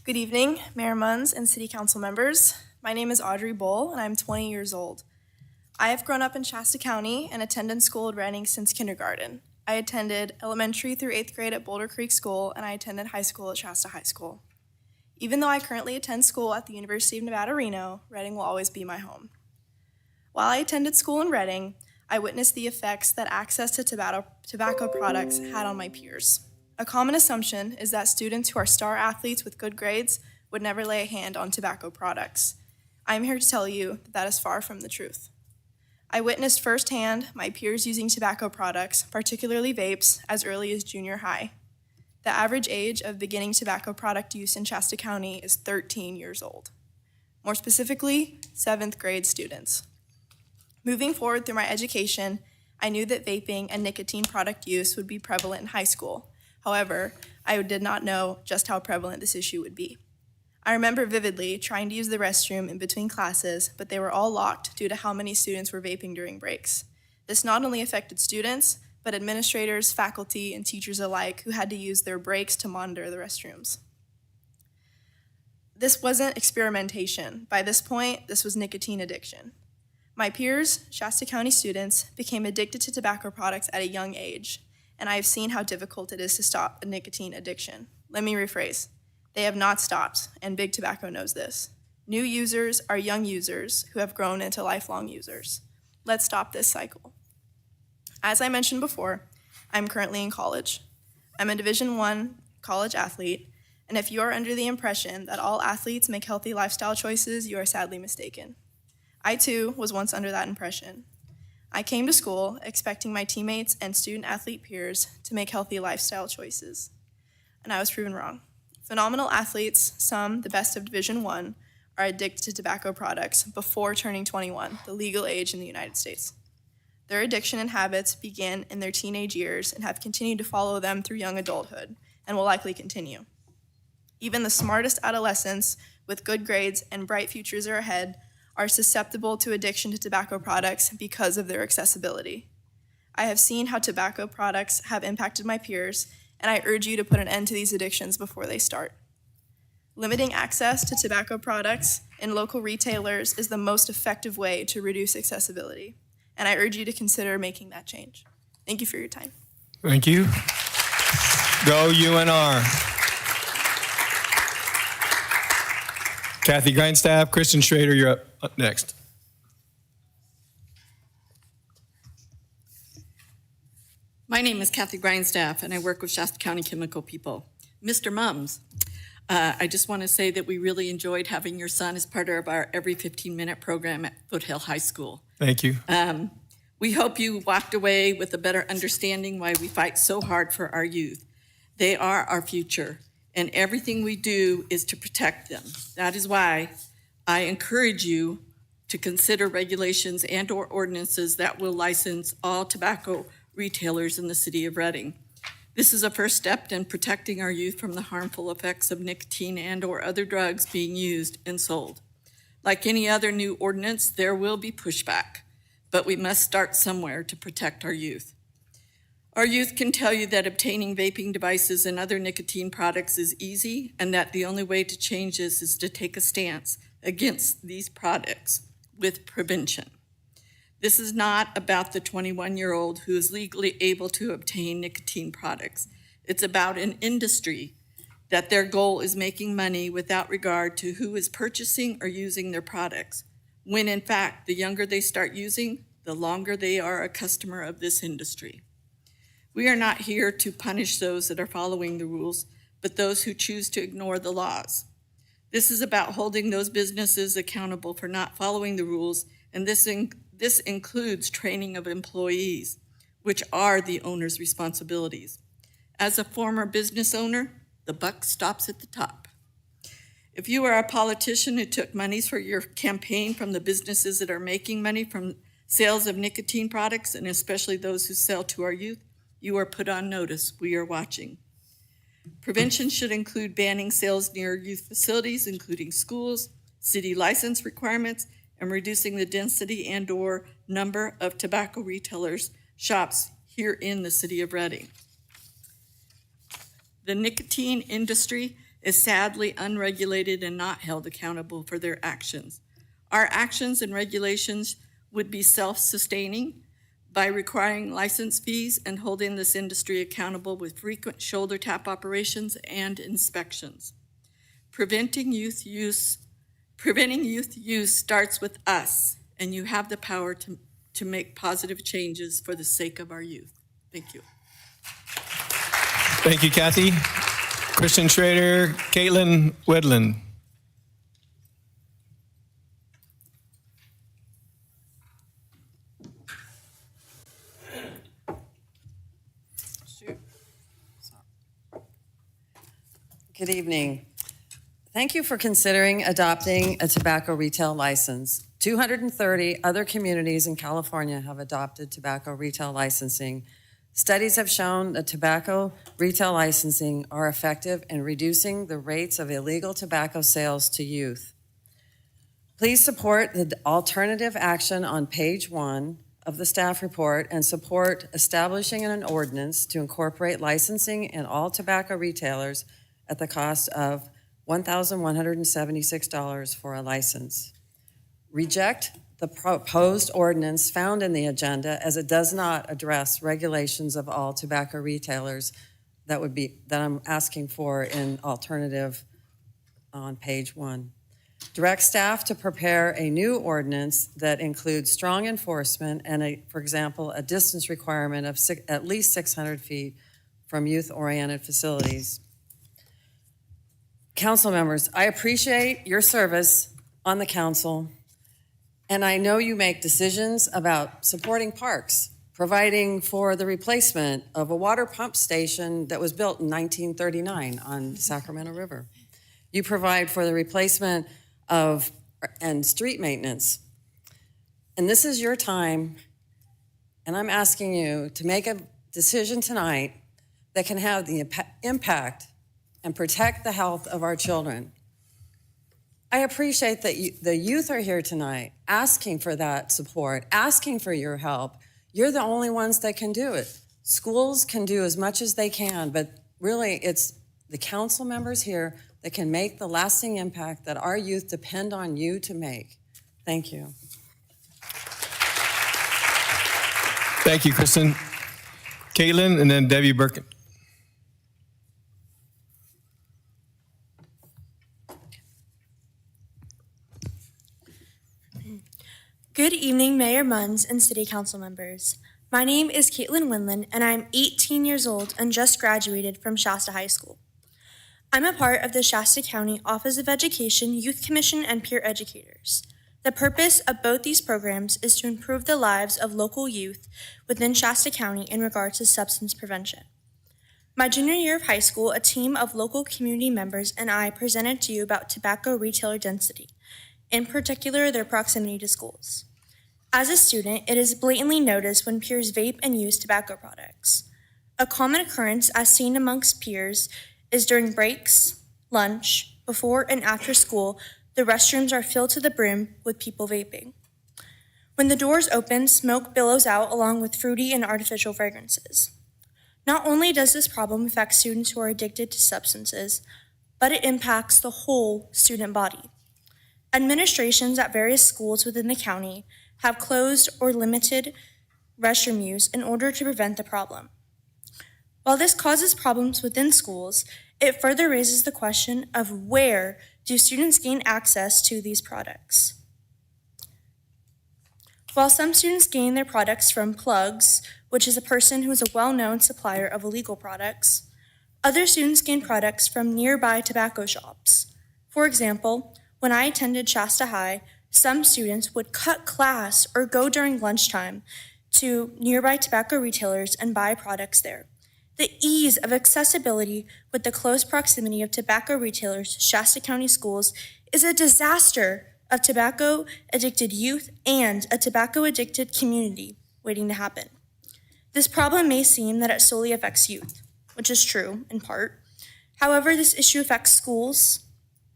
Good evening, Mayor Munns and City Council members. My name is Audrey Bull, and I'm 20 years old. I have grown up in Shasta County and attended school at Reading since kindergarten. I attended elementary through 8th grade at Boulder Creek School, and I attended high school at Shasta High School. Even though I currently attend school at the University of Nevada, Reno, Reading will always be my home. While I attended school in Reading, I witnessed the effects that access to tobacco products had on my peers. A common assumption is that students who are star athletes with good grades would never lay a hand on tobacco products. I'm here to tell you that that is far from the truth. I witnessed firsthand my peers using tobacco products, particularly vapes, as early as junior high. The average age of beginning tobacco product use in Shasta County is 13 years old. More specifically, 7th grade students. Moving forward through my education, I knew that vaping and nicotine product use would be prevalent in high school. However, I did not know just how prevalent this issue would be. I remember vividly trying to use the restroom in between classes, but they were all locked due to how many students were vaping during breaks. This not only affected students, but administrators, faculty, and teachers alike who had to use their breaks to monitor the restrooms. This wasn't experimentation. By this point, this was nicotine addiction. My peers, Shasta County students, became addicted to tobacco products at a young age, and I have seen how difficult it is to stop a nicotine addiction. Let me rephrase. They have not stopped, and Big Tobacco knows this. New users are young users who have grown into lifelong users. Let's stop this cycle. As I mentioned before, I'm currently in college. I'm a Division I college athlete, and if you are under the impression that all athletes make healthy lifestyle choices, you are sadly mistaken. I too was once under that impression. I came to school expecting my teammates and student athlete peers to make healthy lifestyle choices, and I was proven wrong. Phenomenal athletes, some the best of Division I, are addicted to tobacco products before turning 21, the legal age in the United States. Their addiction and habits began in their teenage years and have continued to follow them through young adulthood and will likely continue. Even the smartest adolescents with good grades and bright futures are ahead are susceptible to addiction to tobacco products because of their accessibility. I have seen how tobacco products have impacted my peers, and I urge you to put an end to these addictions before they start. Limiting access to tobacco products in local retailers is the most effective way to reduce accessibility, and I urge you to consider making that change. Thank you for your time. Thank you. Go UNR. Kathy Grindstaff, Kristen Schrader, you're up next. My name is Kathy Grindstaff, and I work with Shasta County Chemical People. Mr. Mums, I just want to say that we really enjoyed having your son as part of our every 15-minute program at Foothill High School. Thank you. We hope you walked away with a better understanding why we fight so hard for our youth. They are our future, and everything we do is to protect them. That is why I encourage you to consider regulations and/or ordinances that will license all tobacco retailers in the city of Reading. This is a first step in protecting our youth from the harmful effects of nicotine and/or other drugs being used and sold. Like any other new ordinance, there will be pushback, but we must start somewhere to protect our youth. Our youth can tell you that obtaining vaping devices and other nicotine products is easy, and that the only way to change this is to take a stance against these products with prevention. This is not about the 21-year-old who is legally able to obtain nicotine products. It's about an industry that their goal is making money without regard to who is purchasing or using their products, when in fact, the younger they start using, the longer they are a customer of this industry. We are not here to punish those that are following the rules, but those who choose to ignore the laws. This is about holding those businesses accountable for not following the rules, and this includes training of employees, which are the owner's responsibilities. As a former business owner, the buck stops at the top. If you are a politician who took monies for your campaign from the businesses that are making money from sales of nicotine products, and especially those who sell to our youth, you are put on notice. We are watching. Prevention should include banning sales near youth facilities, including schools, city license requirements, and reducing the density and/or number of tobacco retailers shops here in the city of Reading. The nicotine industry is sadly unregulated and not held accountable for their actions. Our actions and regulations would be self-sustaining by requiring license fees and holding this industry accountable with frequent shoulder tap operations and inspections. Preventing youth use starts with us, and you have the power to make positive changes for the sake of our youth. Thank you. Thank you, Kathy. Christian Schrader, Caitlin Wedlin. Good evening. Thank you for considering adopting a tobacco retail license. 230 other communities in California have adopted tobacco retail licensing. Studies have shown that tobacco retail licensing are effective in reducing the rates of illegal tobacco sales to youth. Please support the alternative action on page 1 of the staff report and support establishing an ordinance to incorporate licensing in all tobacco retailers at the cost of $1,176 for a license. Reject the proposed ordinance found in the agenda as it does not address regulations of all tobacco retailers that I'm asking for in alternative on page 1. Direct staff to prepare a new ordinance that includes strong enforcement and, for example, a distance requirement of at least 600 feet from youth-oriented facilities. Council members, I appreciate your service on the council, and I know you make decisions about supporting parks, providing for the replacement of a water pump station that was built in 1939 on the Sacramento River. You provide for the replacement and street maintenance. And this is your time, and I'm asking you to make a decision tonight that can have the impact and protect the health of our children. I appreciate that the youth are here tonight asking for that support, asking for your help. You're the only ones that can do it. Schools can do as much as they can, but really it's the council members here that can make the lasting impact that our youth depend on you to make. Thank you. Thank you, Kristen. Caitlin, and then Debbie Birkin. Good evening, Mayor Munns and City Council members. My name is Caitlin Winland, and I'm 18 years old and just graduated from Shasta High School. I'm a part of the Shasta County Office of Education, Youth Commission, and Peer Educators. The purpose of both these programs is to improve the lives of local youth within Shasta County in regards to substance prevention. My junior year of high school, a team of local community members and I presented to you about tobacco retailer density, in particular their proximity to schools. As a student, it is blatantly noticed when peers vape and use tobacco products. A common occurrence as seen amongst peers is during breaks, lunch, before and after school, the restrooms are filled to the brim with people vaping. When the doors open, smoke billows out along with fruity and artificial fragrances. Not only does this problem affect students who are addicted to substances, but it impacts the whole student body. Administrations at various schools within the county have closed or limited restroom use in order to prevent the problem. While this causes problems within schools, it further raises the question of where do students gain access to these products. While some students gain their products from plugs, which is a person who is a well-known supplier of illegal products, other students gain products from nearby tobacco shops. For example, when I attended Shasta High, some students would cut class or go during lunchtime to nearby tobacco retailers and buy products there. The ease of accessibility with the close proximity of tobacco retailers to Shasta County schools is a disaster of tobacco-addicted youth and a tobacco-addicted community waiting to happen. This problem may seem that it solely affects youth, which is true in part. However, this issue affects schools,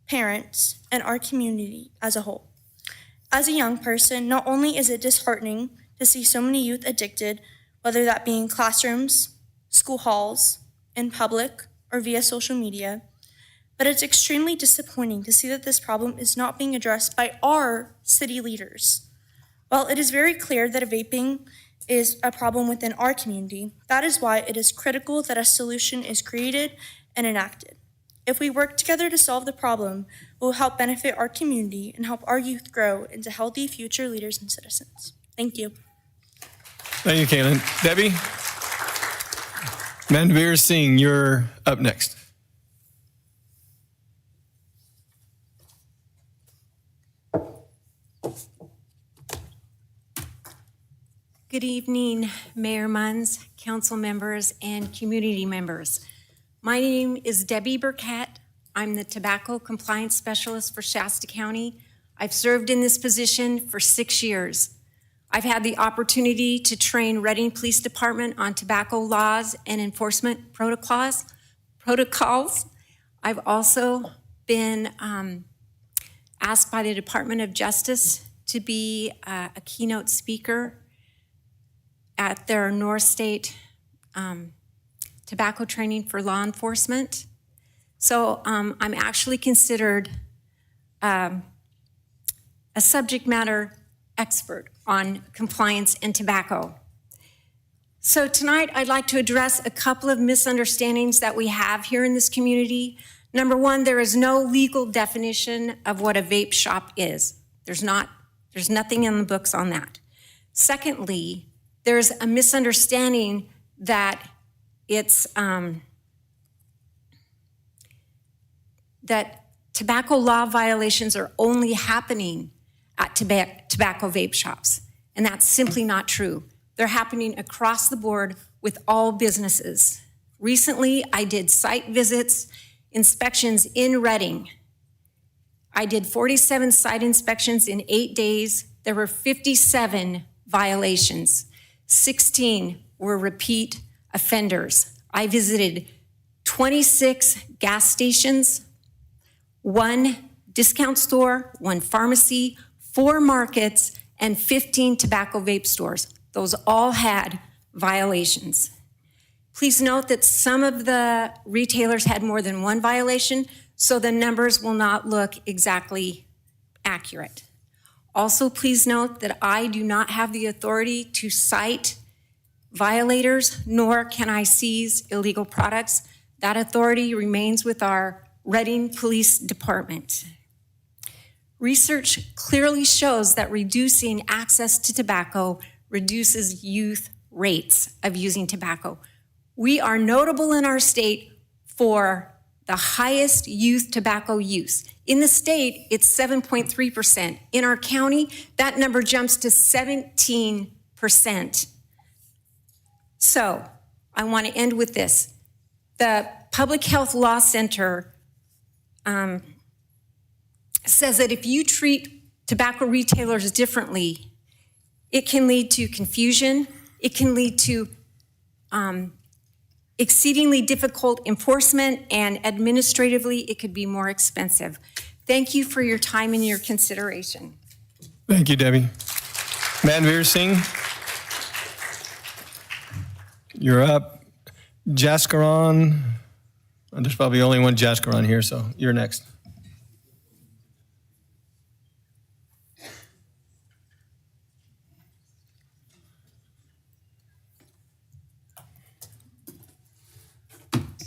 parents, and our community as a whole. As a young person, not only is it disheartening to see so many youth addicted, whether that be in classrooms, school halls, in public, or via social media, but it's extremely disappointing to see that this problem is not being addressed by our city leaders. While it is very clear that vaping is a problem within our community, that is why it is critical that a solution is created and enacted. If we work together to solve the problem, it will help benefit our community and help our youth grow into healthy future leaders and citizens. Thank you. Thank you, Caitlin. Debbie? Manveer Singh, you're up next. Good evening, Mayor Munns, council members, and community members. My name is Debbie Burkett. I'm the Tobacco Compliance Specialist for Shasta County. I've served in this position for 6 years. I've had the opportunity to train Reading Police Department on tobacco laws and enforcement protocols. I've also been asked by the Department of Justice to be a keynote speaker at their North State tobacco training for law enforcement. So I'm actually considered a subject matter expert on compliance and tobacco. So tonight I'd like to address a couple of misunderstandings that we have here in this community. Number one, there is no legal definition of what a vape shop is. There's nothing in the books on that. Secondly, there's a misunderstanding that it's that tobacco law violations are only happening at tobacco vape shops, and that's simply not true. They're happening across the board with all businesses. Recently, I did site visits, inspections in Reading. I did 47 site inspections in 8 days. There were 57 violations. 16 were repeat offenders. I visited 26 gas stations, 1 discount store, 1 pharmacy, 4 markets, and 15 tobacco vape stores. Those all had violations. Please note that some of the retailers had more than 1 violation, so the numbers will not look exactly accurate. Also, please note that I do not have the authority to cite violators, nor can I seize illegal products. That authority remains with our Reading Police Department. Research clearly shows that reducing access to tobacco reduces youth rates of using tobacco. We are notable in our state for the highest youth tobacco use. In the state, it's 7.3%. In our county, that number jumps to 17%. So I want to end with this. The Public Health Law Center says that if you treat tobacco retailers differently, it can lead to confusion, it can lead to exceedingly difficult enforcement, and administratively, it could be more expensive. Thank you for your time and your consideration. Thank you, Debbie. Manveer Singh, you're up. Jaskaran, there's probably only one Jaskaran here, so you're next.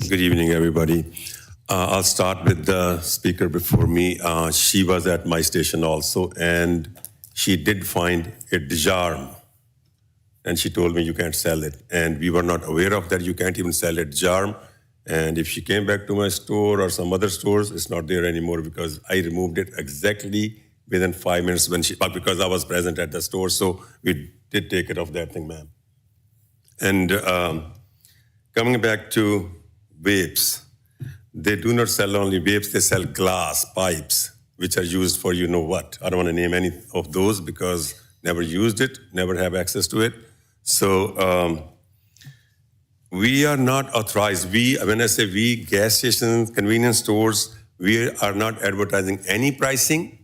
Good evening, everybody. I'll start with the speaker before me. She was at my station also, and she did find a disarm. And she told me you can't sell it. And we were not aware of that. You can't even sell a disarm. And if she came back to my store or some other stores, it's not there anymore because I removed it exactly within 5 minutes because I was present at the store. So we did take care of that thing, ma'am. And coming back to vapes. They do not sell only vapes, they sell glass pipes, which are used for you know what. I don't want to name any of those because never used it, never have access to it. So we are not authorized. When I say we, gas stations, convenience stores, we are not advertising any pricing,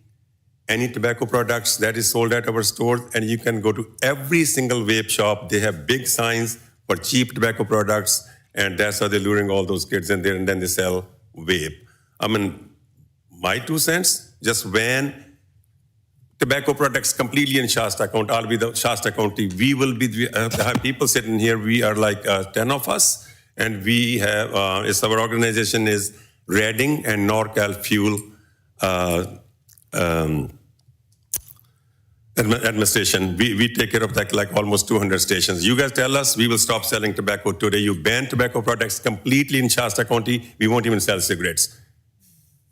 any tobacco products that is sold at our stores. And you can go to every single vape shop. They have big signs for cheap tobacco products. And that's how they're luring all those kids in there, and then they sell vape. I mean, my 2 cents, just when tobacco products completely in Shasta County, I'll be the Shasta County, we will be, have people sitting here, we are like 10 of us, and we have, our organization is Reading and NorCal Fuel administration. We take care of that like almost 200 stations. You guys tell us we will stop selling tobacco today. You ban tobacco products completely in Shasta County. We won't even sell cigarettes.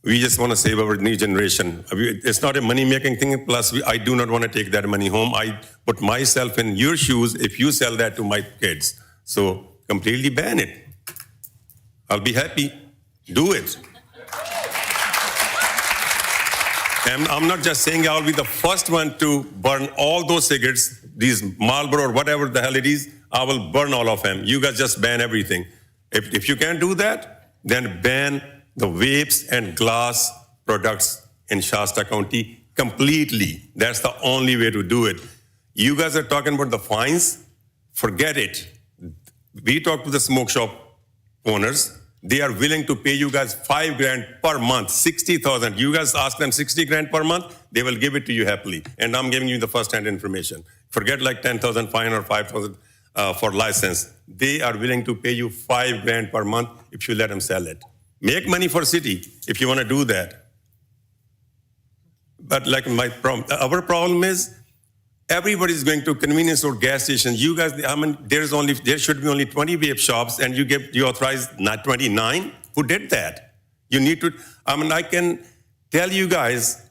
We just want to save our new generation. It's not a money-making thing. Plus, I do not want to take that money home. I put myself in your shoes if you sell that to my kids. So completely ban it. I'll be happy. Do it. And I'm not just saying I'll be the first one to burn all those cigarettes, these Marlboro or whatever the hell it is, I will burn all of them. You guys just ban everything. If you can't do that, then ban the vapes and glass products in Shasta County completely. That's the only way to do it. You guys are talking about the fines. Forget it. We talked to the smoke shop owners. They are willing to pay you guys $5 grand per month, 60,000. You guys ask them 60 grand per month, they will give it to you happily. And I'm giving you the first-hand information. Forget like 10,000 fine or 5,000 for license. They are willing to pay you $5 grand per month if you let them sell it. Make money for city if you want to do that. But like our problem is, everybody's going to convenience store, gas stations. You guys, I mean, there should be only 20 vape shops, and you authorize not 29. Who did that? You need to. I mean, I can tell you guys,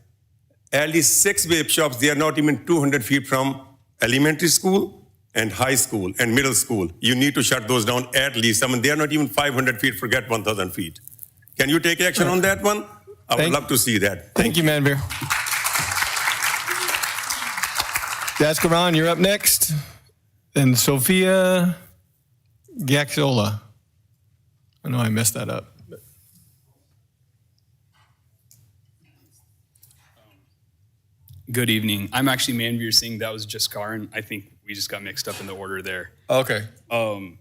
at least 6 vape shops. They are not even 200 feet from elementary school and high school and middle school. You need to shut those down at least. I mean, they are not even 500 feet. Forget 1,000 feet. Can you take action on that one? I would love to see that. Thank you, Manveer. Jaskaran, you're up next. And Sophia Gaxola. I know I messed that up. Good evening. I'm actually Manveer Singh. That was Jaskaran. I think we just got mixed up in the order there. Okay.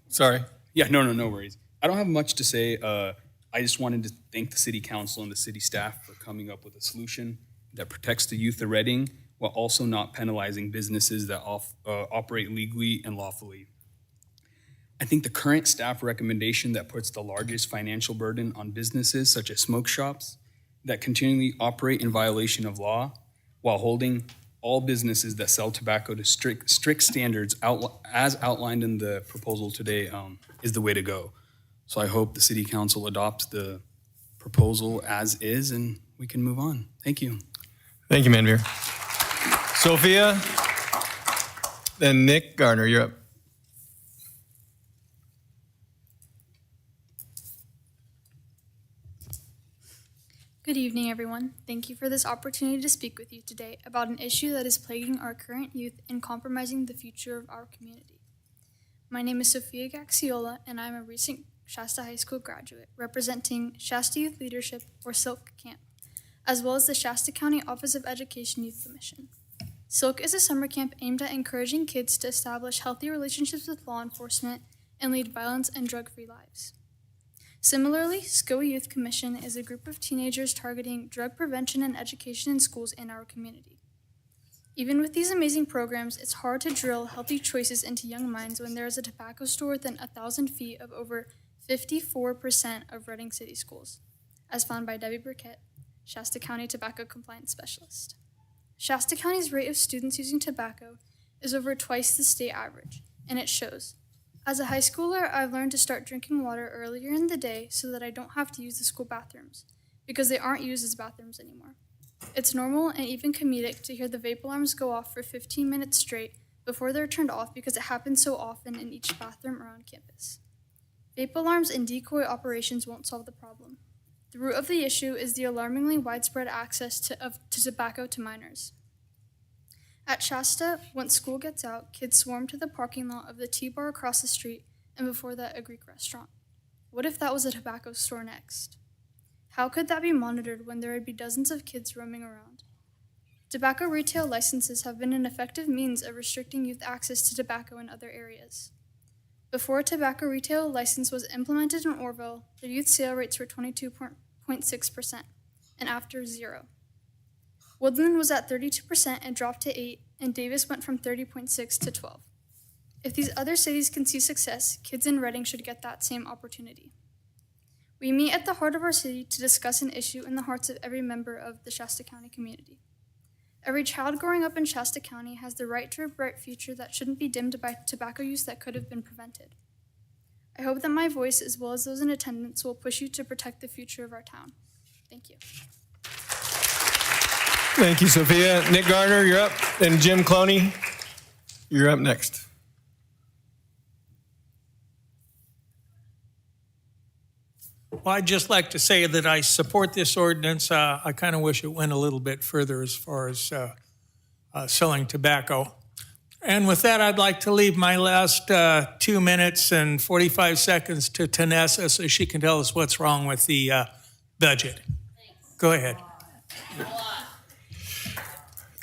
Sorry. Yeah, no worries. I don't have much to say. I just wanted to thank the city council and the city staff for coming up with a solution that protects the youth of Reading while also not penalizing businesses that operate legally and lawfully. I think the current staff recommendation that puts the largest financial burden on businesses such as smoke shops that continually operate in violation of law while holding all businesses that sell tobacco to strict standards as outlined in the proposal today is the way to go. So I hope the city council adopts the proposal as is and we can move on. Thank you. Thank you, Manveer. Sophia, then Nick Garner, you're up. Good evening, everyone. Thank you for this opportunity to speak with you today about an issue that is plaguing our current youth and compromising the future of our community. My name is Sophia Gaxiola, and I'm a recent Shasta High School graduate representing Shasta Youth Leadership, or SILK Camp, as well as the Shasta County Office of Education Youth Commission. SILK is a summer camp aimed at encouraging kids to establish healthy relationships with law enforcement and lead violence and drug-free lives. Similarly, SCOA Youth Commission is a group of teenagers targeting drug prevention and education in schools in our community. Even with these amazing programs, it's hard to drill healthy choices into young minds when there is a tobacco store within 1,000 feet of over 54% of Reading City schools, as found by Debbie Burkett, Shasta County Tobacco Compliance Specialist. Shasta County's rate of students using tobacco is over twice the state average, and it shows. As a high schooler, I've learned to start drinking water earlier in the day so that I don't have to use the school bathrooms, because they aren't used as bathrooms anymore. It's normal and even comedic to hear the vape alarms go off for 15 minutes straight before they're turned off because it happens so often in each bathroom around campus. Vape alarms and decoy operations won't solve the problem. The root of the issue is the alarmingly widespread access to tobacco to minors. At Shasta, once school gets out, kids swarm to the parking lot of the T-Bar across the street, and before that, a Greek restaurant. What if that was a tobacco store next? How could that be monitored when there would be dozens of kids roaming around? Tobacco retail licenses have been an effective means of restricting youth access to tobacco in other areas. Before a tobacco retail license was implemented in Orville, the youth sale rates were 22.6%, and after, 0. Woodland was at 32% and dropped to 8%, and Davis went from 30.6 to 12. If these other cities can see success, kids in Reading should get that same opportunity. We meet at the heart of our city to discuss an issue in the hearts of every member of the Shasta County community. Every child growing up in Shasta County has the right to a bright future that shouldn't be dimmed by tobacco use that could have been prevented. I hope that my voice, as well as those in attendance, will push you to protect the future of our town. Thank you. Thank you, Sophia. Nick Garner, you're up. And Jim Cloney, you're up next. Well, I'd just like to say that I support this ordinance. I kind of wish it went a little bit further as far as selling tobacco. And with that, I'd like to leave my last 2 minutes and 45 seconds to Tanessa so she can tell us what's wrong with the budget. Go ahead.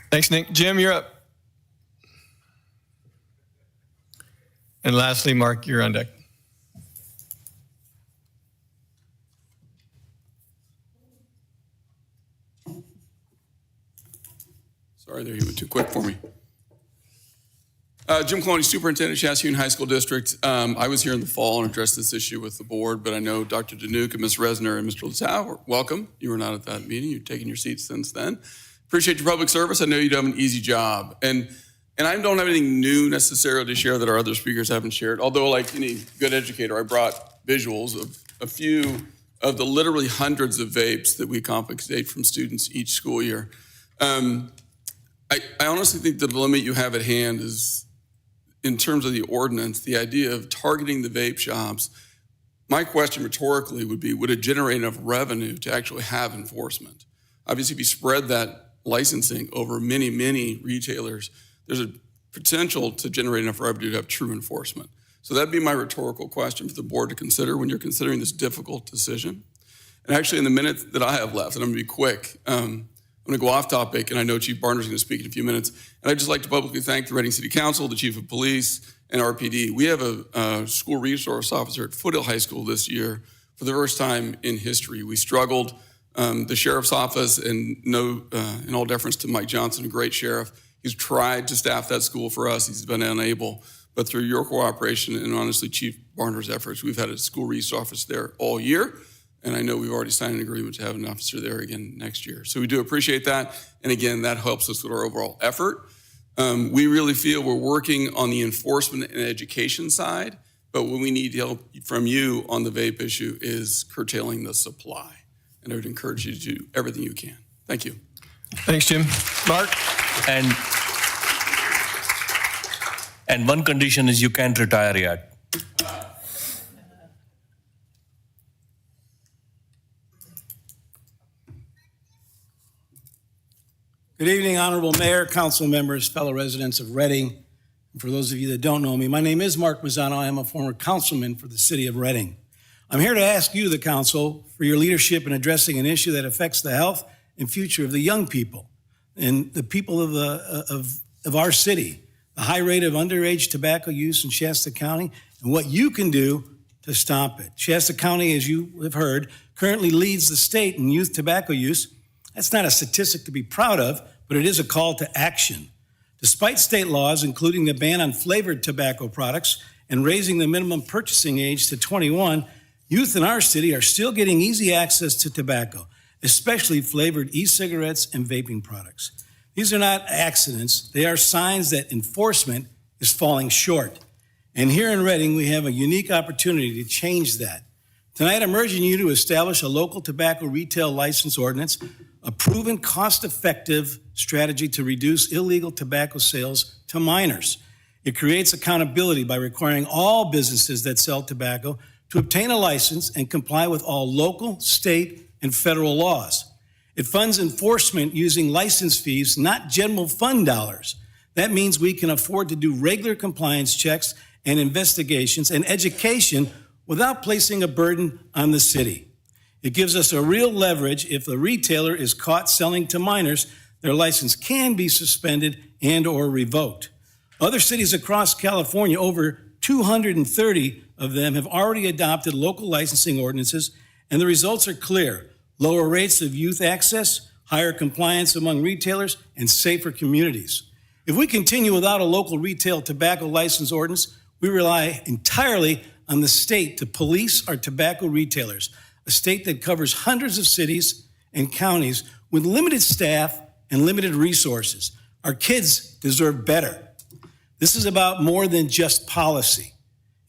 Thanks, Nick. Jim, you're up. And lastly, Mark, you're on deck. Sorry there, you went too quick for me. Jim Cloney, Superintendent, Shasta Union High School District. I was here in the fall and addressed this issue with the board, but I know Dr. Danuke and Ms. Resner and Mr. Latow, welcome. You were not at that meeting. You've taken your seats since then. Appreciate your public service. I know you do have an easy job. And I don't have anything new necessarily to share that our other speakers haven't shared. Although, like any good educator, I brought visuals of a few of the literally hundreds of vapes that we confiscate from students each school year. I honestly think that the limit you have at hand is, in terms of the ordinance, the idea of targeting the vape shops. My question rhetorically would be, would it generate enough revenue to actually have enforcement? Obviously, if you spread that licensing over many, many retailers, there's a potential to generate enough revenue to have true enforcement. So that'd be my rhetorical question for the board to consider when you're considering this difficult decision. And actually, in the minute that I have left, and I'm gonna be quick, I'm gonna go off topic, and I know Chief Barner's gonna speak in a few minutes. And I'd just like to publicly thank the Reading City Council, the Chief of Police, and RPD. We have a school resource officer at Foothill High School this year for the first time in history. We struggled. The sheriff's office, and in all deference to Mike Johnson, a great sheriff, he's tried to staff that school for us. He's been unable. But through your cooperation and honestly Chief Barner's efforts, we've had a school resource office there all year. And I know we've already signed an agreement to have an officer there again next year. So we do appreciate that. And again, that helps us with our overall effort. We really feel we're working on the enforcement and education side, but what we need help from you on the vape issue is curtailing the supply. And I would encourage you to do everything you can. Thank you. Thanks, Jim. Mark? And one condition is you can't retire yet. Good evening, Honorable Mayor, council members, fellow residents of Reading. And for those of you that don't know me, my name is Mark Mazzano. I am a former councilman for the city of Reading. I'm here to ask you, the council, for your leadership in addressing an issue that affects the health and future of the young people and the people of our city, the high rate of underage tobacco use in Shasta County, and what you can do to stop it. Shasta County, as you have heard, currently leads the state in youth tobacco use. That's not a statistic to be proud of, but it is a call to action. Despite state laws, including the ban on flavored tobacco products and raising the minimum purchasing age to 21, youth in our city are still getting easy access to tobacco, especially flavored e-cigarettes and vaping products. These are not accidents. They are signs that enforcement is falling short. And here in Reading, we have a unique opportunity to change that. Tonight, I'm urging you to establish a local tobacco retail license ordinance, a proven cost-effective strategy to reduce illegal tobacco sales to minors. It creates accountability by requiring all businesses that sell tobacco to obtain a license and comply with all local, state, and federal laws. It funds enforcement using license fees, not general fund dollars. That means we can afford to do regular compliance checks and investigations and education without placing a burden on the city. It gives us a real leverage. If the retailer is caught selling to minors, their license can be suspended and or revoked. Other cities across California, over 230 of them, have already adopted local licensing ordinances, and the results are clear. Lower rates of youth access, higher compliance among retailers, and safer communities. If we continue without a local retail tobacco license ordinance, we rely entirely on the state to police our tobacco retailers, a state that covers hundreds of cities and counties with limited staff and limited resources. Our kids deserve better. This is about more than just policy.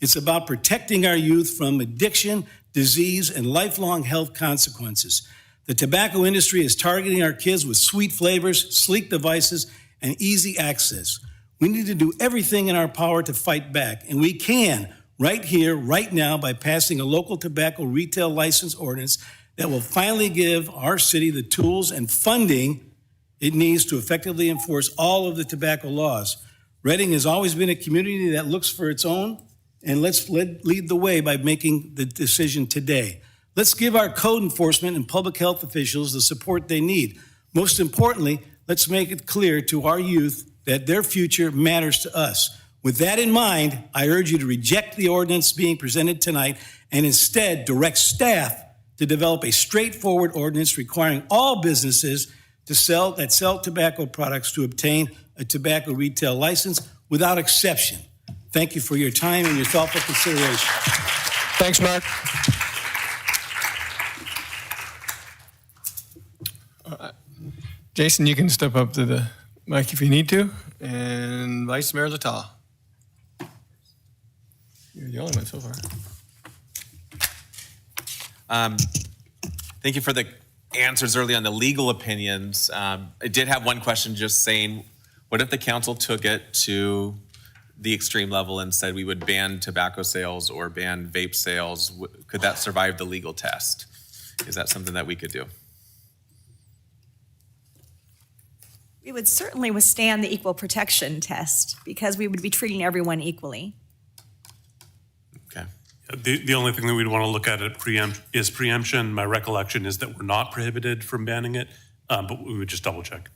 It's about protecting our youth from addiction, disease, and lifelong health consequences. The tobacco industry is targeting our kids with sweet flavors, sleek devices, and easy access. We need to do everything in our power to fight back, and we can right here, right now, by passing a local tobacco retail license ordinance that will finally give our city the tools and funding it needs to effectively enforce all of the tobacco laws. Reading has always been a community that looks for its own, and let's lead the way by making the decision today. Let's give our code enforcement and public health officials the support they need. Most importantly, let's make it clear to our youth that their future matters to us. With that in mind, I urge you to reject the ordinance being presented tonight and instead direct staff to develop a straightforward ordinance requiring all businesses that sell tobacco products to obtain a tobacco retail license without exception. Thank you for your time and your thoughtful consideration. Thanks, Mark. Jason, you can step up to the mic if you need to. And Vice Mayor Lata. You're the only one so far. Thank you for the answers early on the legal opinions. I did have one question just saying, what if the council took it to the extreme level and said we would ban tobacco sales or ban vape sales? Could that survive the legal test? Is that something that we could do? We would certainly withstand the equal protection test because we would be treating everyone equally. The only thing that we'd want to look at is preemption. My recollection is that we're not prohibited from banning it, but we would just double check.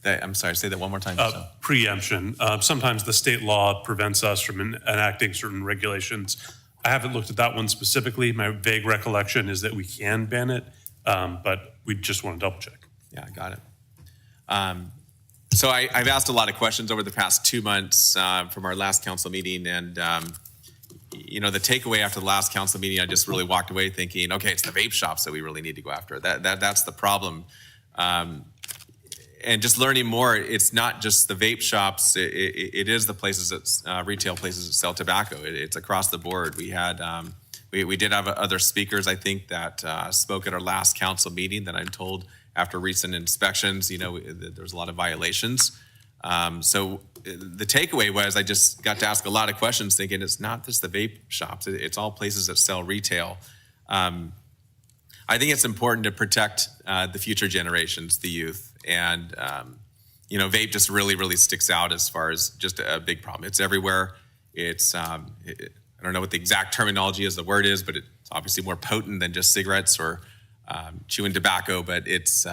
I'm sorry, say that one more time. Preemption. Sometimes the state law prevents us from enacting certain regulations. I haven't looked at that one specifically. My vague recollection is that we can ban it, but we just want to double check. Yeah, I got it. So I've asked a lot of questions over the past 2 months from our last council meeting, and the takeaway after the last council meeting, I just really walked away thinking, okay, it's the vape shops that we really need to go after. That's the problem. And just learning more, it's not just the vape shops. It is the places that retail places that sell tobacco. It's across the board. We had we did have other speakers, I think, that spoke at our last council meeting. That I'm told after recent inspections, there was a lot of violations. So the takeaway was I just got to ask a lot of questions, thinking it's not just the vape shops. It's all places that sell retail. I think it's important to protect the future generations, the youth. And, vape just really, really sticks out as far as just a big problem. It's everywhere. It's, I don't know what the exact terminology is, the word is, but it's obviously more potent than just cigarettes or chewing tobacco, but it's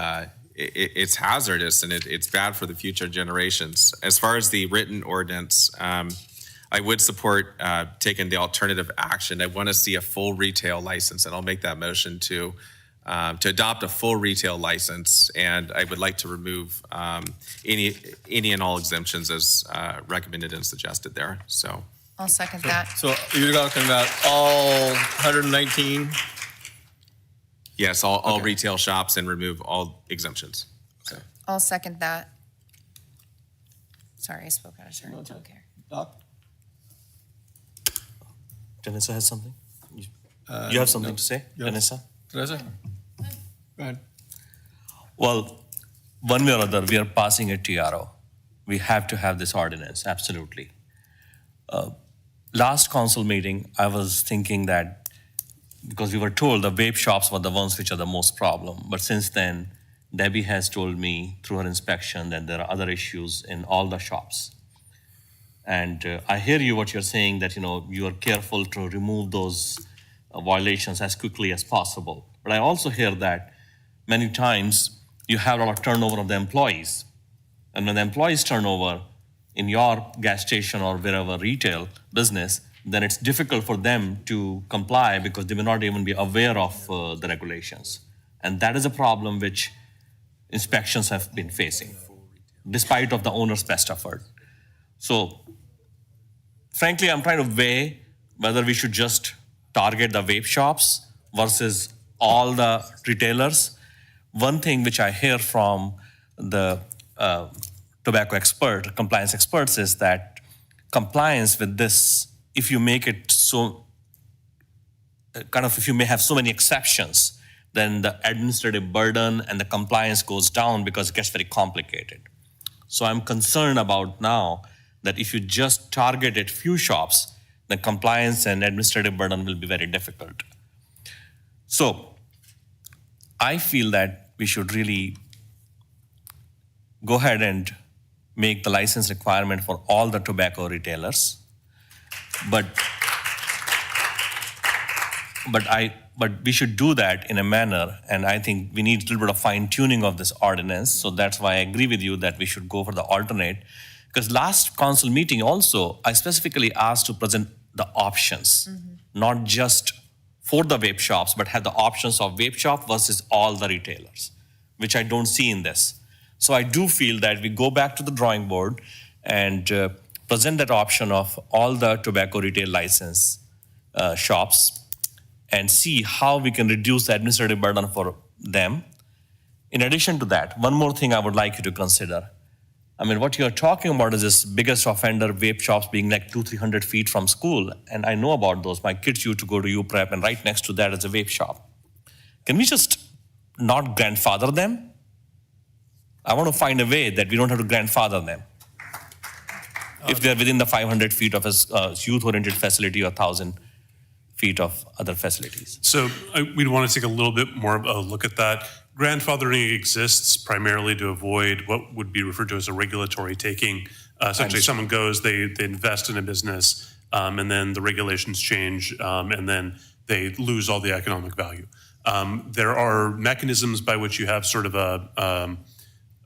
hazardous and it's bad for the future generations. As far as the written ordinance, I would support taking the alternative action. I want to see a full retail license, and I'll make that motion to adopt a full retail license, and I would like to remove any and all exemptions as recommended and suggested there. So I'll second that. So you're talking about all 119? yes, all retail shops and remove all exemptions. Okay. I'll second that. Sorry, I spoke out of turn. Don't care. Doc? Danessa has something? You have something to say, Danessa? Teresa? Go ahead. Well, one way or other, we are passing a TRO. We have to have this ordinance, absolutely. Last council meeting, I was thinking that, because we were told the vape shops were the ones which are the most problem, but since then, Debbie has told me through her inspection that there are other issues in all the shops. And I hear you what you're saying, that you are careful to remove those violations as quickly as possible. But I also hear that many times you have a lot of turnover of the employees. And when the employees turn over in your gas station or wherever retail business, then it's difficult for them to comply because they may not even be aware of the regulations. And that is a problem which inspections have been facing, despite of the owner's best effort. So, frankly, I'm trying to weigh whether we should just target the vape shops versus all the retailers. One thing which I hear from the tobacco expert, compliance experts, is that compliance with this, if you make it so, if you may have so many exceptions, then the administrative burden and the compliance goes down because it gets very complicated. So I'm concerned about now that if you just targeted few shops, the compliance and administrative burden will be very difficult. So I feel that we should really go ahead and make the license requirement for all the tobacco retailers. But we should do that in a manner, and I think we need a little bit of fine tuning of this ordinance. So that's why I agree with you that we should go for the alternate. Because last council meeting also, I specifically asked to present the options, not just for the vape shops, but have the options of vape shop versus all the retailers, which I don't see in this. So I do feel that we go back to the drawing board and present that option of all the tobacco retail license shops and see how we can reduce the administrative burden for them. In addition to that, one more thing I would like you to consider. I mean, what you're talking about is this biggest offender vape shops being like 200-300 feet from school. And I know about those. My kids used to go to UPrep, and right next to that is a vape shop. Can we just not grandfather them? I want to find a way that we don't have to grandfather them. If they're within the 500 feet of a youth-oriented facility or 1,000 feet of other facilities. So we'd want to take a little bit more of a look at that. Grandfathering exists primarily to avoid what would be referred to as a regulatory taking. Essentially, someone goes, they invest in a business, and then the regulations change, and then they lose all the economic value. There are mechanisms by which you have sort of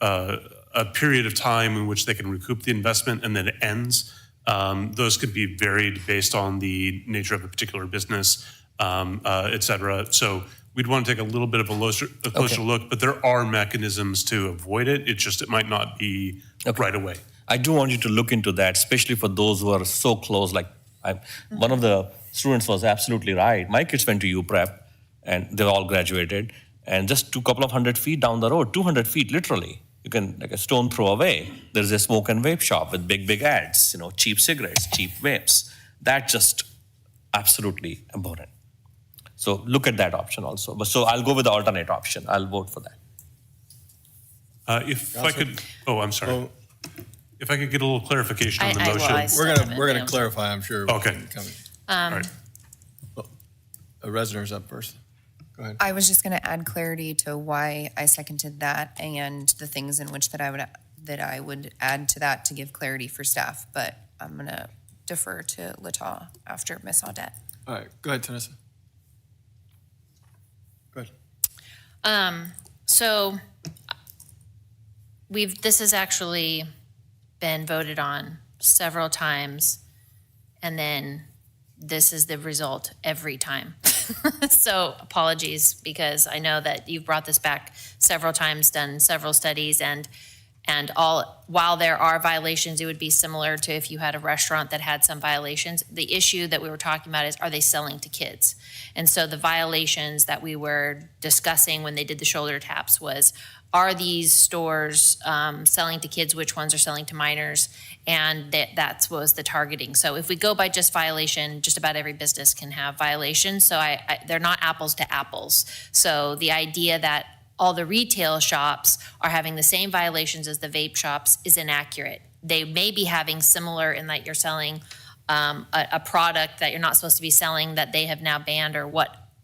a period of time in which they can recoup the investment and then it ends. Those could be varied based on the nature of a particular business, et cetera. So we'd want to take a little bit of a closer look, but there are mechanisms to avoid it. It's just, it might not be right away. I do want you to look into that, especially for those who are so close, like One of the students was absolutely right. My kids went to U Prep, and they all graduated. And just a couple of 100 feet down the road, 200 feet literally, you can, like a stone throw away, there's a smoke and vape shop with big ads, cheap cigarettes, cheap vapes. That just absolutely abhorrent. So look at that option also. But so I'll go with the alternate option. I'll vote for that. If I could, I'm sorry. If I could get a little clarification on the motion. We're gonna clarify, I'm sure. Okay. All right. Resner's up first. Go ahead. I was just going to add clarity to why I seconded that and the things in which that I would add to that to give clarity for staff. But I'm going to defer to Lata after Ms. Audette. All right, go ahead, Tanissa. Go ahead. So this has actually been voted on several times, and then this is the result every time. So apologies, because I know that you've brought this back several times, done several studies, and while there are violations, it would be similar to if you had a restaurant that had some violations. The issue that we were talking about is, are they selling to kids? And so the violations that we were discussing when they did the shoulder taps was, are these stores selling to kids? Which ones are selling to minors? And that was the targeting. So if we go by just violation, just about every business can have violations. So they're not apples to apples. So the idea that all the retail shops are having the same violations as the vape shops is inaccurate. They may be having similar in that you're selling a product that you're not supposed to be selling that they have now banned, or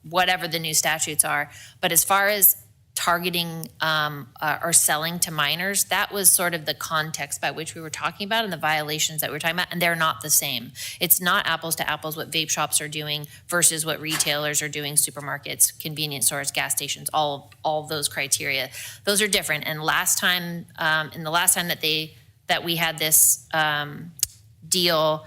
whatever the new statutes are. But as far as targeting or selling to minors, that was sort of the context by which we were talking about and the violations that we were talking about, and they're not the same. It's not apples to apples what vape shops are doing versus what retailers are doing, supermarkets, convenience stores, gas stations, all those criteria. Those are different. And last time, that we had this deal,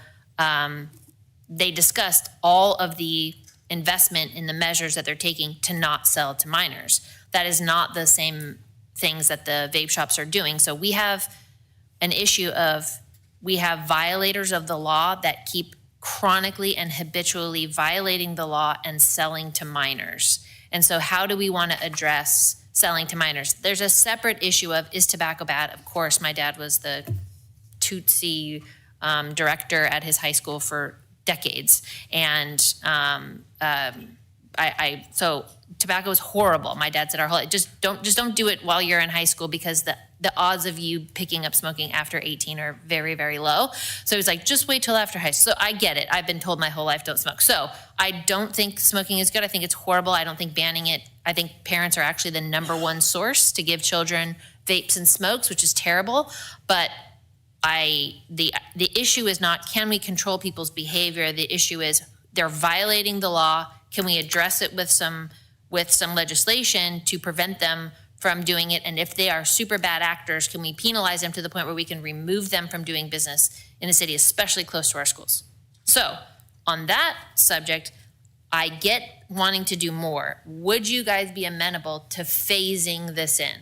they discussed all of the investment in the measures that they're taking to not sell to minors. That is not the same things that the vape shops are doing. So we have an issue of, we have violators of the law that keep chronically and habitually violating the law and selling to minors. And so how do we want to address selling to minors? There's a separate issue of, is tobacco bad? Of course, my dad was the Tootsie director at his high school for decades. And so tobacco is horrible. My dad said our whole, just don't do it while you're in high school, because the odds of you picking up smoking after 18 are very, very low. So he was like, just wait till after high school. So I get it. I've been told my whole life, don't smoke. So I don't think smoking is good. I think it's horrible. I don't think banning it. I think parents are actually the number one source to give children vapes and smokes, which is terrible. But the issue is not, can we control people's behavior? The issue is, they're violating the law. Can we address it with some legislation to prevent them from doing it? And if they are super bad actors, can we penalize them to the point where we can remove them from doing business in a city, especially close to our schools? So on that subject, I get wanting to do more. Would you guys be amenable to phasing this in?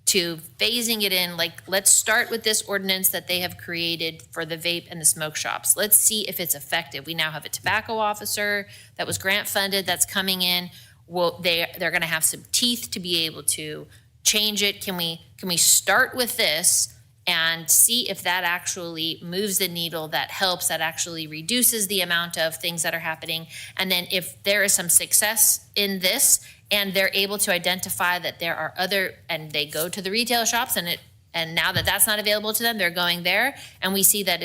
To phasing it in, like, let's start with this ordinance that they have created for the vape and the smoke shops. Let's see if it's effective. We now have a tobacco officer that was grant funded that's coming in. Well, they're going to have some teeth to be able to change it. Can we start with this and see if that actually moves the needle, that helps, that actually reduces the amount of things that are happening? And then if there is some success in this, and they're able to identify that there are other, and they go to the retail shops, and now that that's not available to them, they're going there, and we see that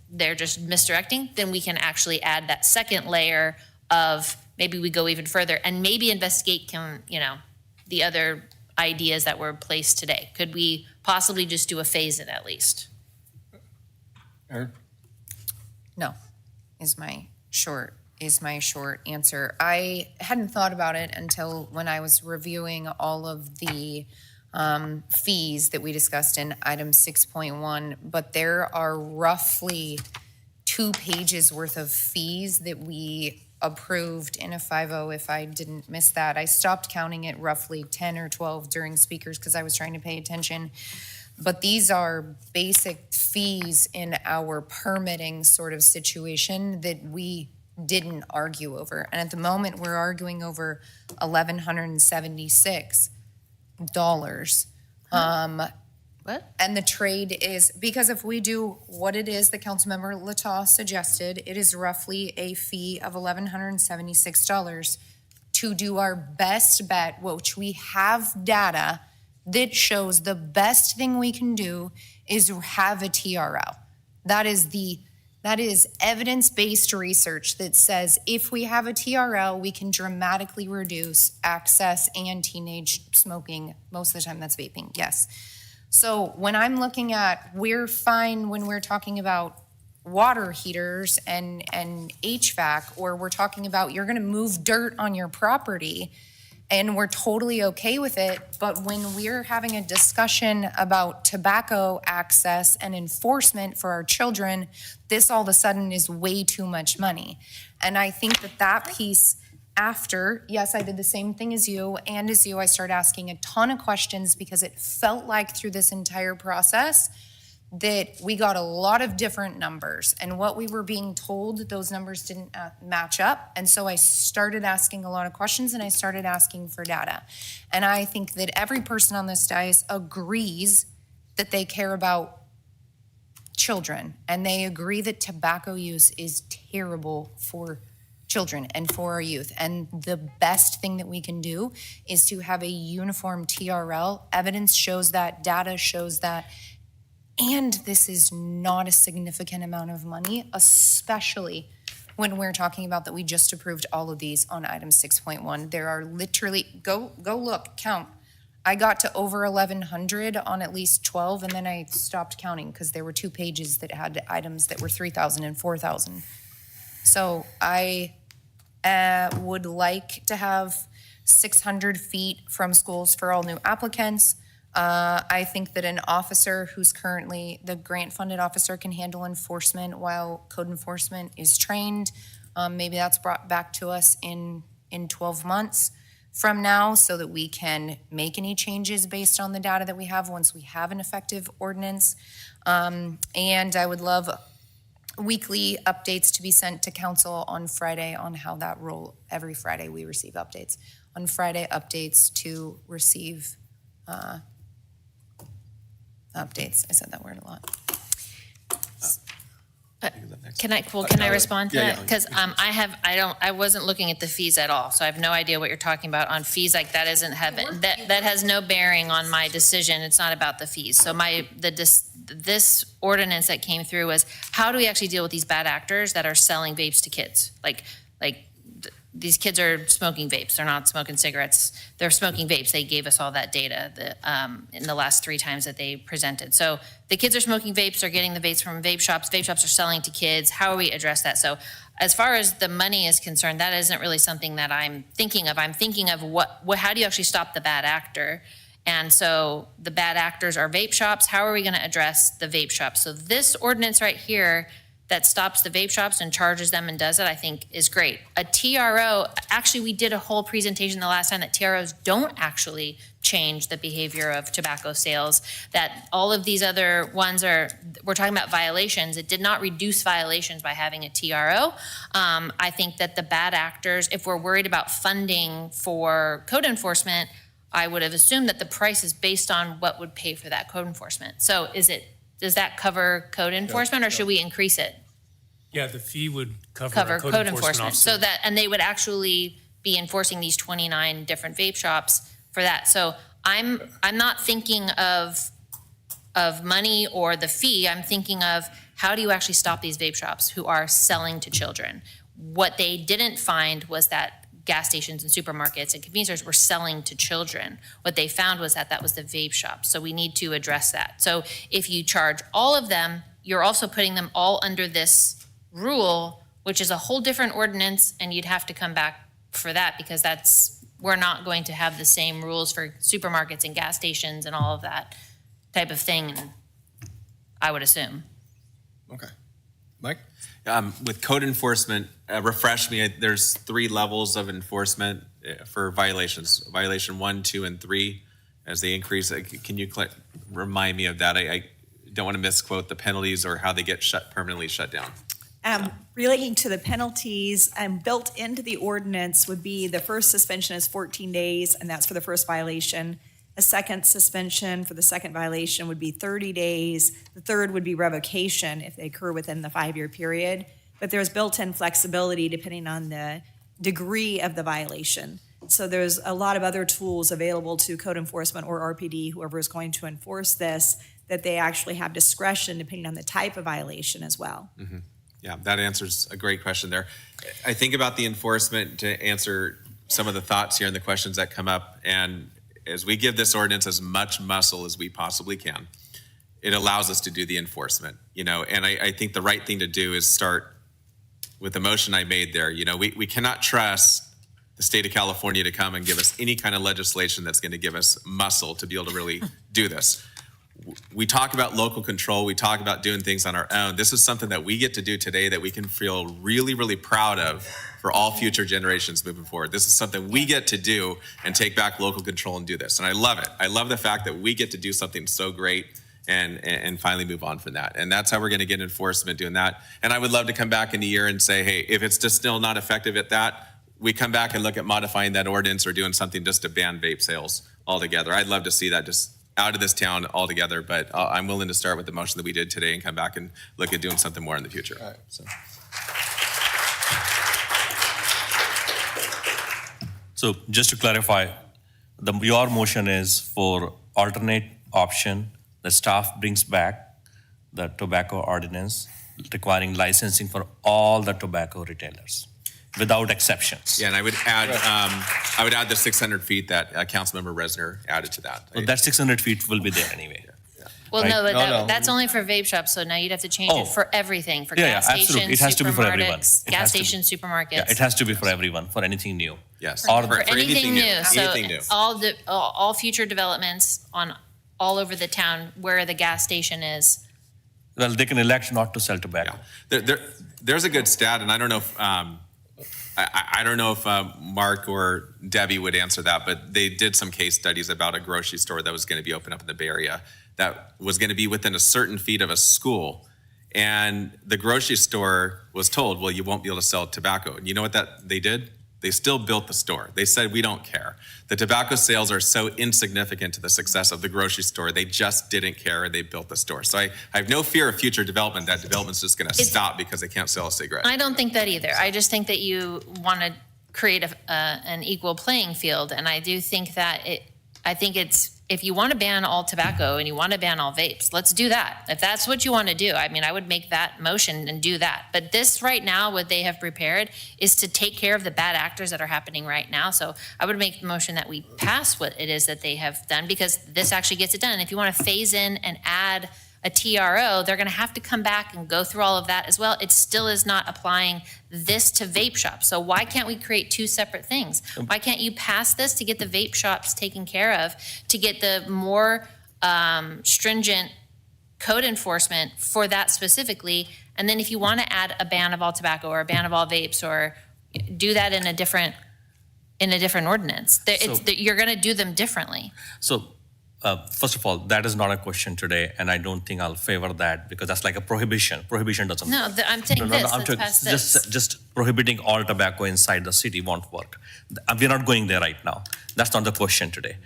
they're just misdirecting, then we can actually add that second layer of, maybe we go even further and maybe investigate the other ideas that were placed today. Could we possibly just do a phase in at least? Aaron? No, is my short answer. I hadn't thought about it until when I was reviewing all of the fees that we discussed in item 6.1, but there are roughly 2 pages worth of fees that we approved in a 5-0, if I didn't miss that. I stopped counting it roughly 10 or 12 during speakers because I was trying to pay attention. But these are basic fees in our permitting sort of situation that we didn't argue over. And at the moment, we're arguing over $1,176. What? And the trade is, because if we do what it is that Councilmember Lataw suggested, it is roughly a fee of $1,176 to do our best bet, which we have data that shows the best thing we can do is have a TRL. That is evidence-based research that says if we have a TRL, we can dramatically reduce access and teenage smoking. Most of the time that's vaping, yes. So when I'm looking at, we're fine when we're talking about water heaters and HVAC, or we're talking about you're gonna move dirt on your property, and we're totally okay with it. But when we're having a discussion about tobacco access and enforcement for our children, this all of a sudden is way too much money. And I think that piece after, yes, I did the same thing as you, and as you, I started asking a ton of questions because it felt like through this entire process that we got a lot of different numbers, and what we were being told, those numbers didn't match up. And so I started asking a lot of questions, and I started asking for data. And I think that every person on this dais agrees that they care about children, and they agree that tobacco use is terrible for children and for our youth. And the best thing that we can do is to have a uniform TRL. Evidence shows that, data shows that. And this is not a significant amount of money, especially when we're talking about that we just approved all of these on item 6.1. There are literally, go look, count. I got to over 1,100 on at least 12, and then I stopped counting because there were 2 pages that had items that were 3,000 and 4,000. So I would like to have 600 feet from schools for all new applicants. I think that an officer who's currently the grant-funded officer can handle enforcement while code enforcement is trained. Maybe that's brought back to us in 12 months from now so that we can make any changes based on the data that we have once we have an effective ordinance. And I would love weekly updates to be sent to council on Friday on how that roll. Every Friday we receive updates. On Friday, updates to receive updates. I said that word a lot. Can I respond to that? Because I wasn't looking at the fees at all, so I have no idea what you're talking about on fees. Like that that has no bearing on my decision. It's not about the fees. So this ordinance that came through was how do we actually deal with these bad actors that are selling vapes to kids? These kids are smoking vapes. They're not smoking cigarettes. They're smoking vapes. They gave us all that data in the last 3 times that they presented. So the kids are smoking vapes. They're getting the vapes from vape shops. Vape shops are selling to kids. How do we address that? So as far as the money is concerned, that isn't really something that I'm thinking of. I'm thinking of how do you actually stop the bad actor? And so the bad actors are vape shops. How are we going to address the vape shops? So this ordinance right here that stops the vape shops and charges them and does it, I think is great. A TRO, actually we did a whole presentation the last time that TROs don't actually change the behavior of tobacco sales, that all of these other ones we're talking about violations. It did not reduce violations by having a TRO. I think that the bad actors, if we're worried about funding for code enforcement, I would have assumed that the price is based on what would pay for that code enforcement. So does that cover code enforcement or should we increase it? Yeah, the fee would cover code enforcement. So and they would actually be enforcing these 29 different vape shops for that. So I'm not thinking of money or the fee. I'm thinking of how do you actually stop these vape shops who are selling to children? What they didn't find was that gas stations and supermarkets and convenience stores were selling to children. What they found was that was the vape shop. So we need to address that. So if you charge all of them, you're also putting them all under this rule, which is a whole different ordinance, and you'd have to come back for that because we're not going to have the same rules for supermarkets and gas stations and all of that type of thing, I would assume. Okay. Mike? With code enforcement, refresh me, there's 3 levels of enforcement for violations. Violation 1, 2, and 3. as they increase. Can you remind me of that? I don't want to misquote the penalties or how they get permanently shut down. Relating to the penalties, built into the ordinance would be the first suspension is 14 days, and that's for the first violation. A second suspension for the second violation would be 30 days. The third would be revocation if they occur within the 5-year period. But there's built-in flexibility depending on the degree of the violation. So there's a lot of other tools available to code enforcement or RPD, whoever is going to enforce this, that they actually have discretion depending on the type of violation as well. Mm-hmm. Yeah, that answers a great question there. I think about the enforcement to answer some of the thoughts here and the questions that come up. And as we give this ordinance as much muscle as we possibly can, it allows us to do the enforcement, and I think the right thing to do is start with the motion I made there. We cannot trust the state of California to come and give us any kind of legislation that's going to give us muscle to be able to really do this. We talk about local control. We talk about doing things on our own. This is something that we get to do today that we can feel really, really proud of for all future generations moving forward. This is something we get to do and take back local control and do this. And I love it. I love the fact that we get to do something so great and finally move on from that. And that's how we're going to get enforcement doing that. And I would love to come back in a year and say, hey, if it's just still not effective at that, we come back and look at modifying that ordinance or doing something just to ban vape sales altogether. I'd love to see that just out of this town altogether, but I'm willing to start with the motion that we did today and come back and look at doing something more in the future. All right. So just to clarify, your motion is for alternate option. The staff brings back the tobacco ordinance requiring licensing for all the tobacco retailers without exceptions. Yeah, and I would add the 600 feet that Councilmember Resner added to that. Well, that 600 feet will be there anyway. Well, Right? no, but No. that's only for vape shops, so now you'd have to change Oh. it for everything, for Yeah, gas yeah, absolutely. stations, It has to be for everyone. supermarkets, It gas has to be. stations, supermarkets. Yeah, it has to be for everyone, for anything new. Yes. Or For anything new, so Anything new. all future developments on all over the town where the gas station is. Well, they can elect not to sell tobacco. There's a good stat, and I don't know if I don't know if Mark or Debbie would answer that, but they did some case studies about a grocery store that was going to be open up in the Bay Area that was going to be within a certain feet of a school. And the grocery store was told, well, you won't be able to sell tobacco. And you know what they did? They still built the store. They said, we don't care. The tobacco sales are so insignificant to the success of the grocery store. They just didn't care, and they built the store. So I have no fear of future development. That development's just going to stop because they can't sell a cigarette. I don't think that either. I just think that you want to create an equal playing field, and I do think that if you want to ban all tobacco and you want to ban all vapes, let's do that. If that's what you want to do, I mean, I would make that motion and do that. But this right now, what they have prepared is to take care of the bad actors that are happening right now. So I would make the motion that we pass what it is that they have done, because this actually gets it done. If you want to phase in and add a TRO, they're going to have to come back and go through all of that as well. It still is not applying this to vape shops. So why can't we create two separate things? Why can't you pass this to get the vape shops taken care of, to get the more stringent code enforcement for that specifically? And then if you want to add a ban of all tobacco or a ban of all vapes, or do that in a different ordinance, you're going to do them differently. So first of all, that is not a question today, and I don't think I'll favor that, because that's like a prohibition. Prohibition doesn't No, work. I'm saying this, I'm let's talking- pass this. Just prohibiting all tobacco inside the city won't work. We're not going there right now. That's not the question today.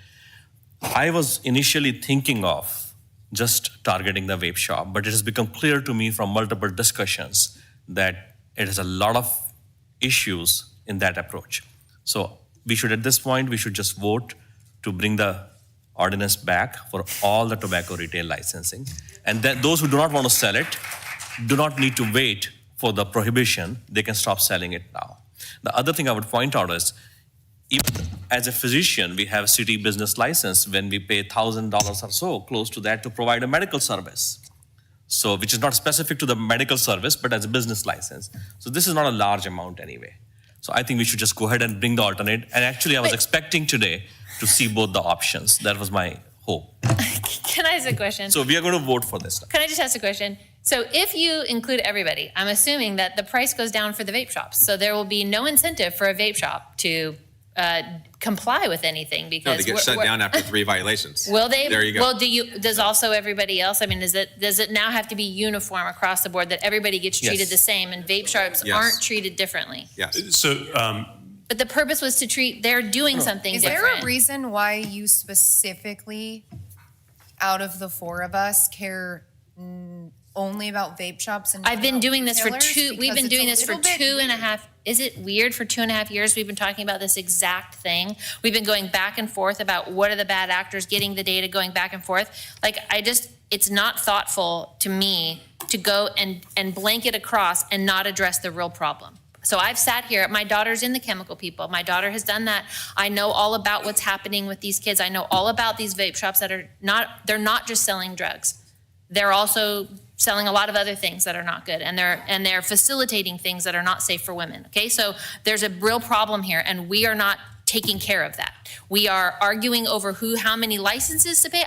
I was initially thinking of just targeting the vape shop, but it has become clear to me from multiple discussions that it has a lot of issues in that approach. So we should, at this point, we should just vote to bring the ordinance back for all the tobacco retail licensing. And then those who do not want to sell it do not need to wait for the prohibition. They can stop selling it now. The other thing I would point out is, even as a physician, we have city business license when we pay $1,000 or so, close to that, to provide a medical service. So, which is not specific to the medical service, but as a business license. So this is not a large amount anyway. So I think we should just go ahead and bring the alternate. And actually, I was expecting today to see both the options. That was my hope. Can I ask a question? So we are going to vote for this. Can I just ask a question? So if you include everybody, I'm assuming that the price goes down for the vape shops. So there will be no incentive for a vape shop to comply with anything because No, they get shut down after 3 violations. Will they? There you go. Well, does also everybody else? I mean, does it now have to be uniform across the board that everybody gets treated Yes. the same and vape shops Yes. aren't treated differently? Yes. So, But the purpose was to treat, they're doing something Is different. there a reason why you specifically, out of the 4 of us, care only about vape shops and? I've been doing this for retailers? we've Because been it's doing a this for little bit 2.5, is it weird for 2.5 years? We've been talking about this exact thing. We've been going back and forth about what are the bad actors, getting the data, going back and forth. Like, it's not thoughtful to me to go and blanket across and not address the real problem. So I've sat here, my daughter's in the chemical people. My daughter has done that. I know all about what's happening with these kids. I know all about these vape shops that are they're not just selling drugs. They're also selling a lot of other things that are not good, and they're facilitating things that are not safe for women. Okay, so there's a real problem here, and we are not taking care of that. We are arguing over how many licenses to pay.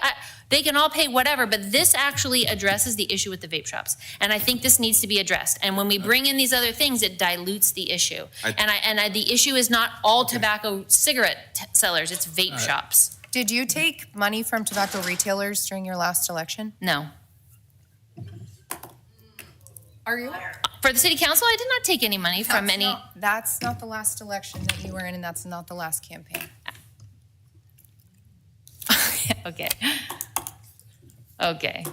They can all pay whatever, but this actually addresses the issue with the vape shops, and I think this needs to be addressed. And when we bring in these other things, it dilutes the issue. The issue is not all tobacco cigarette sellers; it's vape shops. Did you take money from tobacco retailers during your last election? No. Are you? For the city council, I did not take any money from any. That's not the last election that you were in, and that's not the last campaign. Okay. Okay.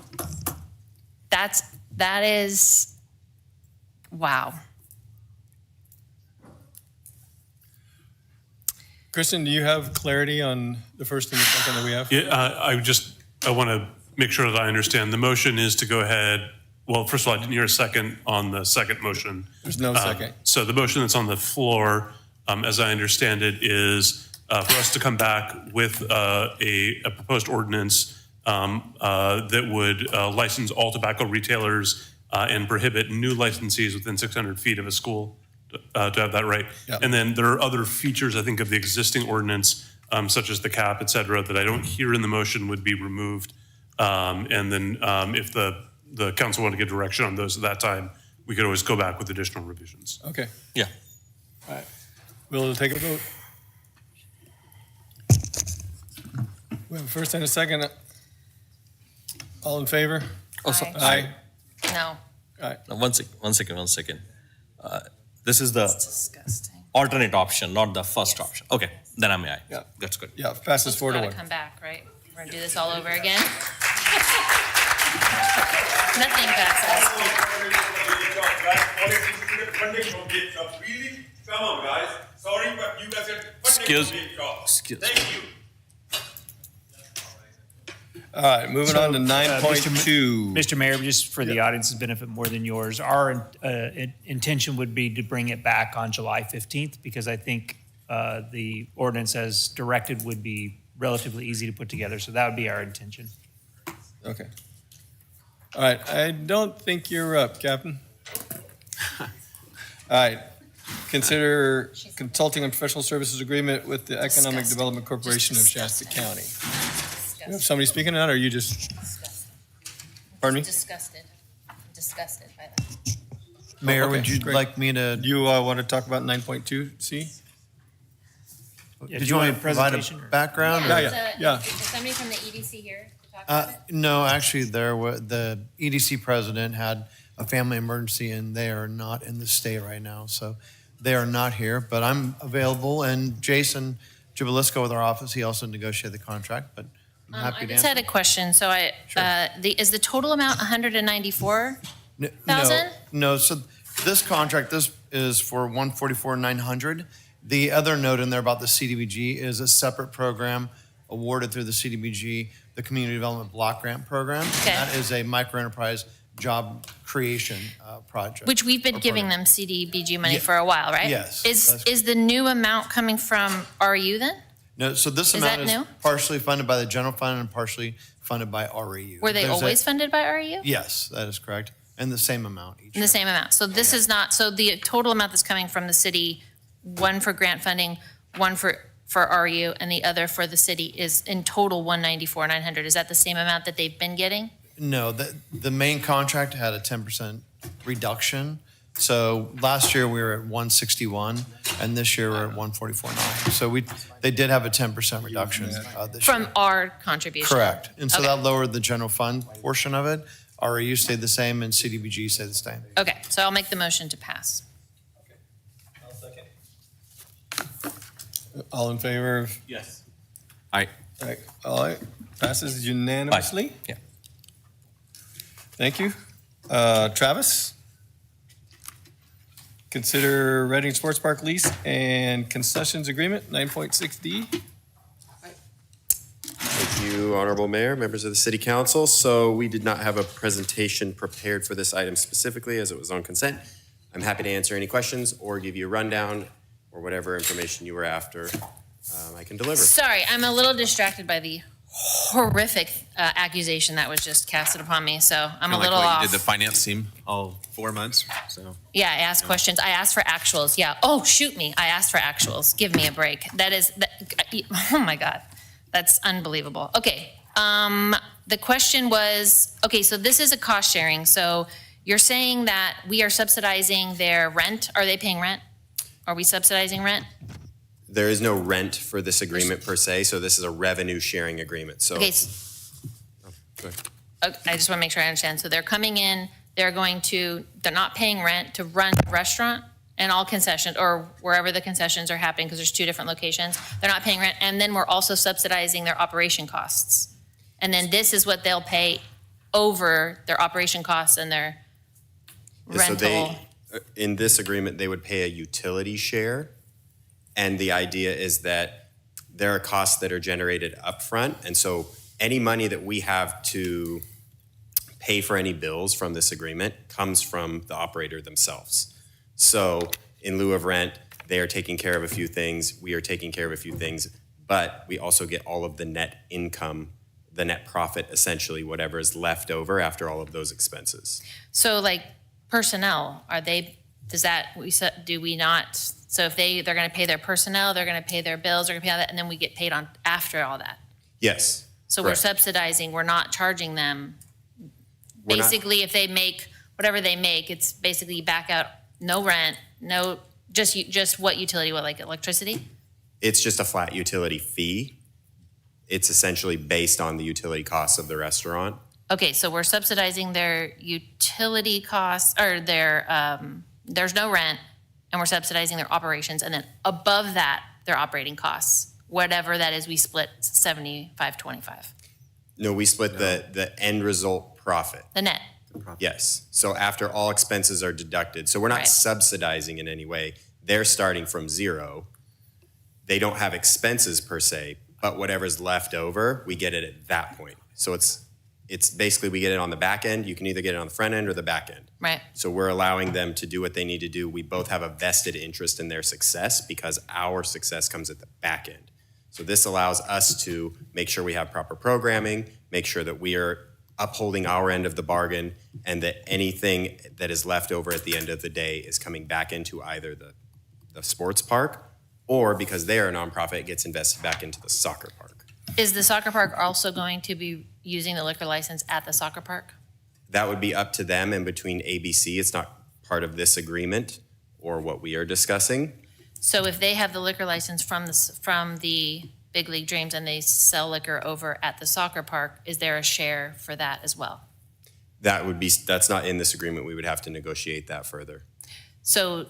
That is, wow. Kristen, do you have clarity on the first and the second that we have? Yeah, I want to make sure that I understand. The motion is to go ahead. Well, first of all, I didn't hear a second on the second motion. There's no second. So the motion that's on the floor, as I understand it, is for us to come back with a proposed ordinance that would license all tobacco retailers and prohibit new licensees within 600 feet of a school, to have that right. Yep. And then there are other features, I think, of the existing ordinance, such as the cap, et cetera, that I don't hear in the motion would be removed. And then if the council want to get direction on those at that time, we could always go back with additional revisions. Okay. Yeah. All right. We'll take a vote. We have a first and a second. All in favor? Aye. No. One second. This is the alternate option, not the first option. Okay, then I'm aye. Yeah. That's good. Yeah, passes 4 to 1. Gotta come back, right? We're gonna do this all over again? Nothing passes. Come on, guys. Sorry, but you guys are Excuse- Thank you. All right, moving on to 9.2. Mr. Mayor, just for the audience's benefit more than yours, our intention would be to bring it back on July 15th because I think the ordinance as directed would be relatively easy to put together. So that would be our intention. Okay. All right, I don't think you're up, Captain. All right. Consider consulting and professional services agreement with the Economic Development Corporation of Shasta County. You have somebody speaking on it, or you just? Pardon me? Disgusted by that. Mayor, Okay, would you great. like me to? You want to talk about 9.2C? Did you want me to provide a background? or- Is somebody from the EDC here to talk about it? No, actually, the EDC president had a family emergency, and they are not in the state right now, so they are not here. But I'm available, and Jason Jabalisco with our office, he also negotiated the contract, but I'm I happy to just answer. had a question. So is the total amount 194,000? No, so this contract, this is for 144,900. The other note in there about the CDBG is a separate program awarded through the CDBG, the Community Development Block Grant Program. Okay. That is a microenterprise job creation project. Which we've been giving them CDBG money for a while, right? Yes, Is the new amount coming from RU then? No, so this Is amount that is new? partially funded by the general fund and partially funded by REU. Were they There's a- always funded by RU? Yes, that is correct. And the same amount each. In the same amount. So this is not, so the total amount that's coming from the city, one for grant funding, one for RU, and the other for the city is in total 194,900. Is that the same amount that they've been getting? No, the main contract had a 10% reduction. So last year we were at 161, and this year we're at 144.9. So they did have a 10% reduction this year. From our contribution? Correct. And so Okay. that lowered the general fund portion of it. REU stayed the same and CDBG stayed the same. Okay, so I'll make the motion to pass. All in favor of? Yes. Aye. All right, passes unanimously. Yeah. Thank you. Travis? Consider Reading Sports Park lease and concessions agreement, 9.6D. Thank you, Honorable Mayor, members of the City Council. So we did not have a presentation prepared for this item specifically as it was on consent. I'm happy to answer any questions or give you a rundown or whatever information you were after I can deliver. Sorry, I'm a little distracted by the horrific accusation that was just casted upon me, so I'm a little like what off. you did the finance team all 4 months, so. Yeah, I asked questions. I asked for actuals. Yeah. Oh, shoot me. I asked for actuals. Give me a break. Oh my God. That's unbelievable. Okay. The question was, okay, so this is a cost sharing. So you're saying that we are subsidizing their rent. Are they paying rent? Are we subsidizing rent? There is no rent for this agreement per se, so this is a revenue sharing agreement. So. Okay. Go ahead. I just want to make sure I understand. So they're coming in, they're not paying rent to run the restaurant and all concessions, or wherever the concessions are happening, because there's 2 different locations. They're not paying rent, and then we're also subsidizing their operation costs. And then this is what they'll pay over their operation costs and their rental. So in this agreement, they would pay a utility share. And the idea is that there are costs that are generated upfront. And so any money that we have to pay for any bills from this agreement comes from the operator themselves. So in lieu of rent, they are taking care of a few things, we are taking care of a few things, but we also get all of the net income, the net profit, essentially, whatever is left over after all of those expenses. So like personnel, do we not, so if they're going to pay their personnel, they're going to pay their bills, they're going to pay all that, and then we get paid on after all that? Yes. So correct. we're subsidizing, we're not charging them. We're not- Basically, if they make, whatever they make, it's basically back out, no rent, no, just what utility, what, like electricity? It's just a flat utility fee. It's essentially based on the utility costs of the restaurant. Okay, so we're subsidizing their utility costs, or there's no rent, and we're subsidizing their operations, and then above that, their operating costs. Whatever that is, we split 75-25. No, we split the end result profit. The net. Yes. So after all expenses are deducted, so we're not Right. subsidizing in any way. They're starting from zero. They don't have expenses per se, but whatever's left over, we get it at that point. So it's basically we get it on the back end. You can either get it on the front end or the back end. Right. So we're allowing them to do what they need to do. We both have a vested interest in their success because our success comes at the back end. So this allows us to make sure we have proper programming, make sure that we are upholding our end of the bargain, and that anything that is left over at the end of the day is coming back into either the sports park, or because they are a nonprofit, it gets invested back into the soccer park. Is the soccer park also going to be using the liquor license at the soccer park? That would be up to them and between ABC. It's not part of this agreement or what we are discussing. So if they have the liquor license from the Big League Dreams and they sell liquor over at the soccer park, is there a share for that as well? That's not in this agreement. We would have to negotiate that further. So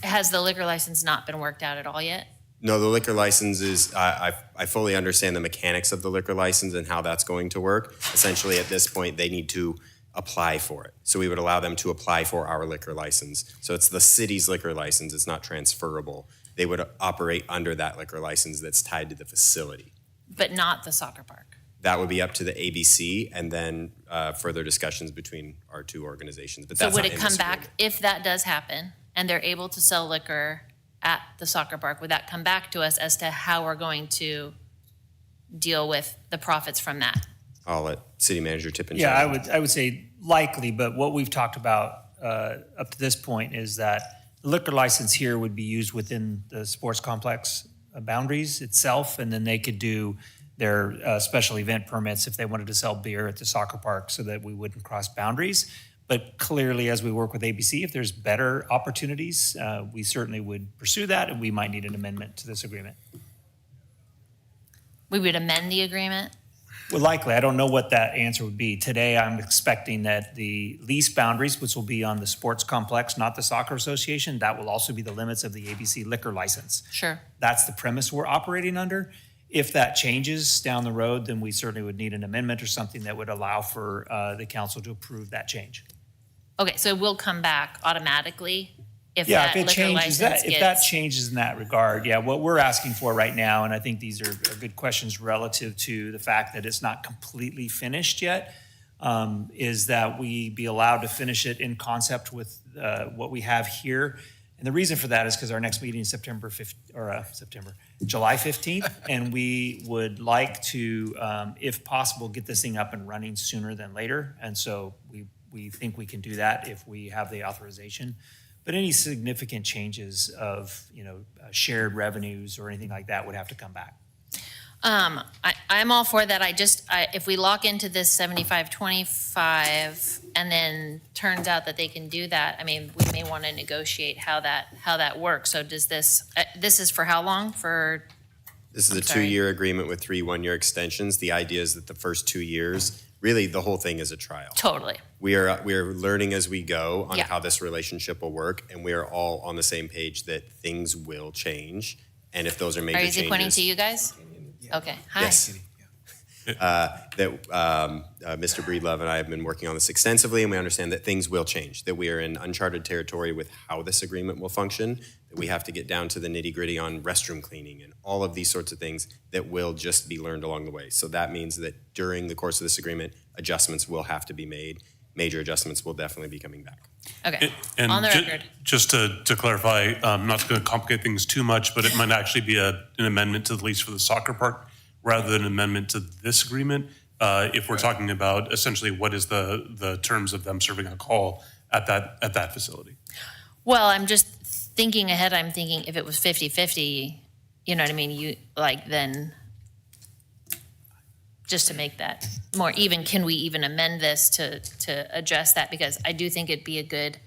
has the liquor license not been worked out at all yet? No, the liquor license is, I fully understand the mechanics of the liquor license and how that's going to work. Essentially, at this point, they need to apply for it. So we would allow them to apply for our liquor license. So it's the city's liquor license. It's not transferable. They would operate under that liquor license that's tied to the facility. But not the soccer park? That would be up to the ABC and then further discussions between our two organizations. But So that's would not it in come this back, agreement. if that does happen, and they're able to sell liquor at the soccer park, would that come back to us as to how we're going to deal with the profits from that? I'll let City Manager Tippin. Yeah, I would say likely, but what we've talked about up to this point is that the liquor license here would be used within the sports complex boundaries itself, and then they could do their special event permits if they wanted to sell beer at the soccer park so that we wouldn't cross boundaries. But clearly, as we work with ABC, if there's better opportunities, we certainly would pursue that, and we might need an amendment to this agreement. We would amend the agreement? Well, likely, I don't know what that answer would be. Today, I'm expecting that the lease boundaries, which will be on the sports complex, not the soccer association, that will also be the limits of the ABC liquor license. Sure. That's the premise we're operating under. If that changes down the road, then we certainly would need an amendment or something that would allow for the council to approve that change. Okay, so it will come back automatically if Yeah, that if it liquor changes license that, if that gets. changes in that regard, yeah, what we're asking for right now, and I think these are good questions relative to the fact that it's not completely finished yet, is that we be allowed to finish it in concept with what we have here. And the reason for that is because our next meeting is July 15th, and we would like to, if possible, get this thing up and running sooner than later. And so we think we can do that if we have the authorization. But any significant changes of, shared revenues or anything like that would have to come back. I'm all for that. If we lock into this 75-25 and then turns out that they can do that, I mean, we may want to negotiate how that works. So does this is for how long? This is a 2-year agreement with 3 one-year extensions. The idea is that the first 2 years, really the whole thing is a trial. Totally. We are learning as we go on Yeah. how this relationship will work, and we are all on the same page that things will change. And if those are major changes. Is he pointing to you guys? Okay. Hi. Yes. Mr. Breedlove and I have been working on this extensively, and we understand that things will change, that we are in uncharted territory with how this agreement will function, that we have to get down to the nitty-gritty on restroom cleaning and all of these sorts of things that will just be learned along the way. So that means that during the course of this agreement, adjustments will have to be made. Major adjustments will definitely be coming back. Okay. And On the record. just to clarify, not to complicate things too much, but it might actually be an amendment to the lease for the soccer park rather than an amendment to this agreement. If we're talking about essentially what is the terms of them serving alcohol at that facility. Well, I'm just thinking ahead. I'm thinking if it was 50-50, you know what I mean? Then just to make that more even, can we even amend this to address that? Because I do think it'd be a good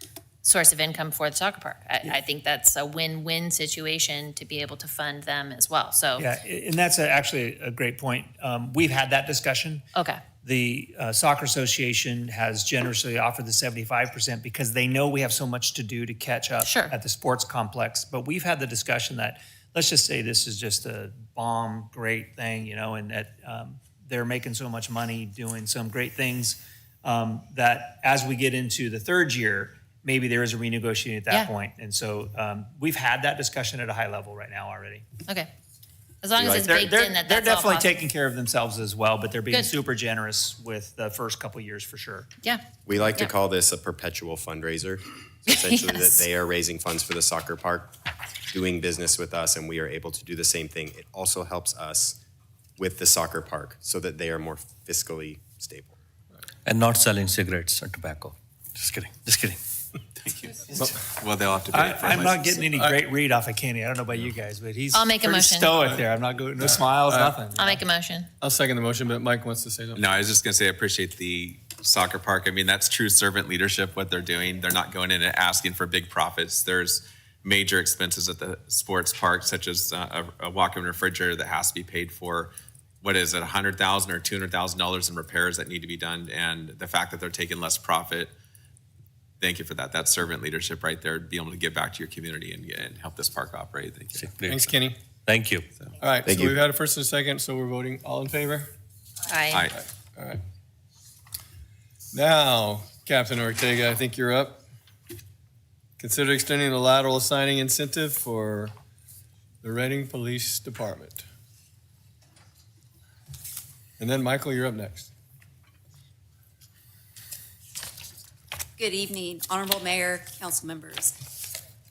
source of income for the soccer park. I think that's a win-win situation to be able to fund them as well. So Yeah, and that's actually a great point. We've had that discussion. Okay. The Soccer Association has generously offered the 75% because they know we have so much to do to catch up at the sports complex. But we've had the discussion that, let's just say this is just a bomb, great thing, and that they're making so much money doing some great things that as we get into the third year, maybe there is a renegotiating at that point. And so we've had that discussion at a high level right now already. Okay. As long as it's They're- baked they're- in that They're that's all definitely possible. taking care of themselves as well, but they're being Good. super generous with the first couple years for sure. Yeah. We like to Yeah. call this a perpetual fundraiser. So essentially Yes. that they are raising funds for the soccer park, doing business with us, and we are able to do the same thing. It also helps us with the soccer park so that they are more fiscally stable. And not selling cigarettes or tobacco. Just kidding. Thank you. Well, they'll have to pay it for I'm it. not getting any great read off of Kenny. I don't know about you guys, but he's I'll make a pretty motion. stoic there. I'm not going, no smiles, nothing. I'll make a motion. I'll second the motion, but Mike wants to say something. No, I was just going to say I appreciate the soccer park. I mean, that's true servant leadership, what they're doing. They're not going in and asking for big profits. There's major expenses at the sports park, such as a walk-in refrigerator that has to be paid for. What is it, $100,000 or $200,000 in repairs that need to be done? And the fact that they're taking less profit, thank you for that. That's servant leadership right there, being able to give back to your community and help this park operate. Thank you. Thanks, Kenny. Thank you. All right, Thank so you. we've had a first and a second, so we're voting. All in favor? Aye. All right. Now, Captain Ortega, I think you're up. Consider extending the lateral signing incentive for the Reading Police Department. And then, Michael, you're up next. Good evening, Honorable Mayor, council members.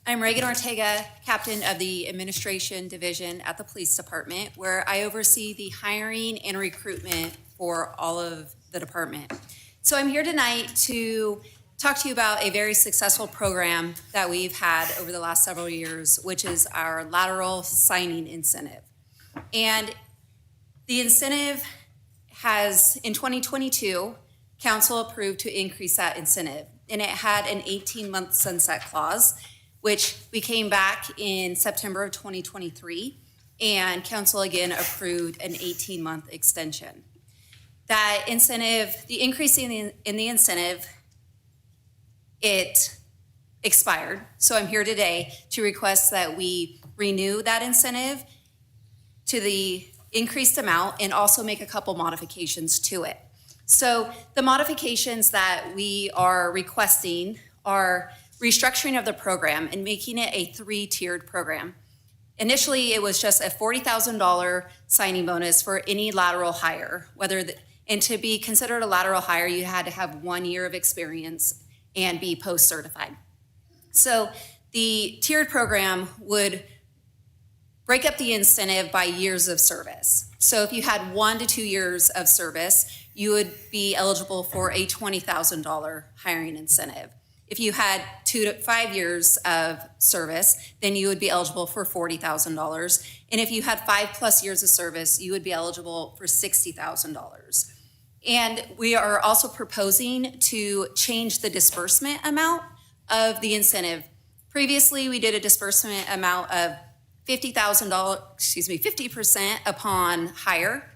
I'm Reagan Ortega, Captain of the Administration Division at the Police Department, where I oversee the hiring and recruitment for all of the department. So I'm here tonight to talk to you about a very successful program that we've had over the last several years, which is our lateral signing incentive. And the incentive has, in 2022, council approved to increase that incentive and it had an 18-month sunset clause, which we came back in September of 2023, and council again approved an 18-month extension. That incentive, the increase in the incentive, it expired. So I'm here today to request that we renew that incentive to the increased amount and also make a couple modifications to it. So the modifications that we are requesting are restructuring of the program and making it a 3-tiered program. Initially, it was just a $40,000 signing bonus for any lateral hire, and to be considered a lateral hire, you had to have 1 year of experience and be post-certified. So the tiered program would break up the incentive by years of service. So if you had 1 to 2 years of service, you would be eligible for a $20,000 hiring incentive. If you had 2 to 5 years of service, then you would be eligible for $40,000. And if you had 5+ years of service, you would be eligible for $60,000. And we are also proposing to change the disbursement amount of the incentive. Previously, we did a disbursement amount of $50% upon hire,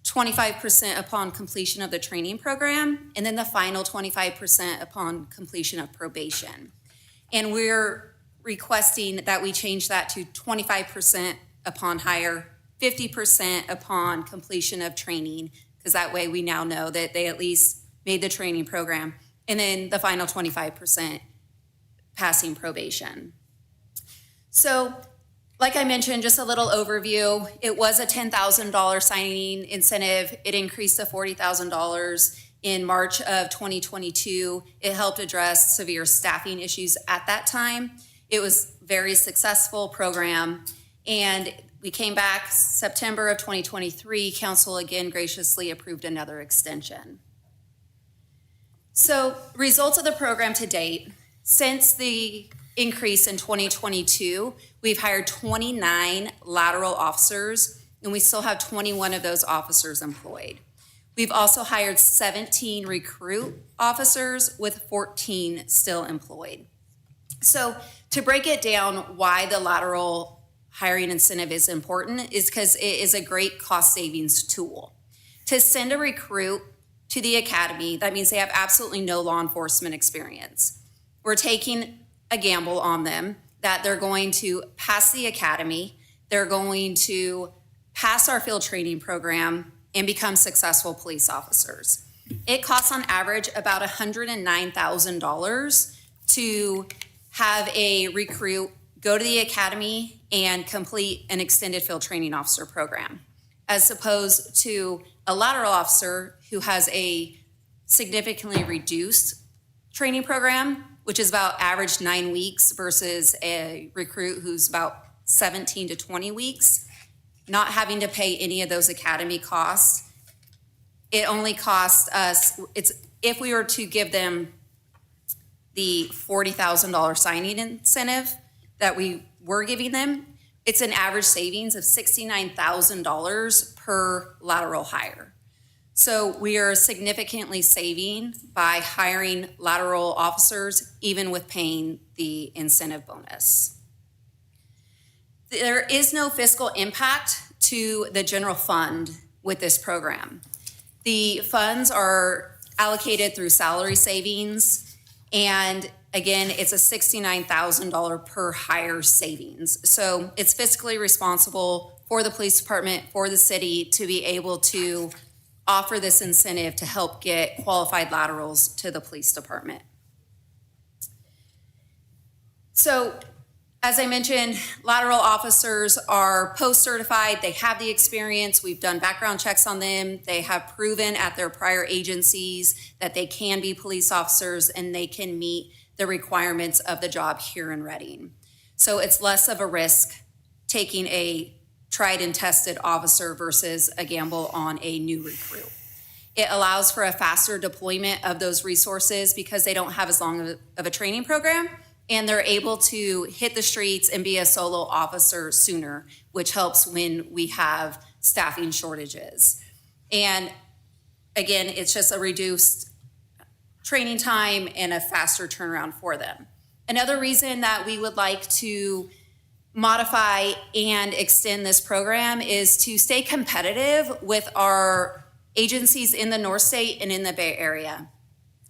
25% upon completion of the training program, and then the final 25% upon completion of probation. And we're requesting that we change that to 25% upon hire, 50% upon completion of training, because that way we now know that they at least made the training program, and then the final 25% passing probation. So, like I mentioned, just a little overview. It was a $10,000 signing incentive. It increased to $40,000 in March of 2022. It helped address severe staffing issues at that time. It was a very successful program. And we came back September of 2023. Council again graciously approved another extension. So, results of the program to date, since the increase in 2022, we've hired 29 lateral officers, and we still have 21 of those officers employed. We've also hired 17 recruit officers with 14 still employed. So to break it down, why the lateral hiring incentive is important is because it is a great cost savings tool. To send a recruit to the academy, that means they have absolutely no law enforcement experience. We're taking a gamble on them that they're going to pass the academy, they're going to pass our field training program, and become successful police officers. It costs on average about $109,000 to have a recruit go to the academy and complete an extended field training officer program, as opposed to a lateral officer who has a significantly reduced training program, which is about average 9 weeks, versus a recruit who's about 17 to 20 weeks, not having to pay any of those academy costs. It only costs us, if we were to give them the $40,000 signing incentive that we were giving them, it's an average savings of $69,000 per lateral hire. So we are significantly saving by hiring lateral officers, even with paying the incentive bonus. There is no fiscal impact to the general fund with this program. The funds are allocated through salary savings, and again, it's a $69,000 per hire savings. So it's fiscally responsible for the police department, for the city, to be able to offer this incentive to help get qualified laterals to the police department. So, as I mentioned, lateral officers are post-certified. They have the experience. We've done background checks on them. They have proven at their prior agencies that they can be police officers and they can meet the requirements of the job here in Reading. So it's less of a risk taking a tried and tested officer versus a gamble on a new recruit. It allows for a faster deployment of those resources because they don't have as long of a training program, and they're able to hit the streets and be a solo officer sooner, which helps when we have staffing shortages. And again, it's just a reduced training time and a faster turnaround for them. Another reason that we would like to modify and extend this program is to stay competitive with our agencies in the North State and in the Bay Area.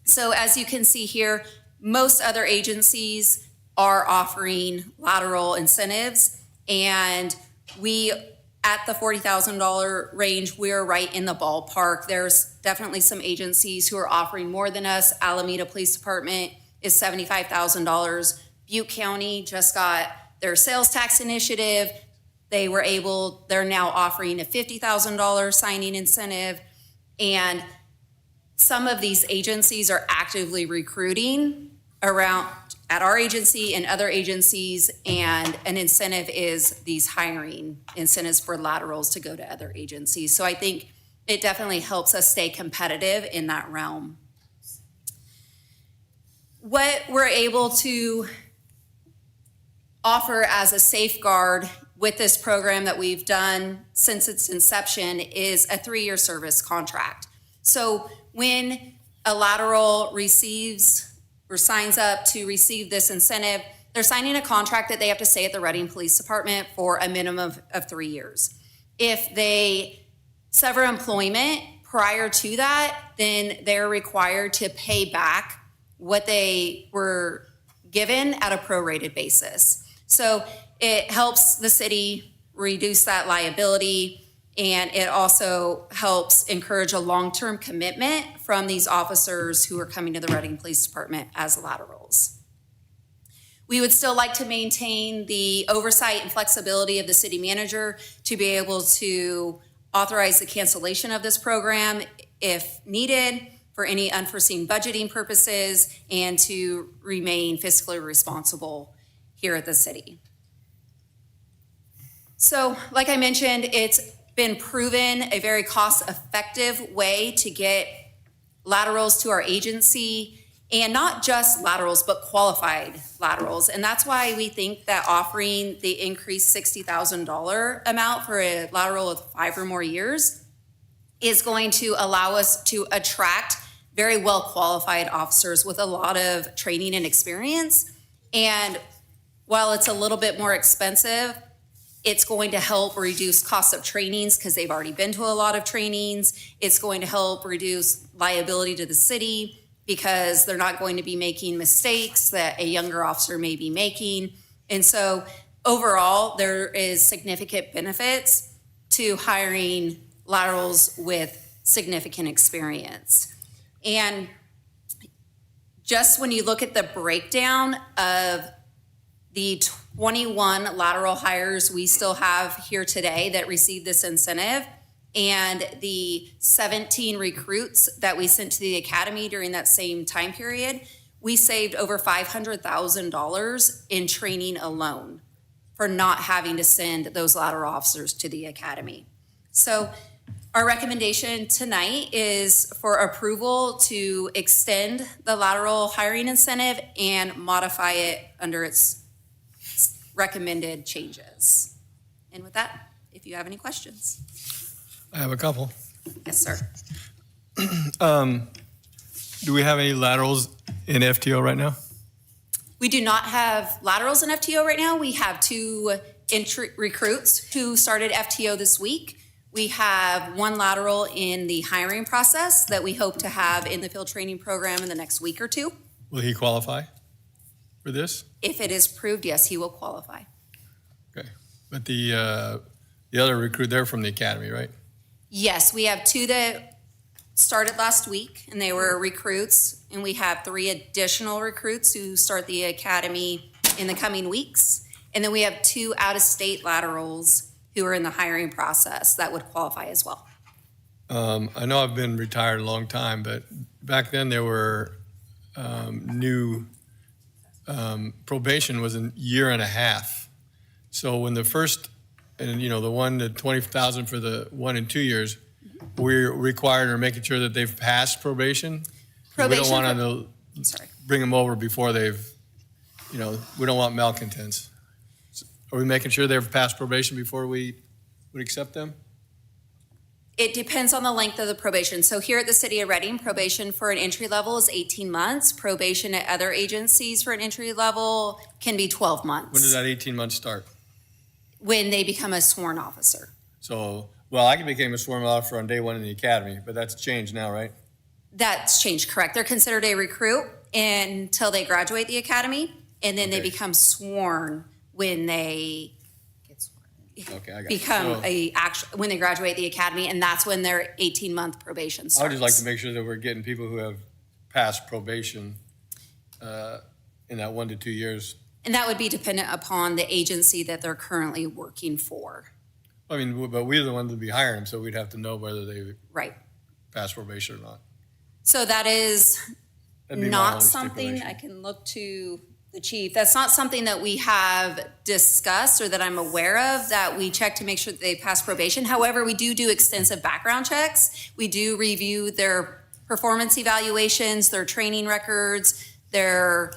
So as you can see here, most other agencies are offering lateral incentives, and we, at the $40,000 range, we're right in the ballpark. There's definitely some agencies who are offering more than us. Alameda Police Department is $75,000. Butte County just got their sales tax initiative. They're now offering a $50,000 signing incentive. And some of these agencies are actively recruiting around at our agency and other agencies, and an incentive is these hiring incentives for laterals to go to other agencies. So I think it definitely helps us stay competitive in that realm. What we're able to offer as a safeguard with this program that we've done since its inception is a 3-year service contract. So when a lateral receives or signs up to receive this incentive, they're signing a contract that they have to stay at the Reading Police Department for a minimum of 3 years. If they sever employment prior to that, then they're required to pay back what they were given at a prorated basis. So it helps the city reduce that liability, and it also helps encourage a long-term commitment from these officers who are coming to the Reading Police Department as laterals. We would still like to maintain the oversight and flexibility of the city manager to be able to authorize the cancellation of this program if needed for any unforeseen budgeting purposes, and to remain fiscally responsible here at the city. So, like I mentioned, it's been proven a very cost-effective way to get laterals to our agency, and not just laterals, but qualified laterals. And that's why we think that offering the increased $60,000 amount for a lateral of 5 or more years is going to allow us to attract very well-qualified officers with a lot of training and experience. And while it's a little bit more expensive, it's going to help reduce costs of trainings because they've already been to a lot of trainings. It's going to help reduce liability to the city because they're not going to be making mistakes that a younger officer may be making. And so overall, there is significant benefits to hiring laterals with significant experience. And just when you look at the breakdown of the 21 lateral hires we still have here today that received this incentive, and the 17 recruits that we sent to the academy during that same time period, we saved over $500,000 in training alone for not having to send those lateral officers to the academy. So our recommendation tonight is for approval to extend the lateral hiring incentive and modify it under its recommended changes. And with that, if you have any questions. I have a couple. Yes, sir. Do we have any laterals in FTO right now? We do not have laterals in FTO right now. We have 2 recruits who started FTO this week. We have 1 lateral in the hiring process that we hope to have in the field training program in the next week or 2. Will he qualify for this? If it is proved, yes, he will qualify. Okay. But the other recruit, they're from the academy, right? Yes, we have 2 that started last week, and they were recruits, and we have 3 additional recruits who start the academy in the coming weeks. And then we have 2 out-of-state laterals who are in the hiring process that would qualify as well. I know I've been retired a long time, but back then there were new probation was a year and a half. So when the first, and the 1 to 20,000 for the 1 and 2 years, we're required or making sure that they've passed probation. We don't want to bring them over before they've, we don't want malcontents. Are we making sure they've passed probation before we would accept them? It depends on the length of the probation. So here at the City of Reading, probation for an entry level is 18 months. Probation at other agencies for an entry level can be 12 months. When does that 18 months start? When they become a sworn officer. So, well, I became a sworn officer on day one in the academy, but that's changed now, right? That's changed, correct. They're considered a recruit until they graduate the academy, and then they become sworn when they Okay, I got become it. when they graduate the academy, and that's when their 18-month probation So I would starts. just like to make sure that we're getting people who have passed probation in that 1 to 2 years. And that would be dependent upon the agency that they're currently working for. I mean, but we're the ones that be hiring them, so we'd have to know whether they Right. passed probation or not. So that is That'd be my not only something stipulation. I can look to the chief. That's not something that we have discussed or that I'm aware of, that we check to make sure that they pass probation. However, we do extensive background checks. We do review their performance evaluations, their training records, their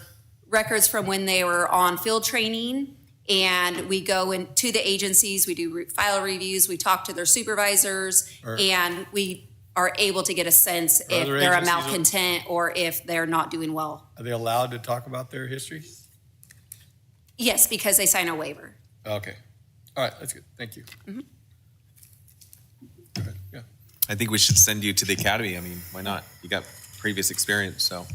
records from when they were on field training. And we go into the agencies, we do file reviews, we talk to their supervisors, and we are able to get a sense if other they're a agencies- malcontent or if they're not doing well. Are they allowed to talk about their history? Yes, because they sign a waiver. Okay. All right, that's good. Thank you. Mhm. Okay, yeah. I think we should send you to the academy. I mean, why not? You got previous experience, so.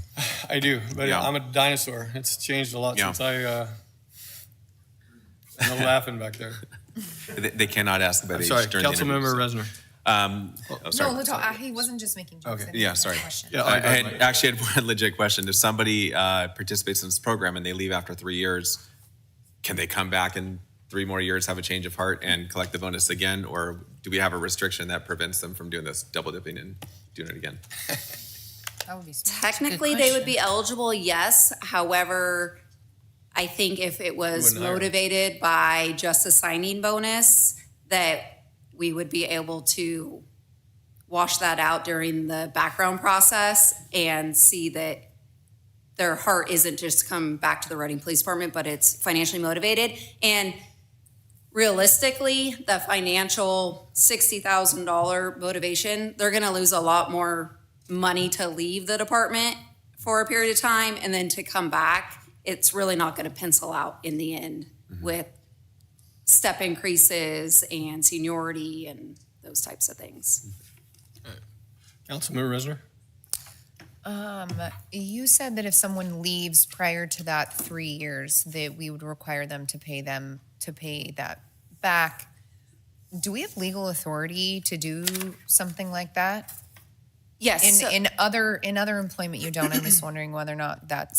I do, but Yeah. I'm a dinosaur. It's changed a lot Yeah. since no laughing back there. They cannot ask about I'm age sorry, during the Councilmember interviews. Sorry. No, he wasn't just making jokes. Okay. Yeah, sorry. Yeah, I I- actually had one legit question. If somebody participates in this program and they leave after 3 years, can they come back in 3 more years, have a change of heart, and collect the bonus again? Or do we have a restriction that prevents them from doing this, double dipping and doing it again? That would be smart. Technically, they would be eligible, yes. However, I think if it was Wouldn't hire. motivated by just a signing bonus, that we would be able to wash that out during the background process and see that their heart isn't just come back to the Reading Police Department, but it's financially motivated. And realistically, the financial $60,000 motivation, they're gonna lose a lot more money to leave the department for a period of time, and then to come back, it's really not gonna pencil out in the end with step increases and seniority and those types of things. Councilmember Resner? You said that if someone leaves prior to that 3 years, that we would require them to pay that back. Do we have legal authority to do something like that? Yes. In other employment, you don't. I'm just wondering whether or not that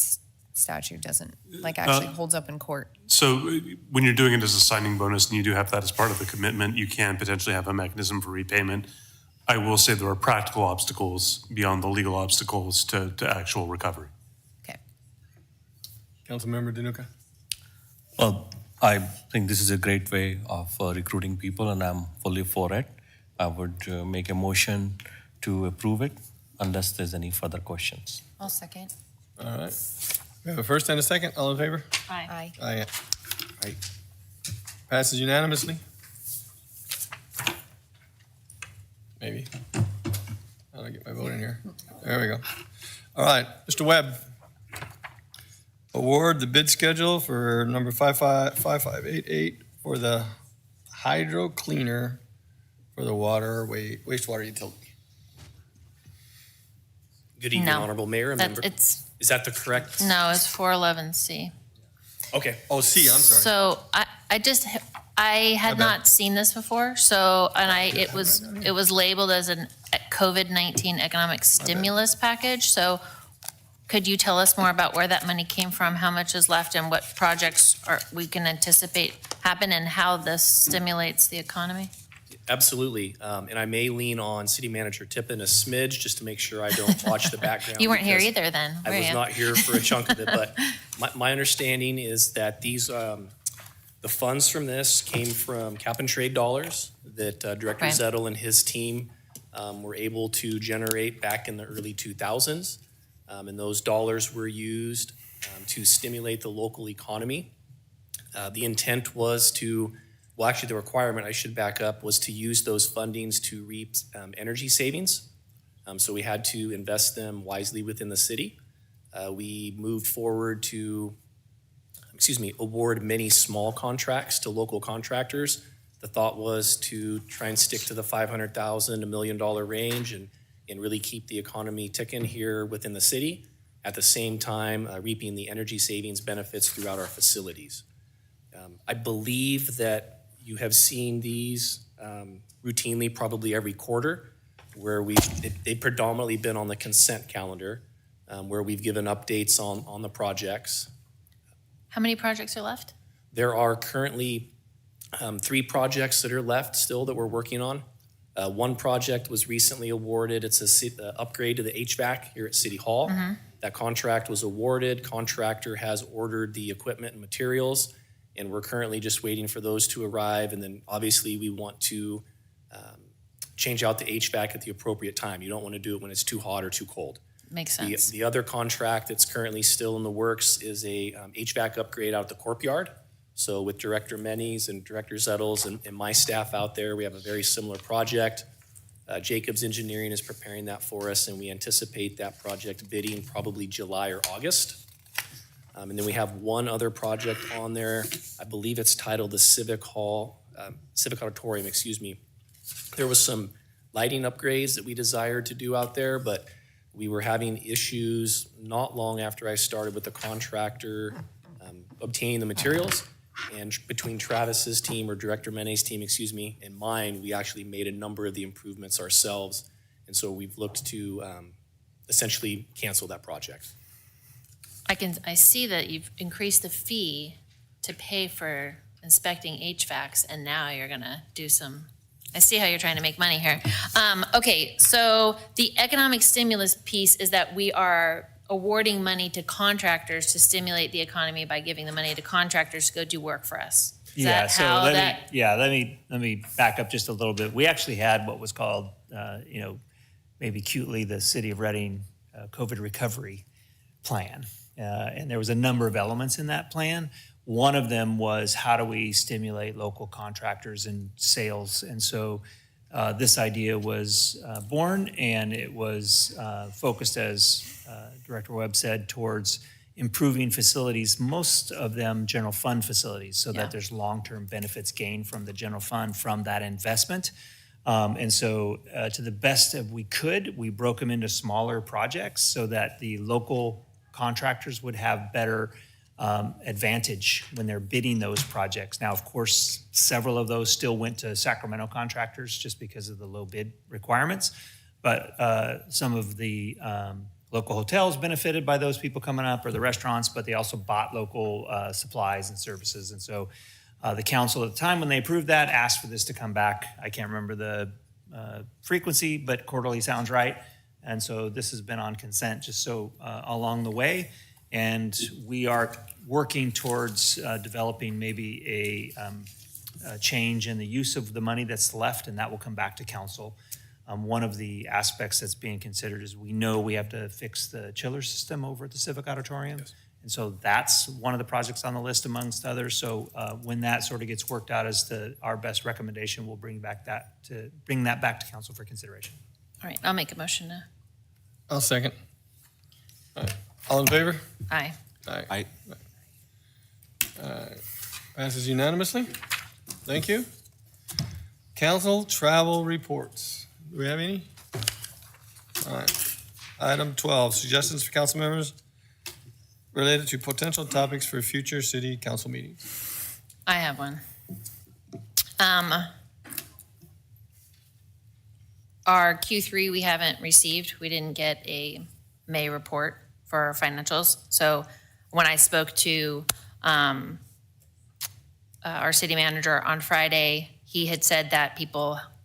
statute doesn't actually holds up in court. So when you're doing it as a signing bonus and you do have that as part of the commitment, you can potentially have a mechanism for repayment. I will say there are practical obstacles beyond the legal obstacles to actual recovery. Councilmember Danuka? Well, I think this is a great way of recruiting people, and I'm fully for it. I would make a motion to approve it unless there's any further questions. I'll second. All right. We have a first and a second. All in favor? Aye. Aye. Aye. Passes unanimously. Maybe. How do I get my vote in here? There we go. All right, Mr. Webb. Award the bid schedule for number 5588 for the hydro cleaner for the wastewater utility. Good evening, No. Honorable Mayor and member. It's, Is that the correct? no, it's 411C. Okay. Oh, C, I'm sorry. So I had not seen this before, so, and it was labeled as a COVID-19 economic stimulus package, so could you tell us more about where that money came from, how much is left, and what projects we can anticipate happen, and how this stimulates the economy? Absolutely. And I may lean on City Manager Tippin a smidge just to make sure I don't watch the background. You weren't here because either then, I were was you? not here for a chunk of it, but my understanding is that these, the funds from this came from cap and trade dollars that Director Right. Zettel and his team were able to generate back in the early 2000s. And those dollars were used to stimulate the local economy. The intent was to well, actually, the requirement, I should back up, was to use those fundings to reap energy savings. So we had to invest them wisely within the city. We moved forward to, award many small contracts to local contractors. The thought was to try and stick to the $500,000, $1 million range and really keep the economy ticking here within the city, at the same time reaping the energy savings benefits throughout our facilities. I believe that you have seen these routinely probably every quarter, where they've predominantly been on the consent calendar, where we've given updates on the projects. How many projects are left? There are currently 3 projects that are left still that we're working on. One project was recently awarded. It's a upgrade to the HVAC here at City Hall. Mm-hmm. That contract was awarded. Contractor has ordered the equipment and materials, and we're currently just waiting for those to arrive. And then obviously we want to change out the HVAC at the appropriate time. You don't want to do it when it's too hot or too cold. Makes sense. The other contract that's currently still in the works is a HVAC upgrade out at the Corp Yard. So with Director Mennies and Director Zettles and my staff out there, we have a very similar project. Jacobs Engineering is preparing that for us, and we anticipate that project bidding probably July or August. And then we have one other project on there. I believe it's titled the Civic Auditorium, There was some lighting upgrades that we desired to do out there, but we were having issues not long after I started with the contractor obtaining the materials. And between Travis's team, or Director Mene's team, and mine, we actually made a number of the improvements ourselves. And so we've looked to essentially cancel that project. I see that you've increased the fee to pay for inspecting HVACs, and now you're gonna do some, I see how you're trying to make money here. Okay, so the economic stimulus piece is that we are awarding money to contractors to stimulate the economy by giving the money to contractors to go do work for us. Is that how that? Let me back up just a little bit. We actually had what was called, maybe cutely, the City of Reading COVID recovery plan. And there was a number of elements in that plan. One of them was, how do we stimulate local contractors and sales? And so this idea was born, and it was focused, as Director Webb said, towards improving facilities, most of them general fund facilities, so that there's long-term benefits gained from the general fund from that investment. And so to the best of we could, we broke them into smaller projects so that the local contractors would have better advantage when they're bidding those projects. Now, of course, several of those still went to Sacramento contractors just because of the low bid requirements. But some of the local hotels benefited by those people coming up, or the restaurants, but they also bought local supplies and services. And so the council at the time when they approved that asked for this to come back. I can't remember the frequency, but quarterly sounds right. And so this has been on consent just so along the way. And we are working towards developing maybe a change in the use of the money that's left, and that will come back to council. One of the aspects that's being considered is we know we have to fix the chiller system over at the Civic Auditorium. Yes. And so that's one of the projects on the list amongst others. So when that sort of gets worked out as our best recommendation, we'll bring that back to council for consideration. All right, I'll make a motion to. I'll second. All right. All in favor? Aye. Aye. Passes unanimously. Thank you. Council travel reports. Do we have any? All right. Item 12, suggestions for council members related to potential topics for future city council meetings. I have one. Our Q3 we haven't received. We didn't get a May report for our financials. So when I spoke to our city manager on Friday, he had said that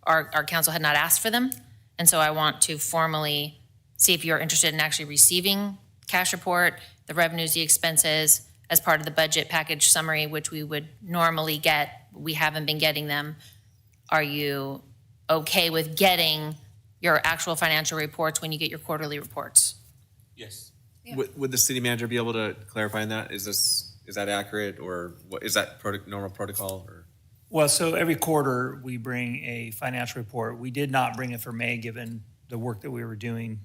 our council had not asked for them. And so I want to formally see if you're interested in actually receiving cash report, the revenues, the expenses, as part of the budget package summary, which we would normally get. We haven't been getting them. Are you okay with getting your actual financial reports when you get your quarterly reports? Yes. Would the city manager be able to clarify on that? Is that accurate, or what is that normal protocol? Or? Well, so every quarter, we bring a financial report. We did not bring it for May, given the work that we were doing.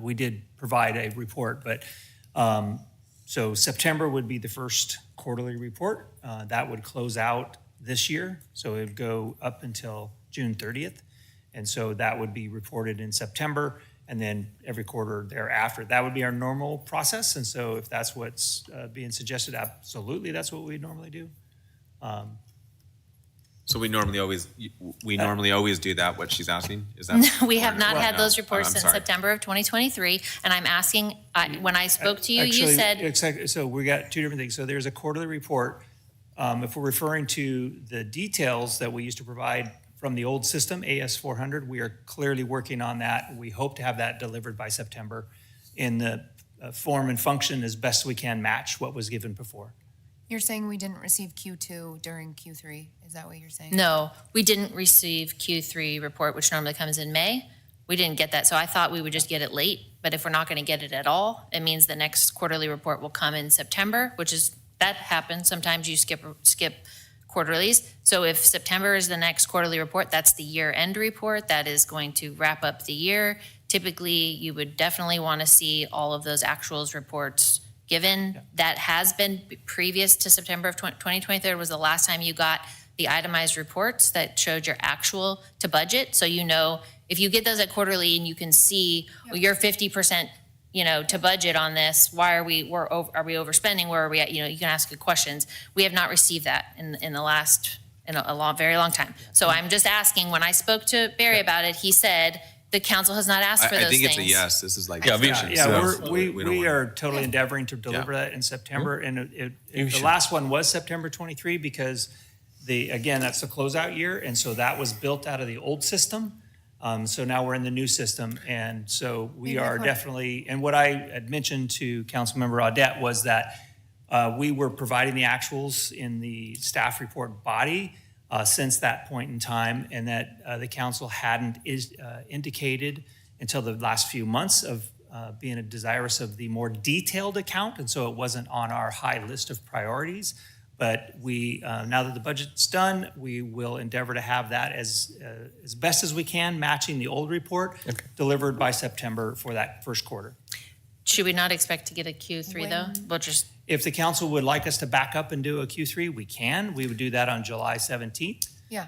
We did provide a report, but so September would be the first quarterly report. That would close out this year, so it would go up until June 30th. And so that would be reported in September, and then every quarter thereafter. That would be our normal process, and so if that's what's being suggested, absolutely, that's what we normally do. So we normally always do that, what she's asking? Is that? We have not had those Oh, reports I'm since sorry. September of 2023, and I'm asking, when I spoke to you, you Actually, said, exactly. So we got two different things. So there's a quarterly report. If we're referring to the details that we used to provide from the old system, AS400, we are clearly working on that. We hope to have that delivered by September in the form and function as best we can match what was given before. You're saying we didn't receive Q2 during Q3? Is that what you're saying? no, we didn't receive Q3 report, which normally comes in May. We didn't get that, so I thought we would just get it late, but if we're not going to get it at all, it means the next quarterly report will come in September, which is, that happens. Sometimes you skip quarterlies. So if September is the next quarterly report, that's the year-end report. That is going to wrap up the year. Typically, you would definitely want to see all of those actuals reports given. That has been previous to September of 2023 was the last time you got the itemized reports that showed your actual to budget. So you know, if you get those at quarterly and you can see, well, you're 50%, to budget on this, why are we overspending? Where are we at? You can ask good questions. We have not received that in a very long time. So I'm just asking, when I spoke to Barry about it, he said, the council has not asked for those I think things. it's a yes. This is like. We are totally endeavoring to deliver that in September. And the last one was September 23 because again, that's the closeout year. And so that was built out of the old system. So now we're in the new system. And so we are definitely, and what I had mentioned to Councilmember Audette was that we were providing the actuals in the staff report body since that point in time, and that the council hadn't indicated until the last few months of being desirous of the more detailed account, and so it wasn't on our high list of priorities. But we, now that the budget's done, we will endeavor to have that as best as we can, matching the old report, delivered by September for that first quarter. Should we not expect to get a Q3 though? We'll just. If the council would like us to back up and do a Q3, we can. We would do that on July 17th. Yeah.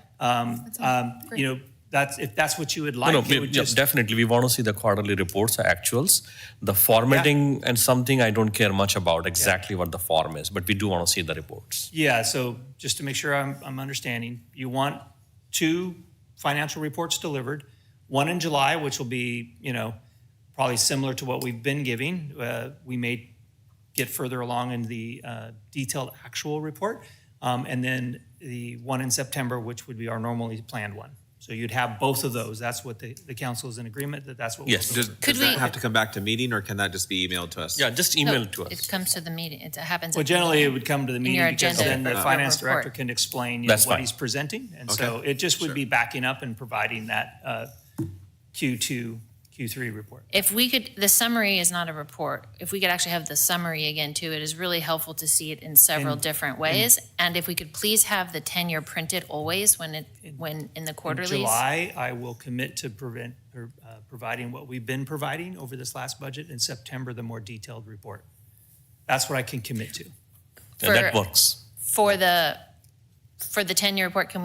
If that's what you would like. it would just, definitely. We want to see the quarterly reports, the actuals, the formatting, and something I don't care much about exactly what the form is, but we do want to see the reports. Yeah, so just to make sure I'm understanding, you want 2 financial reports delivered, one in July, which will be, probably similar to what we've been giving. We may get further along in the detailed actual report, and then the one in September, which would be our normally planned one. So you'd have both of those. That's what the council is in agreement that's what. Yes. Does that have to come back to meeting, or can that just be emailed to us? Yeah, just email it to us. It comes to the meeting. It happens. Well, generally it would come to the meeting your because agenda then the for finance report. director can explain That's what fine. he's presenting. And so it just would be backing up and providing that Q2, Q3 report. If we could, the summary is not a report. If we could actually have the summary again too, it is really helpful to see it in several different ways. And if we could please have the tenure printed always when in the quarterlies. In July, I will commit to providing what we've been providing over this last budget. In September, the more detailed report. That's what I can commit to. And that works. For the tenure report, can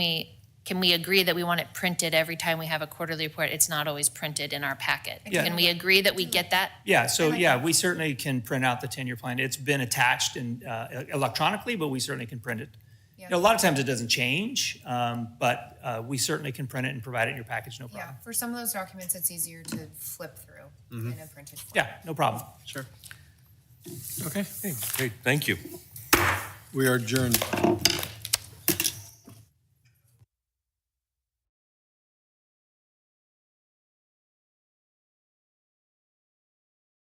we agree that we want it printed every time we have a quarterly report? It's not always printed in our packet. Yeah. Can we agree that we get that? Yeah, so we certainly can print out the tenure plan. It's been attached electronically, but we certainly can print it. Yeah. A lot of times it doesn't change, but we certainly can print it and provide it in your package, no problem. Yeah, for some of those documents, it's easier to flip through in a printed form. Yeah, no problem. Sure. Okay. Great, thank you. We are adjourned.